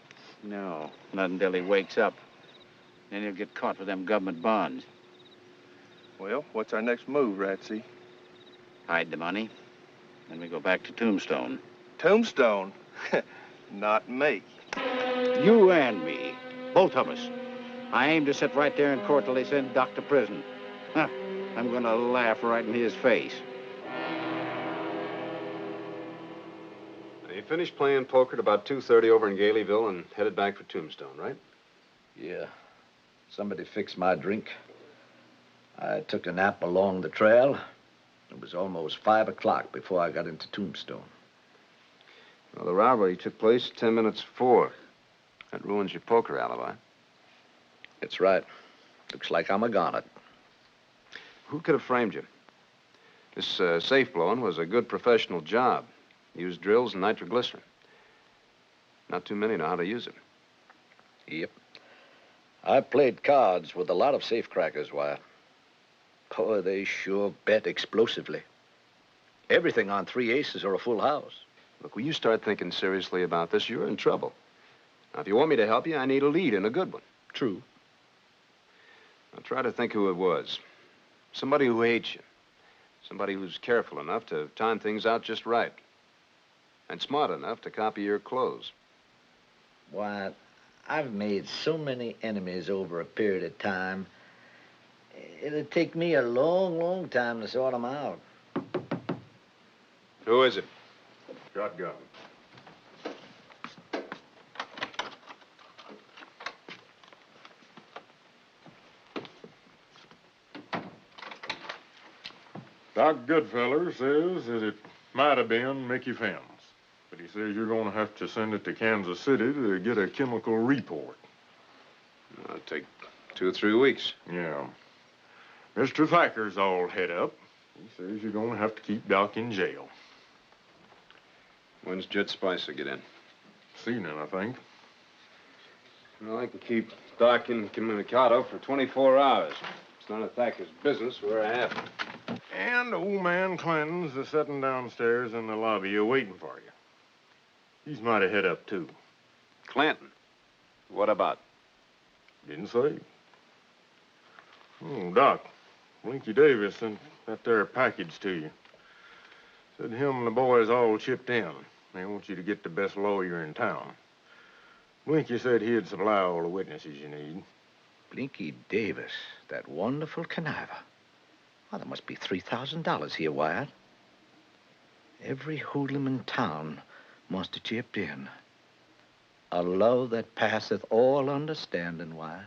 S6: No, not until he wakes up. Then he'll get caught with them government bonds.
S21: Well, what's our next move, Ratsy?
S6: Hide the money. Then we go back to Tombstone.
S21: Tombstone? Not me.
S6: You and me. Both of us. I aim to sit right there in court till they send Doc to prison. Huh. I'm gonna laugh right in his face.
S3: You finished playing poker at about 2:30 over in Galeyville and headed back for Tombstone, right?
S5: Yeah. Somebody fixed my drink. I took a nap along the trail. It was almost 5 o'clock before I got into Tombstone.
S3: Well, the robbery took place 10 minutes before. That ruins your poker alibi.
S5: It's right. Looks like I'm a goner.
S3: Who could have framed you? This safe blowing was a good professional job. Used drills and nitroglycerin. Not too many know how to use it.
S5: Yep. I played cards with a lot of safecrackers, Wyatt. Boy, they sure bet explosively. Everything on 3 aces or a full house.
S3: Look, when you start thinking seriously about this, you're in trouble. Now, if you want me to help you, I need a lead and a good one.
S5: True.
S3: Now, try to think who it was. Somebody who hates you.
S18: Somebody who's careful enough to time things out just right. And smart enough to copy your clothes.
S5: Why, I've made so many enemies over a period of time. It'd take me a long, long time to sort them out.
S18: Who is it?
S4: Shotgun. Doc Goodfeller says that it might have been Mickey Fenn's, but he says you're going to have to send it to Kansas City to get a chemical report.
S3: It'll take 2 or 3 weeks.
S4: Yeah. Mr. Thacker's all head up. He says you're going to have to keep Doc in jail.
S3: When's Judge Spicer get in?
S4: This evening, I think.
S3: Well, I can keep Doc incommunicado for 24 hours. It's none of Thacker's business where I have him.
S4: And old man Clinton's sitting downstairs in the lobby waiting for you. He's mighty head up, too.
S3: Clinton? What about?
S4: Didn't say. Oh, Doc, Blinky Davis sent that there package to you. Said him and the boys all chipped in. They want you to get the best lawyer in town. Blinky said he'd supply all the witnesses you need.
S5: Blinky Davis, that wonderful conniver. Well, there must be $3,000 here, Wyatt. Every hoodlum in town must have chipped in. A love that passeth all understanding, Wyatt.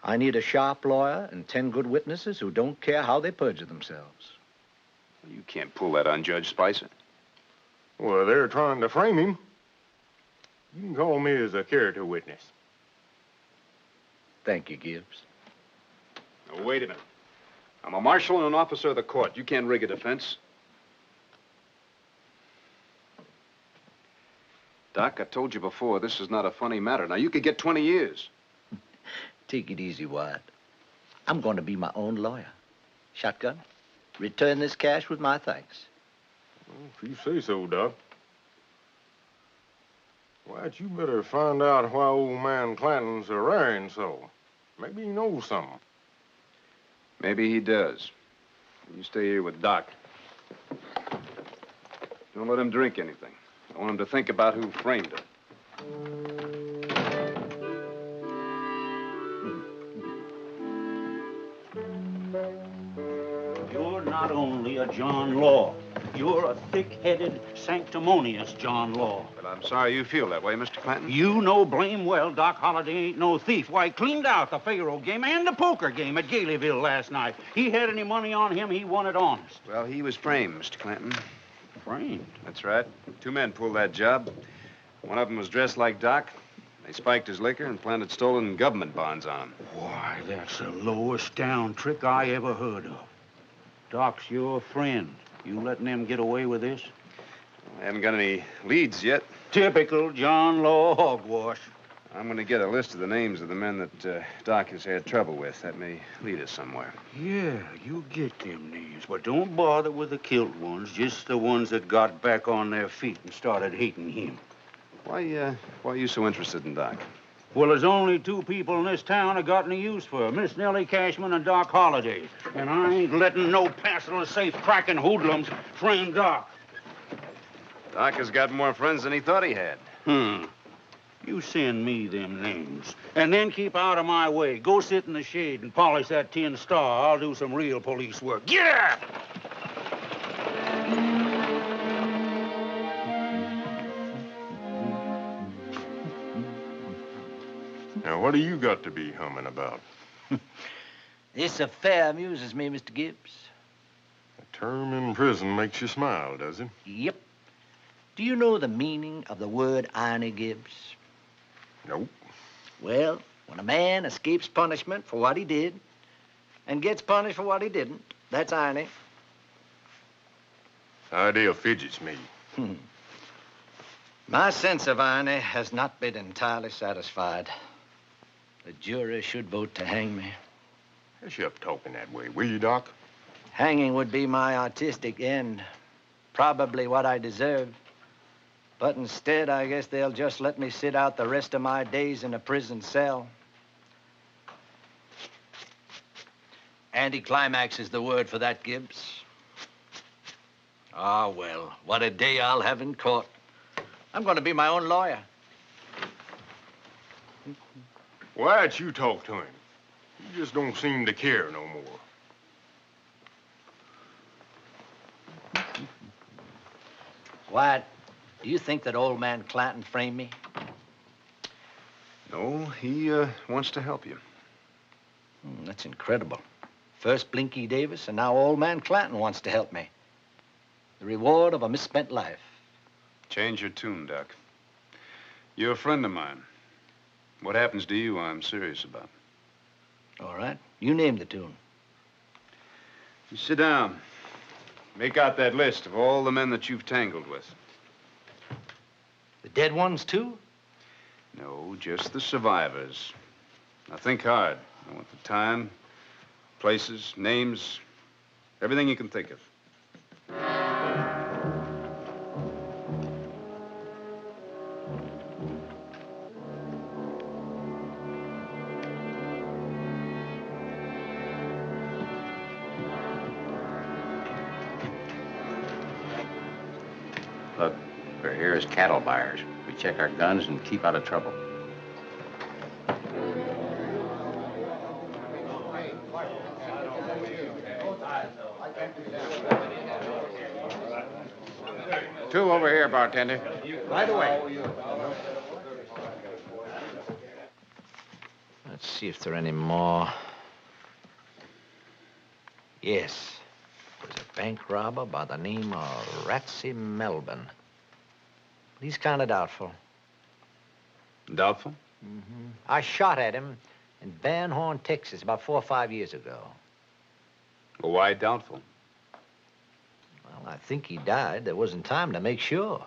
S5: I need a sharp lawyer and 10 good witnesses who don't care how they perjure themselves.
S3: You can't pull that on Judge Spicer.
S4: Well, they're trying to frame him. You can call me as a character witness.
S5: Thank you, Gibbs.
S3: Now, wait a minute. I'm a marshal and an officer of the court. You can't rig a defense. Doc, I told you before, this is not a funny matter. Now, you could get 20 years.
S5: Take it easy, Wyatt. I'm going to be my own lawyer. Shotgun, return this cash with my thanks.
S4: Well, if you say so, Doc. Wyatt, you better find out why old man Clanton's a raring so. Maybe he knows something.
S3: Maybe he does. You stay here with Doc. Don't let him drink anything. I want him to think about who framed him.
S16: You're not only a John Law. You're a thick-headed, sanctimonious John Law.
S3: But I'm sorry you feel that way, Mr. Clanton.
S16: You know blame well Doc Holliday ain't no thief. Why, he cleaned out the Figaro game and the poker game at Galeyville last night. He had any money on him, he won it honest.
S3: Well, he was framed, Mr. Clanton.
S16: Framed?
S3: That's right. 2 men pulled that job. One of them was dressed like Doc. They spiked his liquor and planted stolen government bonds on him.
S16: Why, that's the lowest down trick I ever heard of. Doc's your friend. You letting them get away with this?
S3: I haven't got any leads yet.
S16: Typical John Law hogwash.
S3: I'm going to get a list of the names of the men that Doc has had trouble with. That may lead us somewhere.
S16: Yeah, you get them names, but don't bother with the killed ones, just the ones that got back on their feet and started hating him.
S3: Why are you so interested in Doc?
S16: Well, there's only 2 people in this town I got any use for, Miss Nellie Cashman and Doc Holliday. And I ain't letting no passel of safe-cracking hoodlums frame Doc.
S3: Doc has got more friends than he thought he had.
S16: You send me them names, and then keep out of my way. Go sit in the shade and polish that tin star. I'll do some real police work. Get out!
S4: Now, what do you got to be humming about?
S5: This affair amuses me, Mr. Gibbs.
S4: A term in prison makes you smile, does it?
S5: Yep. Do you know the meaning of the word irony, Gibbs?
S4: Nope.
S5: Well, when a man escapes punishment for what he did and gets punished for what he didn't, that's irony.
S4: Idea fidgets me.
S5: My sense of irony has not been entirely satisfied. The jury should vote to hang me.
S4: Hush up talking that way, will you, Doc?
S5: Hanging would be my artistic end. Probably what I deserve. But instead, I guess they'll just let me sit out the rest of my days in a prison cell. Anticlimax is the word for that, Gibbs. Ah, well, what a day I'll have in court. I'm going to be my own lawyer.
S9: Why'd you talk to him? He just don't seem to care no more.
S5: Wyatt, do you think that old man Clanton framed me?
S18: No, he wants to help you.
S5: That's incredible. First Blinky Davis, and now old man Clanton wants to help me. The reward of a misspent life.
S18: Change your tune, Doc. You're a friend of mine. What happens to you, I'm serious about.
S5: All right. You name the tune.
S18: You sit down. Make out that list of all the men that you've tangled with.
S5: The dead ones, too?
S18: No, just the survivors. Now, think hard. I want the time, places, names, everything you can think of.
S17: Look, we're here as cattle buyers. We check our guns and keep out of trouble.
S6: Two over here, bartender.
S5: Right away. Let's see if there are any more. Yes. There's a bank robber by the name of Ratsy Melbourne. But he's kind of doubtful.
S18: Doubtful?
S5: Mm-hmm. I shot at him in Van Horn, Texas, about 4 or 5 years ago.
S18: Well, why doubtful?
S5: Well, I think he died. There wasn't time to make sure.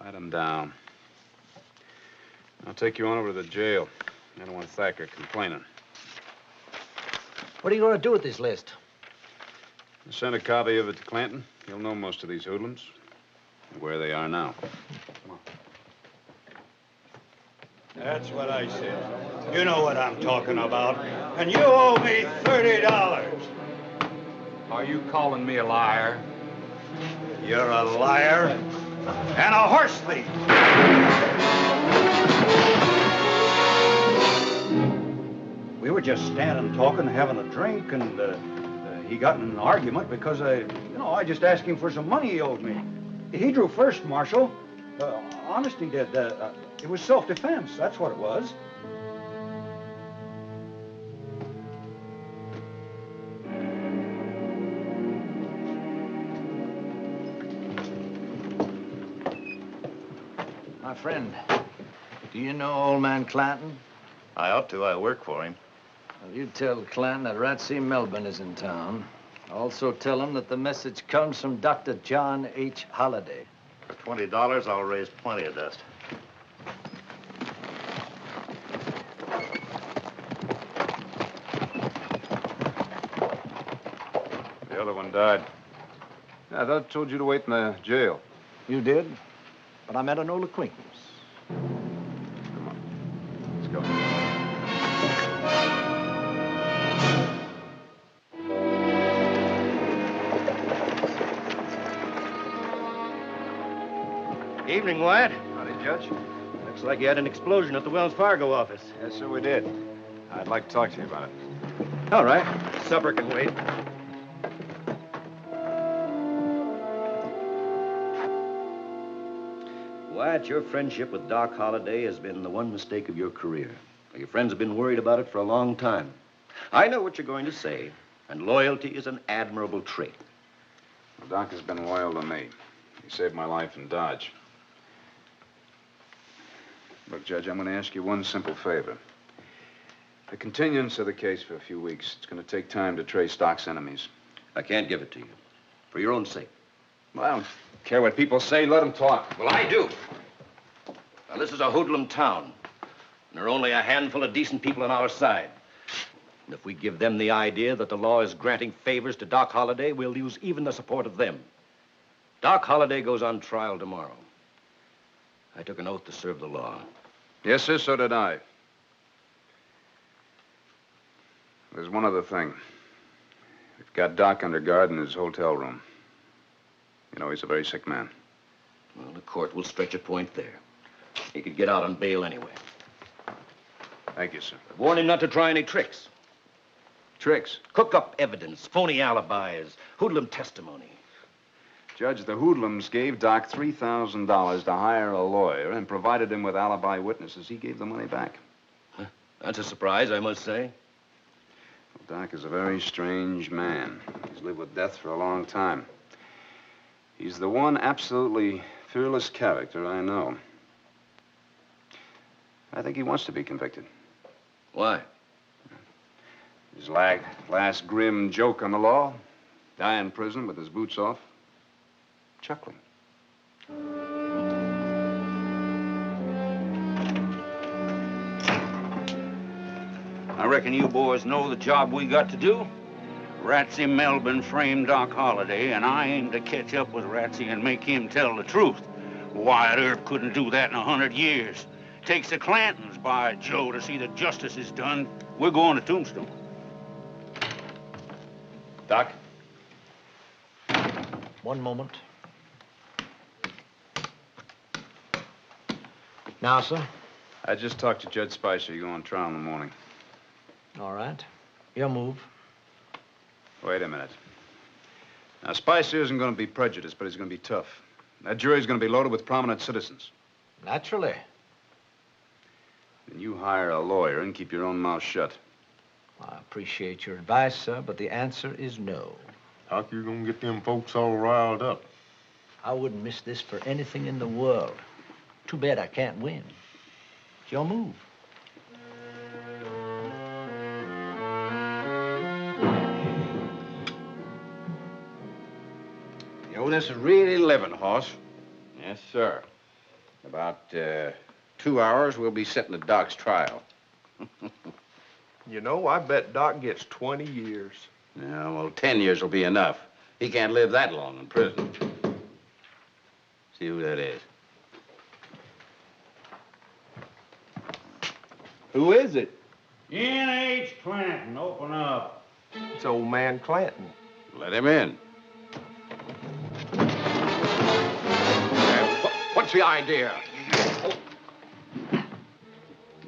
S18: Write him down. I'll take you on over to the jail. I don't want Thacker complaining.
S5: What are you going to do with this list?
S18: I sent a copy of it to Clanton. He'll know most of these hoodlums and where they are now.
S16: That's what I said. You know what I'm talking about. And you owe me $30.
S11: Are you calling me a liar?
S16: You're a liar and a horse thief. We were just standing talking, having a drink, and he got in an argument because I just asked him for some money he owed me. He drew first, Marshal. Honest, he did. It was self-defense. That's what it was.
S5: My friend, do you know old man Clanton?
S21: I ought to. I work for him.
S5: Well, you tell Clanton that Ratsy Melbourne is in town. Also tell him that the message comes from Dr. John H. Holliday.
S21: For $20, I'll raise plenty of dust.
S18: The other one died. Yeah, I thought I told you to wait in the jail.
S5: You did? But I met an old acquaintance.
S18: Come on. Let's go.
S1: Evening, Wyatt.
S18: Howdy, Judge.
S1: Looks like you had an explosion at the Wells Fargo office.
S18: Yes, sir, we did. I'd like to talk to you about it.
S1: All right. Supper can wait. Wyatt, your friendship with Doc Holliday has been the one mistake of your career. Your friends have been worried about it for a long time. I know what you're going to say, and loyalty is an admirable trait.
S18: Well, Doc has been loyal to me. He saved my life in Dodge. Look, Judge, I'm going to ask you one simple favor. The continuance of the case for a few weeks. It's going to take time to trace Doc's enemies.
S1: I can't give it to you. For your own sake.
S18: Well, I don't care what people say. Let them talk.
S1: Well, I do. Now, this is a hoodlum town. And there are only a handful of decent people on our side. And if we give them the idea that the law is granting favors to Doc Holliday, we'll lose even the support of them. Doc Holliday goes on trial tomorrow. I took an oath to serve the law.
S18: Yes, sir, so did I. There's one other thing. Got Doc under guard in his hotel room. You know, he's a very sick man.
S1: Well, the court will stretch a point there. He could get out on bail anyway.
S18: Thank you, sir.
S1: But warn him not to try any tricks.
S18: Tricks?
S1: Cook up evidence, phony alibis, hoodlum testimony.
S18: Judge, the hoodlums gave Doc $3,000 to hire a lawyer and provided him with alibi witnesses. He gave the money back.
S1: Huh? That's a surprise, I must say.
S18: Well, Doc is a very strange man. He's lived with death for a long time. He's the one absolutely fearless character I know. I think he wants to be convicted.
S1: Why?
S18: His last grim joke on the law, die in prison with his boots off, chuckling.
S8: I reckon you boys know the job we got to do. Ratsy Melvin framed Doc Holliday, and I aim to catch up with Ratsy and make him tell the truth. Wyatt Earp couldn't do that in 100 years. Takes the Clantons, by Joe, to see that justice is done. We're going to Tombstone.
S18: Doc?
S5: One moment. Now, sir?
S18: I just talked to Judge Spicer. You go on trial in the morning.
S5: All right. Your move.
S18: Wait a minute. Now, Spicer isn't going to be prejudiced, but he's going to be tough. That jury's going to be loaded with prominent citizens.
S5: Naturally.
S18: Then you hire a lawyer and keep your own mouth shut.
S5: I appreciate your advice, sir, but the answer is no.
S9: How you gonna get them folks all riled up?
S5: I wouldn't miss this for anything in the world. Too bad I can't win. It's your move.
S17: You know, this is really living, Hoss. Yes, sir. In about 2 hours, we'll be sitting at Doc's trial.
S21: You know, I bet Doc gets 20 years.
S17: Yeah, well, 10 years will be enough. He can't live that long in prison. See who that is. Who is it?
S8: N.H. Clanton, open up.
S21: It's old man Clanton.
S17: Let him in.
S6: What's the idea?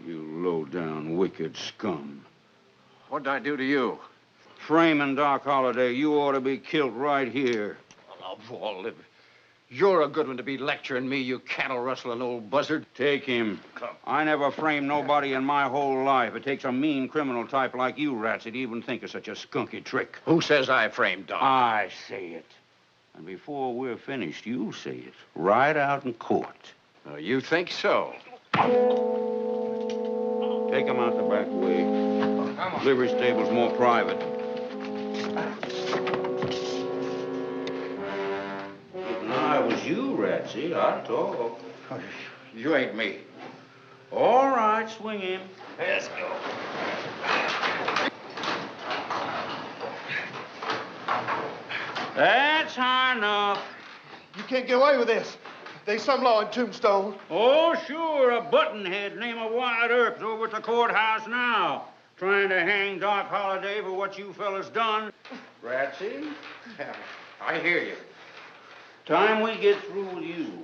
S8: You low-down, wicked scum.
S6: What'd I do to you?
S8: Framing Doc Holliday, you ought to be killed right here.
S6: Oh, Walt, you're a good one to be lecturing me, you cattle-rustling old buzzard.
S8: Take him. I never framed nobody in my whole life. It takes a mean criminal type like you, Ratsy, to even think of such a skunky trick.
S6: Who says I framed Doc?
S8: I say it. And before we're finished, you'll say it. Right out in court.
S6: You think so?
S8: Take him out the back way. Livery stable's more private. If I was you, Ratsy, I'd talk.
S6: You ain't me.
S8: All right, swing him.
S6: Let's go.
S8: That's high enough.
S22: You can't get away with this. There's some law in Tombstone.
S8: Oh, sure, a buttonhead named Wyatt Earp's over at the courthouse now, trying to hang Doc Holliday for what you fellas done. Ratsy?
S6: I hear you.
S8: Time we get through with you.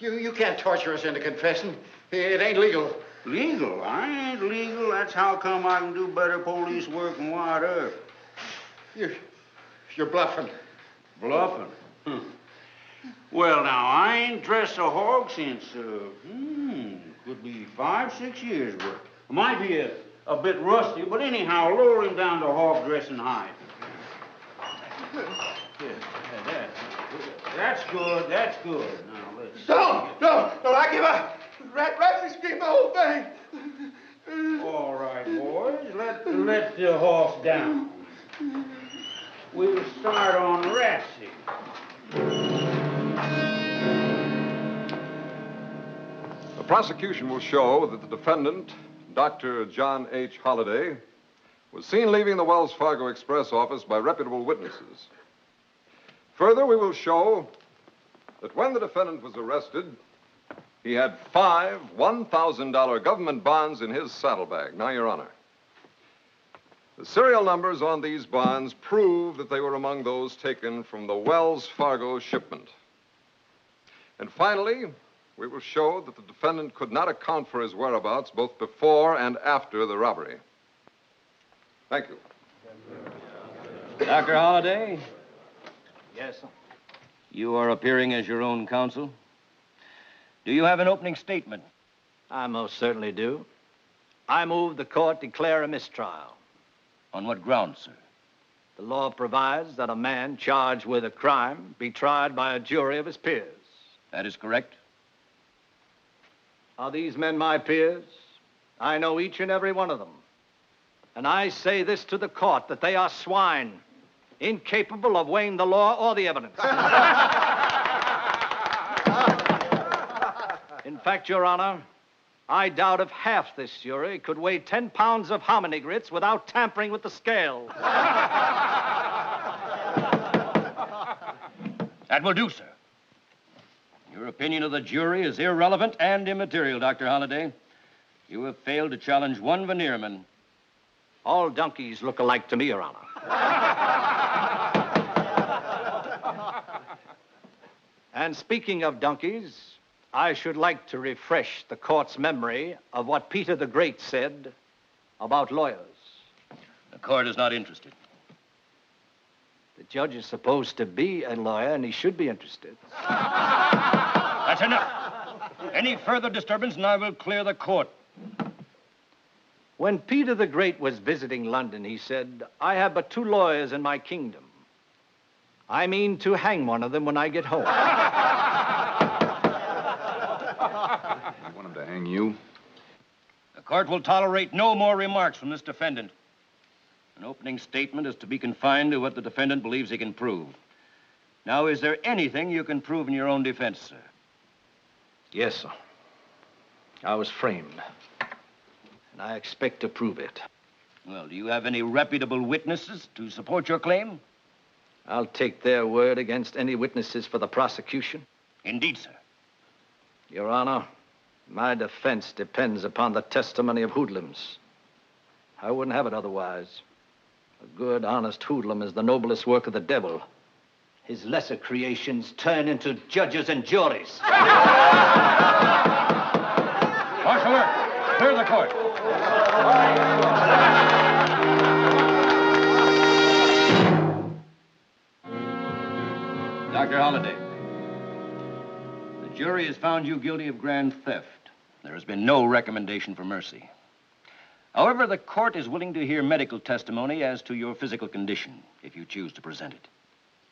S6: You can't torture us into confessing. It ain't legal.
S8: Legal? I ain't legal. That's how come I can do better police work than Wyatt Earp.
S6: You're bluffing.
S8: Bluffing? Well, now, I ain't dressed a hog since, could be 5, 6 years' worth. Might be a bit rusty, but anyhow, lower him down to hog dressing height. That's good, that's good. Now, let's...
S22: Don't, I give up. Ratsy's gave the whole thing.
S8: All right, boys, let the horse down. We'll start on Ratsy.
S23: The prosecution will show that the defendant, Dr. John H. Holliday, was seen leaving the Wells Fargo Express office by reputable witnesses. Further, we will show that when the defendant was arrested, he had 5 $1,000 government bonds in his saddlebag. Now, Your Honor, The serial numbers on these bonds prove that they were among those taken from the Wells Fargo shipment. And finally, we will show that the defendant could not account for his whereabouts both before and after the robbery. Thank you.
S1: Dr. Holliday,
S5: Yes, sir.
S1: you are appearing as your own counsel. Do you have an opening statement?
S5: I most certainly do. I move the court declare a mistrial.
S1: On what grounds, sir?
S5: The law provides that a man charged with a crime be tried by a jury of his peers.
S1: That is correct.
S5: Are these men my peers? I know each and every one of them. And I say this to the court, that they are swine, incapable of weighing the law or the evidence. In fact, Your Honor, I doubt if half this jury could weigh 10 pounds of hominy grits without tampering with the scale.
S1: That will do, sir. Your opinion of the jury is irrelevant and immaterial, Dr. Holliday. You have failed to challenge one veneerman.
S5: All donkeys look alike to me, Your Honor. And speaking of donkeys, I should like to refresh the court's memory of what Peter the Great said about lawyers.
S1: The court is not interested.
S5: The judge is supposed to be a lawyer, and he should be interested.
S1: That's enough. Any further disturbance, and I will clear the court.
S5: When Peter the Great was visiting London, he said, "I have but 2 lawyers in my kingdom. I mean to hang one of them when I get home."
S3: You want him to hang you?
S1: The court will tolerate no more remarks from this defendant. An opening statement is to be confined to what the defendant believes he can prove. Now, is there anything you can prove in your own defense, sir?
S5: Yes, sir. I was framed, and I expect to prove it.
S1: Well, do you have any reputable witnesses to support your claim?
S5: I'll take their word against any witnesses for the prosecution.
S1: Indeed, sir.
S5: Your Honor, my defense depends upon the testimony of hoodlums. I wouldn't have it otherwise. A good, honest hoodlum is the noblest work of the devil. His lesser creations turn into judges and juries.
S1: Marshal, clear the court. Dr. Holliday, the jury has found you guilty of grand theft. There has been no recommendation for mercy. However, the court is willing to hear medical testimony as to your physical condition, if you choose to present it.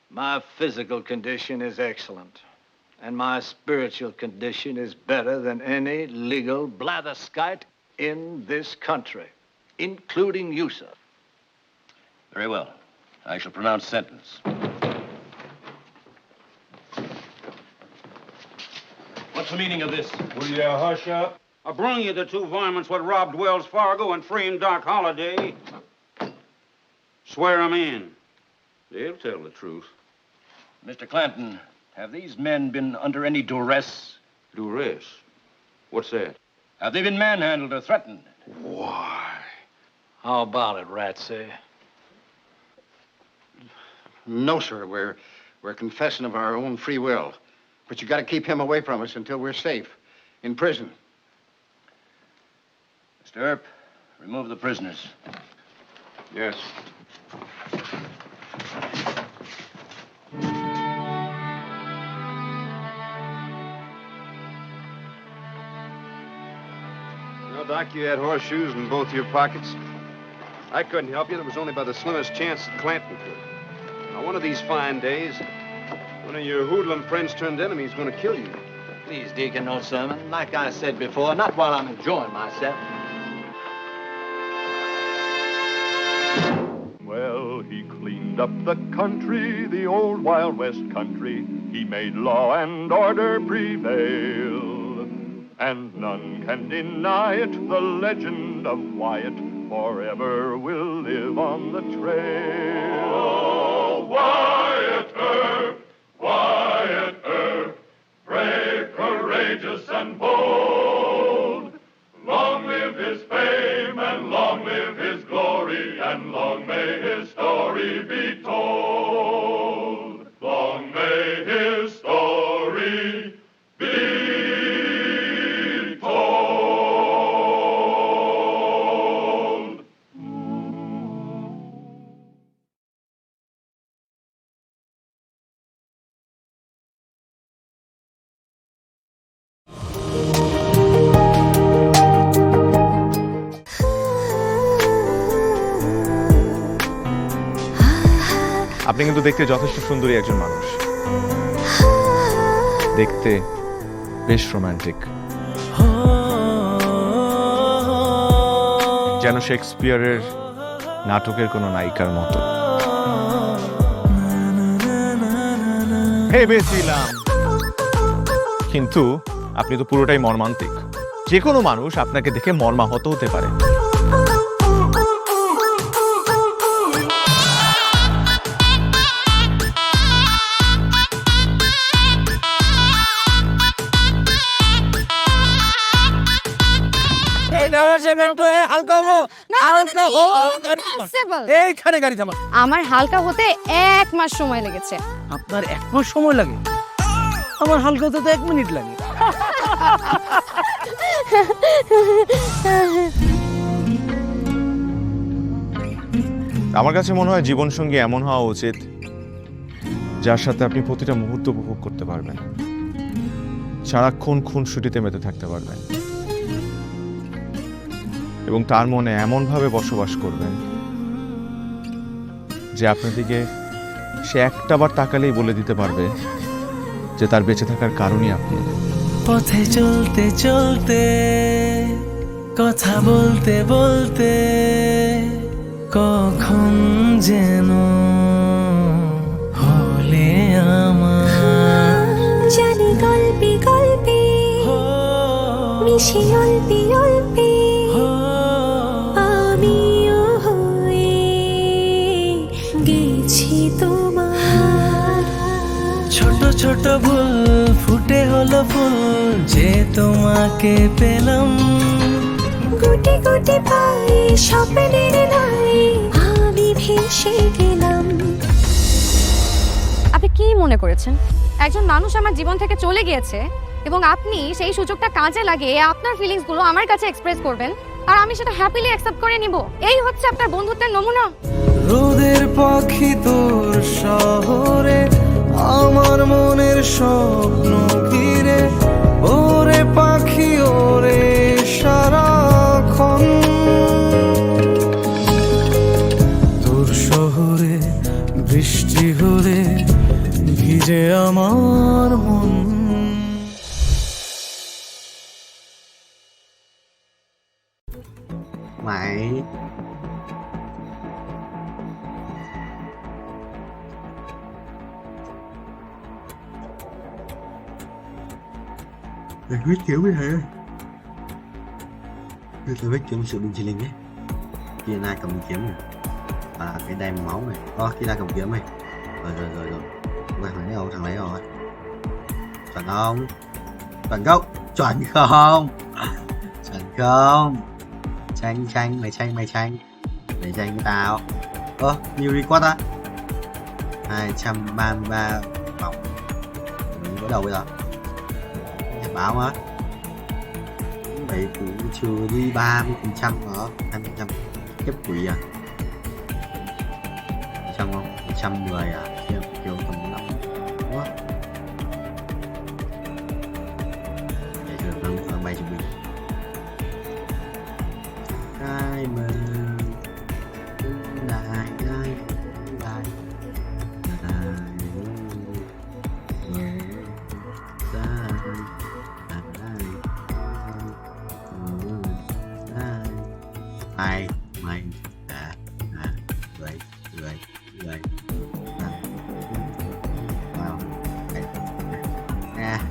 S5: My physical condition is excellent, and my spiritual condition is better than any legal blatherskite in this country, including you, sir.
S1: Very well. I shall pronounce sentence. What's the meaning of this?
S8: Will you hush up? I brung you the 2 varmints what robbed Wells Fargo and framed Doc Holliday. Swear 'em in. They'll tell the truth.
S1: Mr. Clanton, have these men been under any duress?
S8: Duress? What's that?
S1: Have they been manhandled or threatened?
S8: Why?
S5: How about it, Ratsy?
S6: No, sir. We're confessing of our own free will. But you got to keep him away from us until we're safe in prison.
S1: Mr. Earp, remove the prisoners.
S3: Yes. Well, Doc, you had horseshoes in both your pockets. I couldn't help you. There was only by the slimmest chance that Clanton could. Now, one of these fine days, one of your hoodlum friends turned enemy is going to kill you.
S5: Please, Deacon, no sermon. Like I said before, not while I'm enjoying myself.
S10: Well, he cleaned up the country, the old Wild West country. He made law and order prevail. And none can deny it, the legend of Wyatt forever will live on the trail.
S12: Oh, Wyatt Earp, Wyatt Earp, brave, courageous, and bold. Long live his fame, and long live his glory, and long
S13: কিন্তু দেখতে যথেষ্ট সুন্দরী একজন মানুষ, দেখতে বেশ romantic, যেন শেক্সপিয়ারের নাটকের কোনো নায়িকার মতো। ভেবেছিলাম, কিন্তু আপনি তো পুরোটাই মর্মান্তিক। যে কোনো মানুষ আপনাকে দেখে মর্মাহত হতে পারে।
S15: এইখানে গাড়ি থামা। আমার হালকা হতে 1 মাস সময় লেগেছে।
S20: আপনার 1 মাস সময় লাগে? আমার হালকা হতে তো 1 মিনিট লাগে।
S13: আমার কাছে মনে হয় জীবনসঙ্গী এমন হওয়া উচিত যার সাথে আপনি প্রতিটা মুহূর্ত উপভোগ করতে পারবেন, সারাক্ষণ খুনসুটিতে মেতে থাকতে পারবেন এবং তার মনে এমনভাবে বসবাস করবেন যে আপনার দিকে সে একটাবার তাকালেই বলে দিতে পারবে যে তার বেঁচে থাকার কারণই আপনি।
S24: পথে চলতে চলতে, কথা বলতে বলতে, কখন যেন হলে আমার।
S25: জানি গল্পে গল্পে মিশে অল্পে অল্পে আমিও হয়ে গেছি তোমার।
S24: ছোট ছোট ভুল ফুটে হলো ফুল যে তোমাকে পেলাম।
S25: গুটি গুটি পায়ে স্বপ্নের নাই আমি ভেসে গেলাম।
S15: আপনি কি মনে করেছেন একজন মানুষ আমার জীবন থেকে চলে গিয়েছে এবং আপনি সেই সুযোগটা কাজে লাগিয়ে আপনার ফিলিংস গুলো আমার কাছে এক্সপ্রেস করবেন আর আমি সেটা হ্যাপিলি অ্যাকসেপ্ট করে নিব? এই হচ্ছে আপনার বন্ধুত্বের নমুনা?
S24: রোদের পাখি তোর শহরে আমার মনের স্বপ্ন ঘিরে, ওরে পাখি ওরে সারাক্ষণ। তোর শহরে বৃষ্টি হলে ভিজে আমার মন।
S26: Mày
S27: Mày viết kiểu với thầy ơi. Tôi viết kiểu sự bình chỉnh nhé. Kia na cầm kiếm này. Cái đem máu này. Kia na cầm kiếm này. Rồi. Thằng lấy rồi, thằng lấy rồi. Chuẩn không? Chuẩn không? Chuẩn không? Chuẩn không? Tranh, mày tranh. Mày tranh với tao. Nhiều record á. 233 vòng. Mình có đầu bây giờ. Báo á. Vậy cũng chưa đi 30% hả? 20%. Kiếp quỷ à? 100 không? 110 à? Kiểu tầm 5. Đúng không? Để cho được bay cho mình. Ai mà đại ai mày vậy wow nè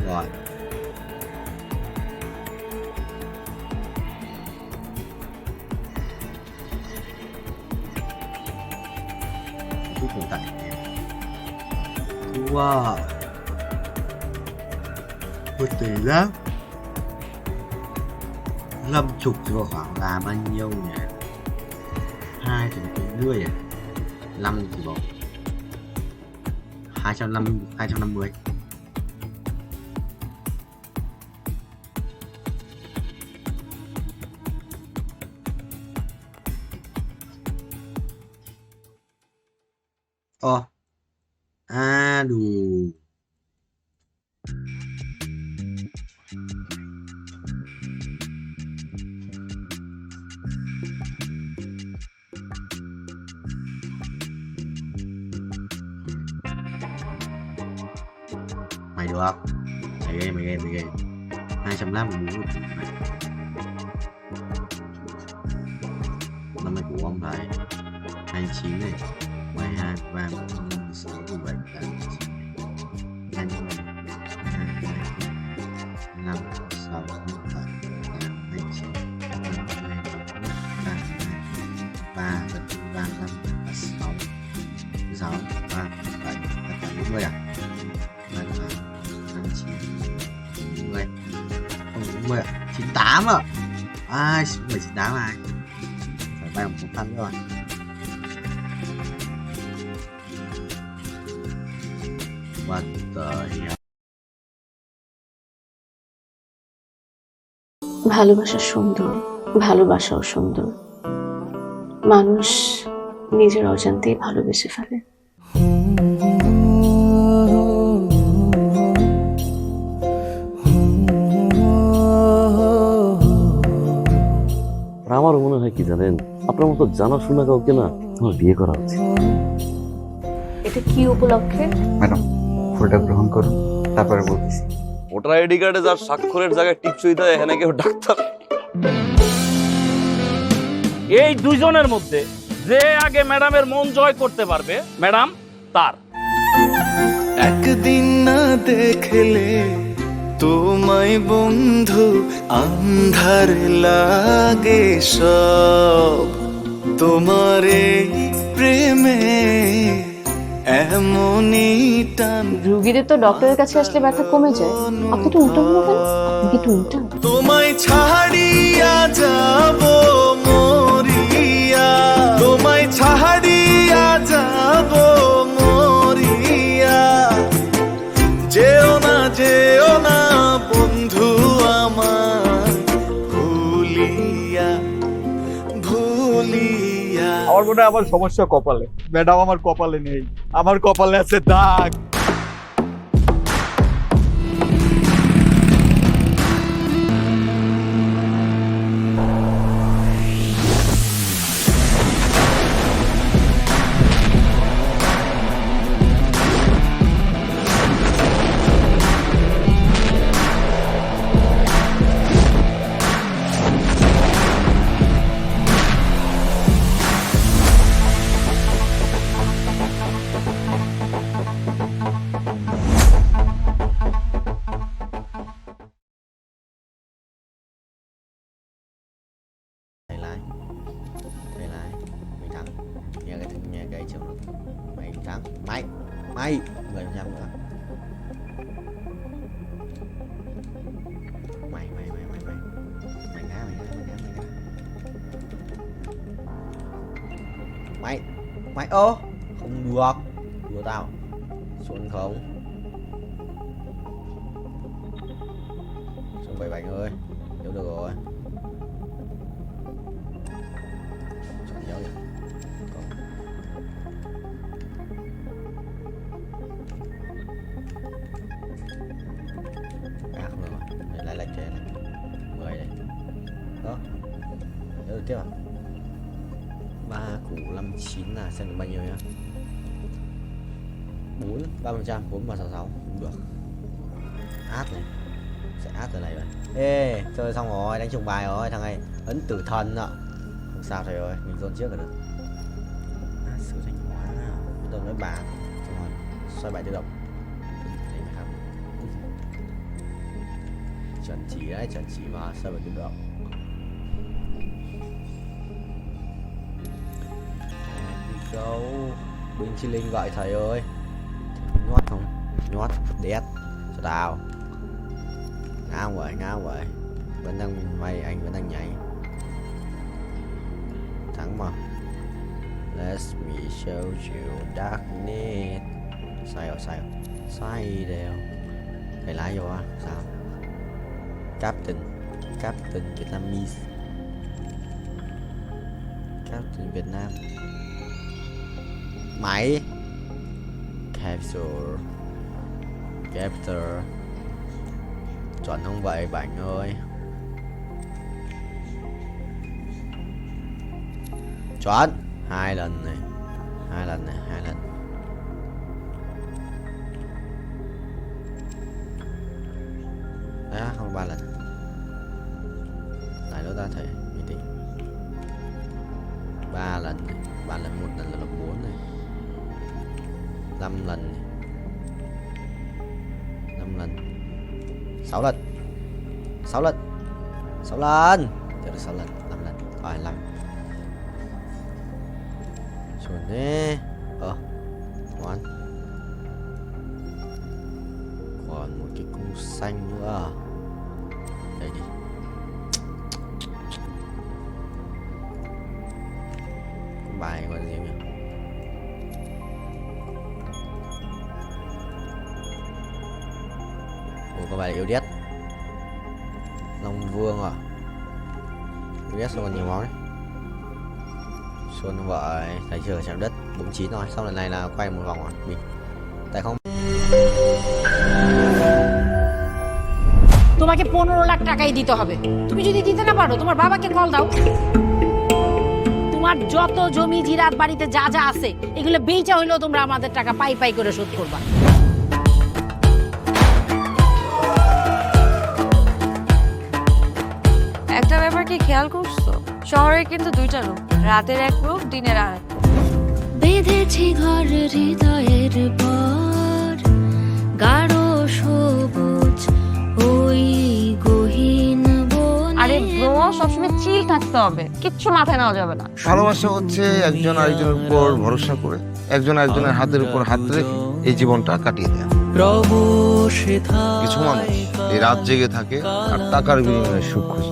S27: rồi cuối cùng tại wow một tỷ lắm. 50 thì vào khoảng là bao nhiêu nhỉ? 2 thì 40 à? 5 thì bỏ 250. Đủ. được. Mày game 208 mình muốn này. Năm nay của ông thầy 29 này 12 3 4 6 7 8 9 5 6 7 8 3 5 6 6 3 7 40 à? 5 9 90 không 40 à? 98 à? Ai 98 ai? Phải bay một thanh rồi. What the hell?
S2: ভালোবাসা সুন্দর, ভালোবাসাও সুন্দর। মানুষ নিজের অজান্তেই ভালোবেসে ফেলে।
S4: আমারও মনে হয় কি জানেন, আপনার মতো জানাশোনা কাউকে না আমার বিয়ে করা উচিত।
S2: এটা কি উপলক্ষে?
S7: ম্যাডাম ফুলটা গ্রহণ করুন, তারপরে বলতেছি।
S4: ভোটার আইডি কার্ডে যার স্বাক্ষরের জায়গায় টিপসই দেয় এখানে কেউ ডাক্তার।
S11: এই দুইজনের মধ্যে যে আগে ম্যাডামের মন জয় করতে পারবে ম্যাডাম তার।
S24: একদিন না দেখলে তোমায় বন্ধু আন্ধার লাগে সব, তোমার এই প্রেমে এমনই টান।
S2: রোগীদের তো ডক্টরের কাছে আসলে ব্যথা কমে যায়, আপনি তো উল্টো হলো কেন? আপনি কি একটু উল্টা?
S24: তোমায় ছাড়িয়া যাব মরিয়া, তোমায় ছাড়িয়া যাব মরিয়া, যেও না বন্ধু আমার ভুলিয়া ভুলিয়া।
S14: আমার মনে হয় আমার সমস্যা কপালে। ম্যাডাম আমার কপালে নেই, আমার কপালে আছে দাগ।
S27: Nghe cái chiều mày thắng mày người nhầm nữa. Mày ngá ô không được, đùa tao xuống không xuống 77 ơi, hiểu được rồi. Chọn dấu vậy. Không được rồi, lại trẻ này 10 này đó, nhớ được tiếp à? 3 củ 59 là xem được bao nhiêu nhá? 3%, 4,66 cũng được. Át này, sẽ át từ này rồi. Ê, chơi xong rồi, đánh trùng bài rồi, thằng này ấn tử thần ạ. Không sao thầy ơi, mình dồn trước là được. Sử thanh hóa, bắt đầu nói bàn, xong rồi xoay bài tự động. Đấy phải không? Chuẩn chỉ đấy, chuẩn chỉ mà xoay bài tự động. Go. Binh Chi Linh gọi thầy ơi. Nhót không? Nhót, đét cho tao. Ngao vậy. Vẫn đang vay, anh vẫn đang nhảy. Thắng mà. Let me show you darkness. Sai đều. Thầy lái vô á, sao? Captain Vietnamese. Captain Việt Nam. Máy Capture chuẩn không vậy bạn ơi? Chuẩn 2 lần này, 2 lần.
S9: 5 lần 5 lần 6 lần 6 lần 6 lần được 6 lần 5 lần rồi 5 chuẩn đi còn một cái cung xanh nữa đây đi cung bài còn gì nhỉ có bài yêu đét Long Vương à yêu đét xong còn nhiều món đấy Xuân vợ thấy chưa chạm đất 49 rồi xong lần này là quay một vòng rồi mình tại không
S16: তোমাকে 15 লাখ টাকাই দিতে হবে তুমি যদি দিতে না পারো তোমার বাবাকে কল দাও তোমার যত জমি জিরাত বাড়িতে যা যা আছে এগুলো বেচা হইলো তোমরা আমাদের টাকা পাই পাই করে শোধ করবা
S15: একটা ব্যাপার কি খেয়াল করছো শহরে কিন্তু দুইটা রূপ রাতের এক রূপ দিনের আরেক
S25: বেঁধেছি ঘর হৃদয়ের পর গাঢ় সবুজ ওই গহীন বন
S2: আরে ব্রো সবসময় চিল থাকতে হবে কিচ্ছু মাথায় নেওয়া যাবে না
S17: ভালোবাসা হচ্ছে একজন আরেকজনের উপর ভরসা করে একজন আরেকজনের হাতের উপর হাত রেখে এই জীবনটা কাটিয়ে দেয় কিছু মানুষ এই রাত জেগে থাকে আর টাকার বিনিময়ে সুখ খুঁজে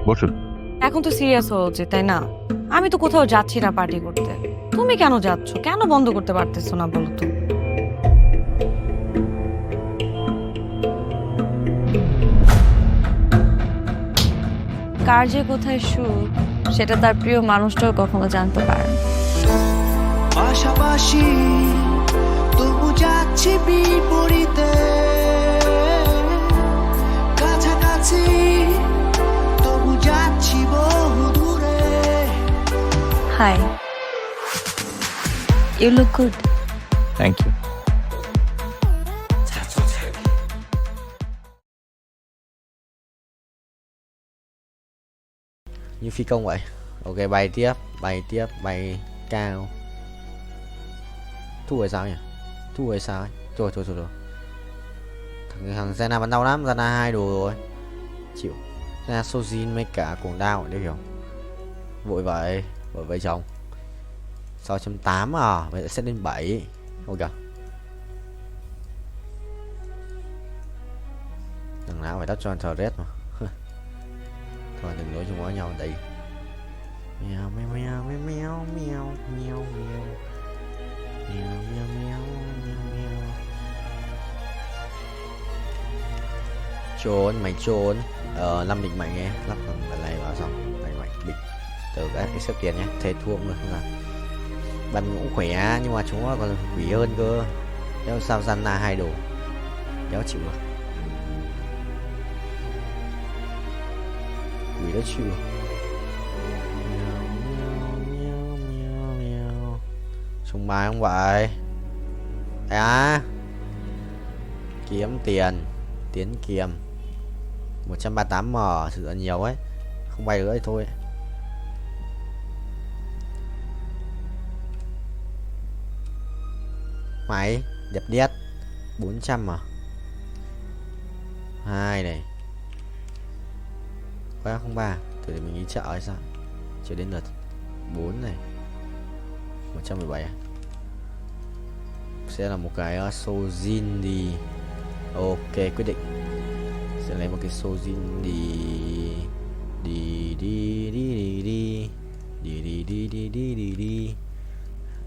S13: বসুন
S15: এখন তো সিরিয়াস হওয়া উচিত তাই না আমি তো কোথাও যাচ্ছি না পার্টি করতে তুমি কেন যাচ্ছ কেন বন্ধ করতে পারতেছো না বলো তো কার যে কোথায় সুখ সেটা তার প্রিয় মানুষটাও কখনো জানতে পারে
S24: পাশাপাশি তবু যাচ্ছি বিপরীতে কাছাকাছি তবু যাচ্ছি বহু দূরে
S15: hi you look good
S13: thank you
S9: như phi công vậy ok bay cao thua rồi sao nhỉ thua rồi sao ấy thôi thằng Zena bắn đau lắm Zena 2 đồ rồi chịu Zena Sojin mấy cả cuồng đao đấy hiểu vội vậy chồng 6.8 à vậy sẽ lên 7 ok thằng nào phải đắp cho thờ red mà thôi đừng nói chung với nhau đây mèo mèo mèo mèo mèo mèo mèo mèo mèo mèo mèo mèo trốn mày trốn 5 địch mạnh nghe lắp phần này vào xong mày mạnh địch từ các cái xếp tiền nhé thề thua nữa không là bắn cũng khỏe nhưng mà chúng nó còn quỷ hơn cơ nếu sao gian là 2 đồ đéo chịu được quỷ đó chịu sùng bài không vậy kiếm tiền tiến kiềm 138 m sự là nhiều ấy không bay nữa thì thôi máy đẹp đét 400 mà 2 này 303 thử để mình đi chợ hay sao chưa đến lượt 4 này 117 à? Sẽ là một cái Sojin đi ok quyết định sẽ lấy một cái Sojin đi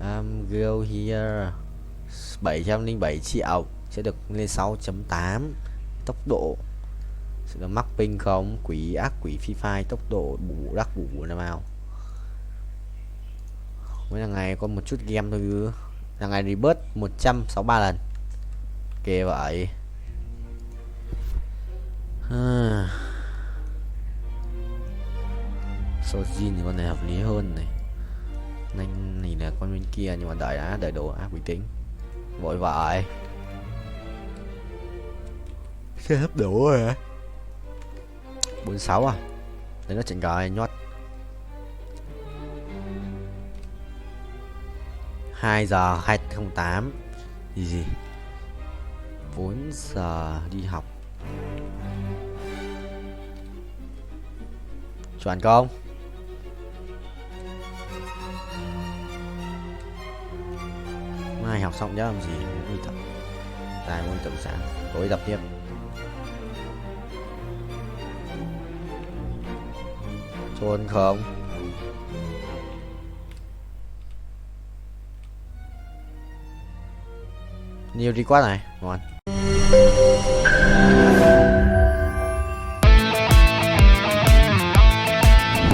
S9: I'm go here 707 triệu sẽ được lên 6.8 tốc độ sự là mắc ping không quỷ ác quỷ phi phai tốc độ bù đắc bù nào nào mấy thằng này có một chút game thôi cứ thằng này thì bớt 163 lần kê vậy Sojin thì con này hợp lý hơn này nhanh này là con bên kia nhưng mà đợi đồ ác bình tĩnh vội vậy sẽ hấp đủ rồi hả 46 à để nó chỉnh cờ nhót 2 giờ 2008 gì 4 giờ đi học. Chuẩn không? Mai học xong nhớ làm gì? Ôn tập. Tài môn tự sáng. Tối tập tiếp. Chuẩn không? Nhiều đi quá này, ngon.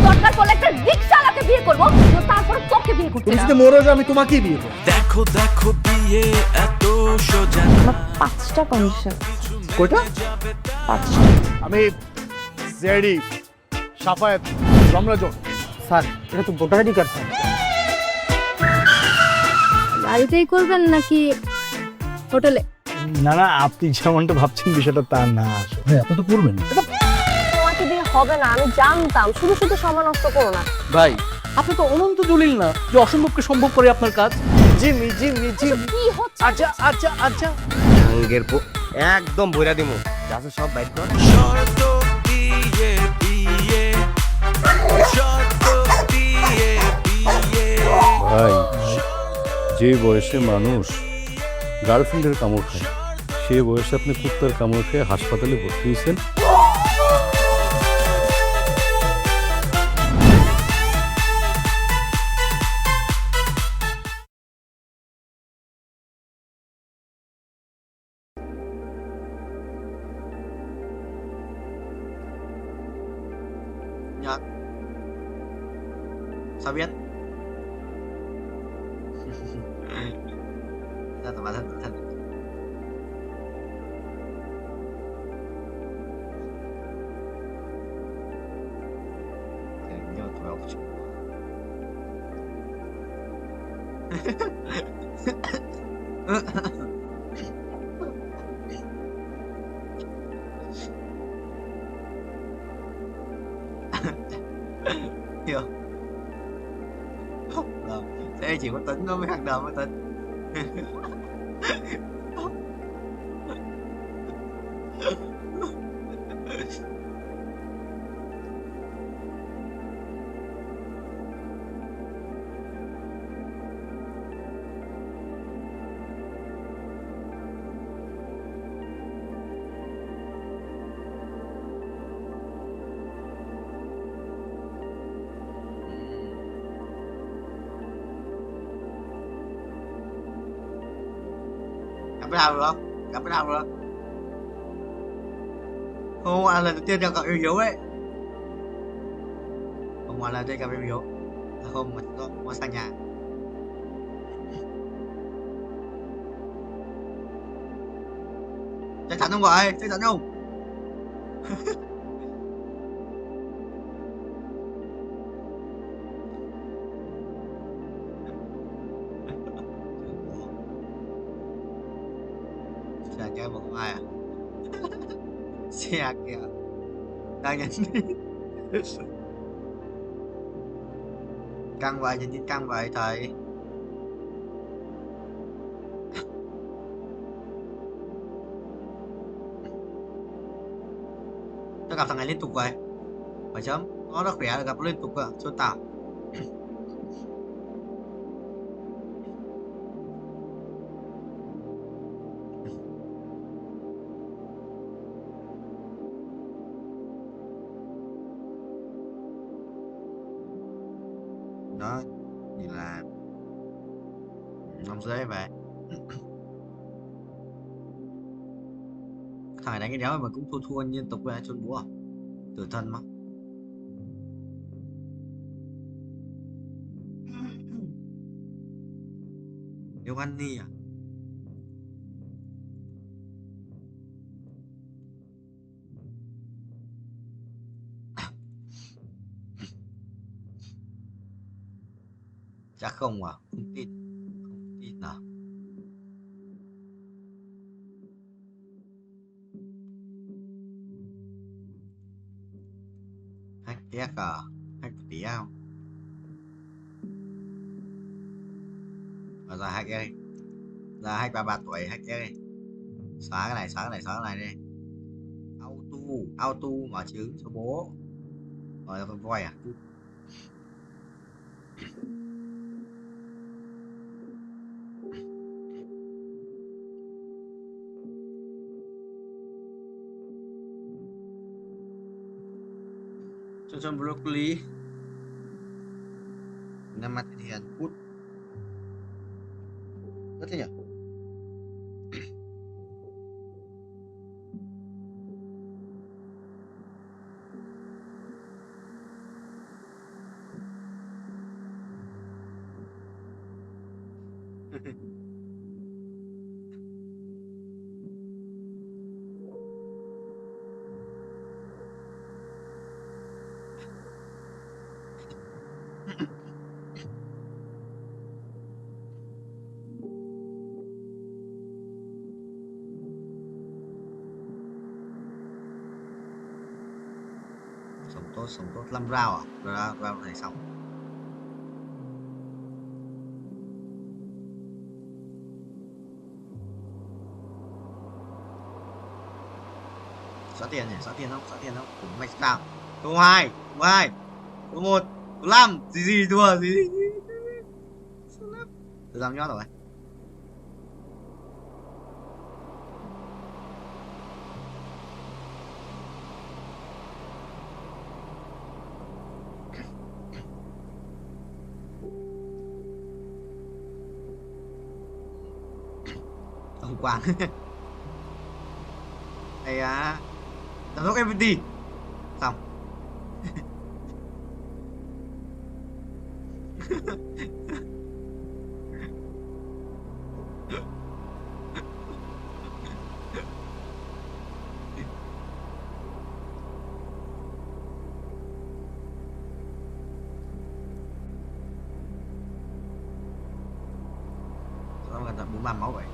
S8: দরকার পড়লে একটা রিকশাওয়ালাকে বিয়ে করবো, তারপর তোকে বিয়ে করতে।
S20: তুমি যদি মরে যাও আমি তোমাকেই বিয়ে করব।
S24: দেখো দেখো বিয়ে এত সোজা।
S2: আমার 5টা কন্ডিশন।
S20: কয়টা?
S2: 5টা।
S20: আমি জেডি সাফায়েত রমরাজন। স্যার এটা তো ভোটার আইডি কার্ড স্যার।
S15: বাড়িতেই করবেন নাকি হোটেলে?
S20: না না, আপনি যেমনটা ভাবছেন বিষয়টা তা না। ভাই আপনি তো করবেন না।
S2: তোমাকে দিয়ে হবে না, আমি জানতাম। শুধু শুধু সময় নষ্ট করো না।
S20: ভাই আপনি তো অনন্ত দলিল না যে অসম্ভবকে সম্ভব করে আপনার কাজ। জিমি জিমি জিমি
S2: কি হচ্ছে?
S20: আচ্ছা আচ্ছা আচ্ছা
S1: আঙ্গের একদম বইরা দিমু। যাচ্ছে সব বাইর কর।
S24: শর্ত দিয়ে বিয়ে, শর্ত দিয়ে বিয়ে।
S18: ভাই যে বয়সে মানুষ গার্লফ্রেন্ডের কামড় খায়, সে বয়সে আপনি কুত্তার কামড় খেয়ে হাসপাতালে ভর্তি হয়েছেন।
S27: Nhật. Sao biết? Ra tụi bà thân thân. Nhớ 12. Hiểu. Thế chỉ có Tính nó mới hàng đầu mới Tính. Gặp cái nào được không? Gặp cái nào được? Hôm qua lần đầu tiên gặp yêu Hiếu ấy. Hôm qua lần đầu tiên gặp yêu Hiếu. Hôm mà có sang nhà. Chắc chắn không gọi? Chắc chắn không? Xe kìa mà không ai à? Xe kìa đang nhắn tin. Căng vậy, nhắn tin căng vậy thầy. Tao gặp thằng này liên tục vậy. Phải chấm. Nó khỏe là gặp nó liên tục à, cho tao. Đó thì là ông dễ vậy. Thằng này đánh cái đéo mà cũng thua liên tục với chôn búa tử thân mà. Yêu ăn đi à? Chắc không à? Không tin. Không tin à? Hack ghét à? Hack tí ao. Rồi hai kia đi. Là 233 tuổi hai kia đi. Xóa cái này, xóa cái này, xóa cái này đi. Auto mở trứng cho bố. Rồi con voi à? Cho broccoli. Năm mặt thiền cút. Rất thế nhỉ? Sống tốt 5 round à? Round này xong. Xóa tiền nhỉ? Xóa tiền không? Cùng max down. Câu 2, câu 1, câu 5, gì thua gì. Tôi dám nhót rồi. Ông Quang. Đây à. Giám đốc FPT. Xong. Nó gần tận 43 máu vậy.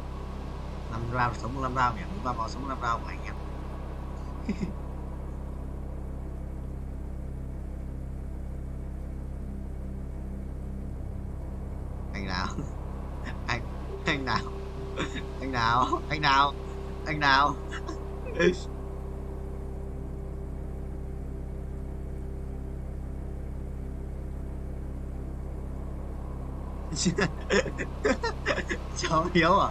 S27: 5 round sống 5 round nhỉ? 43 máu sống 5 round của anh em. Anh nào? Anh nào? Anh nào? Anh nào? Anh nào? Cháu Hiếu à?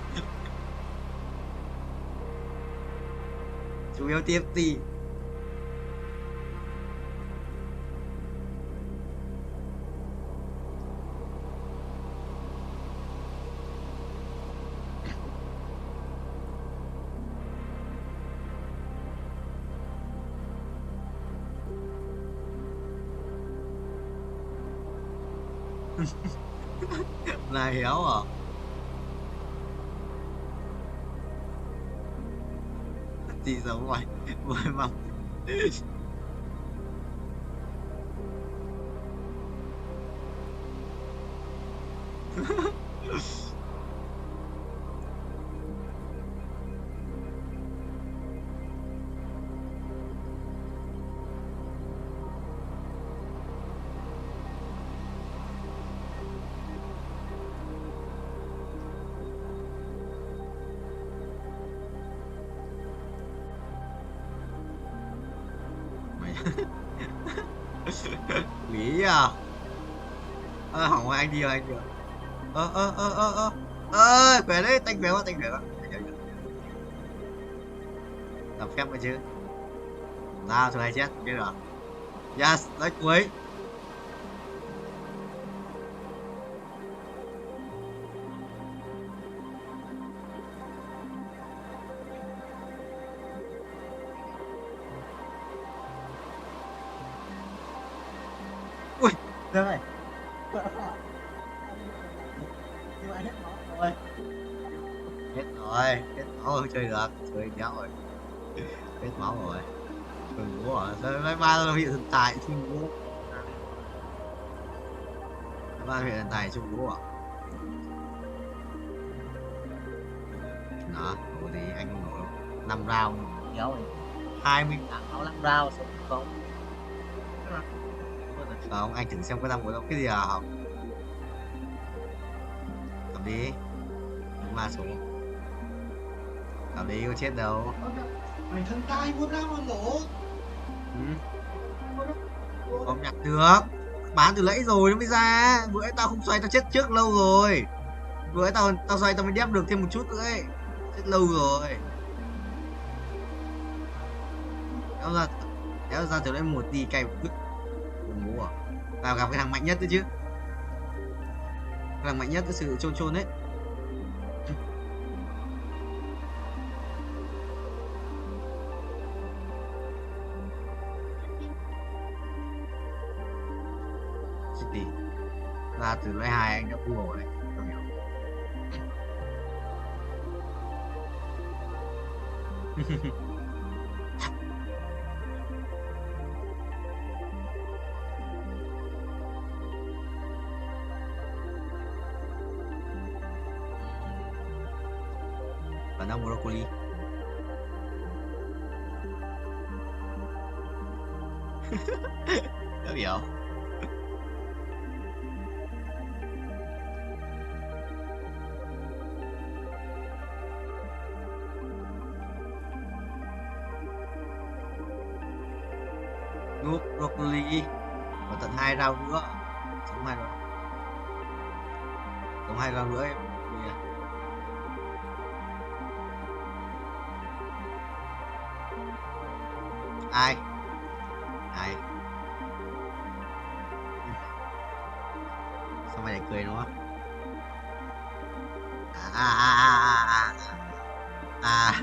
S27: Chú Hiếu TFT. Là Hiếu à? Gì giống ngoài mong. Nghĩ à? Hỏng rồi, anh đi rồi. Khỏe đấy, tanh khỏe quá. Làm phép cái chứ. Nào, thằng này chết, biết rồi. Yes, tới cuối. Ui, được rồi. Hết máu rồi, chơi được, chơi kéo rồi. Hết máu rồi. Đừng bố à, mai tao bị thần tài chung bố. Mai bị thần tài chung bố à. Đó, bố thì anh không nổi đâu. 5 round kéo rồi. 20 thằng 5 round xong không. Không, anh thử xem có 5 của đâu. Cái gì à? Cầm Cầm đi. Đúng là số. Cầm đi có chết đâu.
S17: Mày thân tai muốn ra mà lỗ.
S27: Không nhặt được. Bán từ nãy rồi nó mới ra. Bữa ấy tao không xoay tao chết trước lâu rồi. Bữa ấy tao xoay tao mới đép được thêm một chút nữa ấy. Chết lâu rồi. Kéo ra từ đấy một tí cay một chút. Không ngủ à? Tao gặp cái thằng mạnh nhất đấy chứ. Cái thằng mạnh nhất cái sự chôn ấy. Đi ra từ lấy hai anh đã u rồi đấy. Bạn đang broccoli. Có hiểu. Nuốt broccoli. Còn tận 2 rau nữa. Sống 2 rau. Sống 2 rau nữa em. Ai? Ai? Sao mày lại cười nó? À.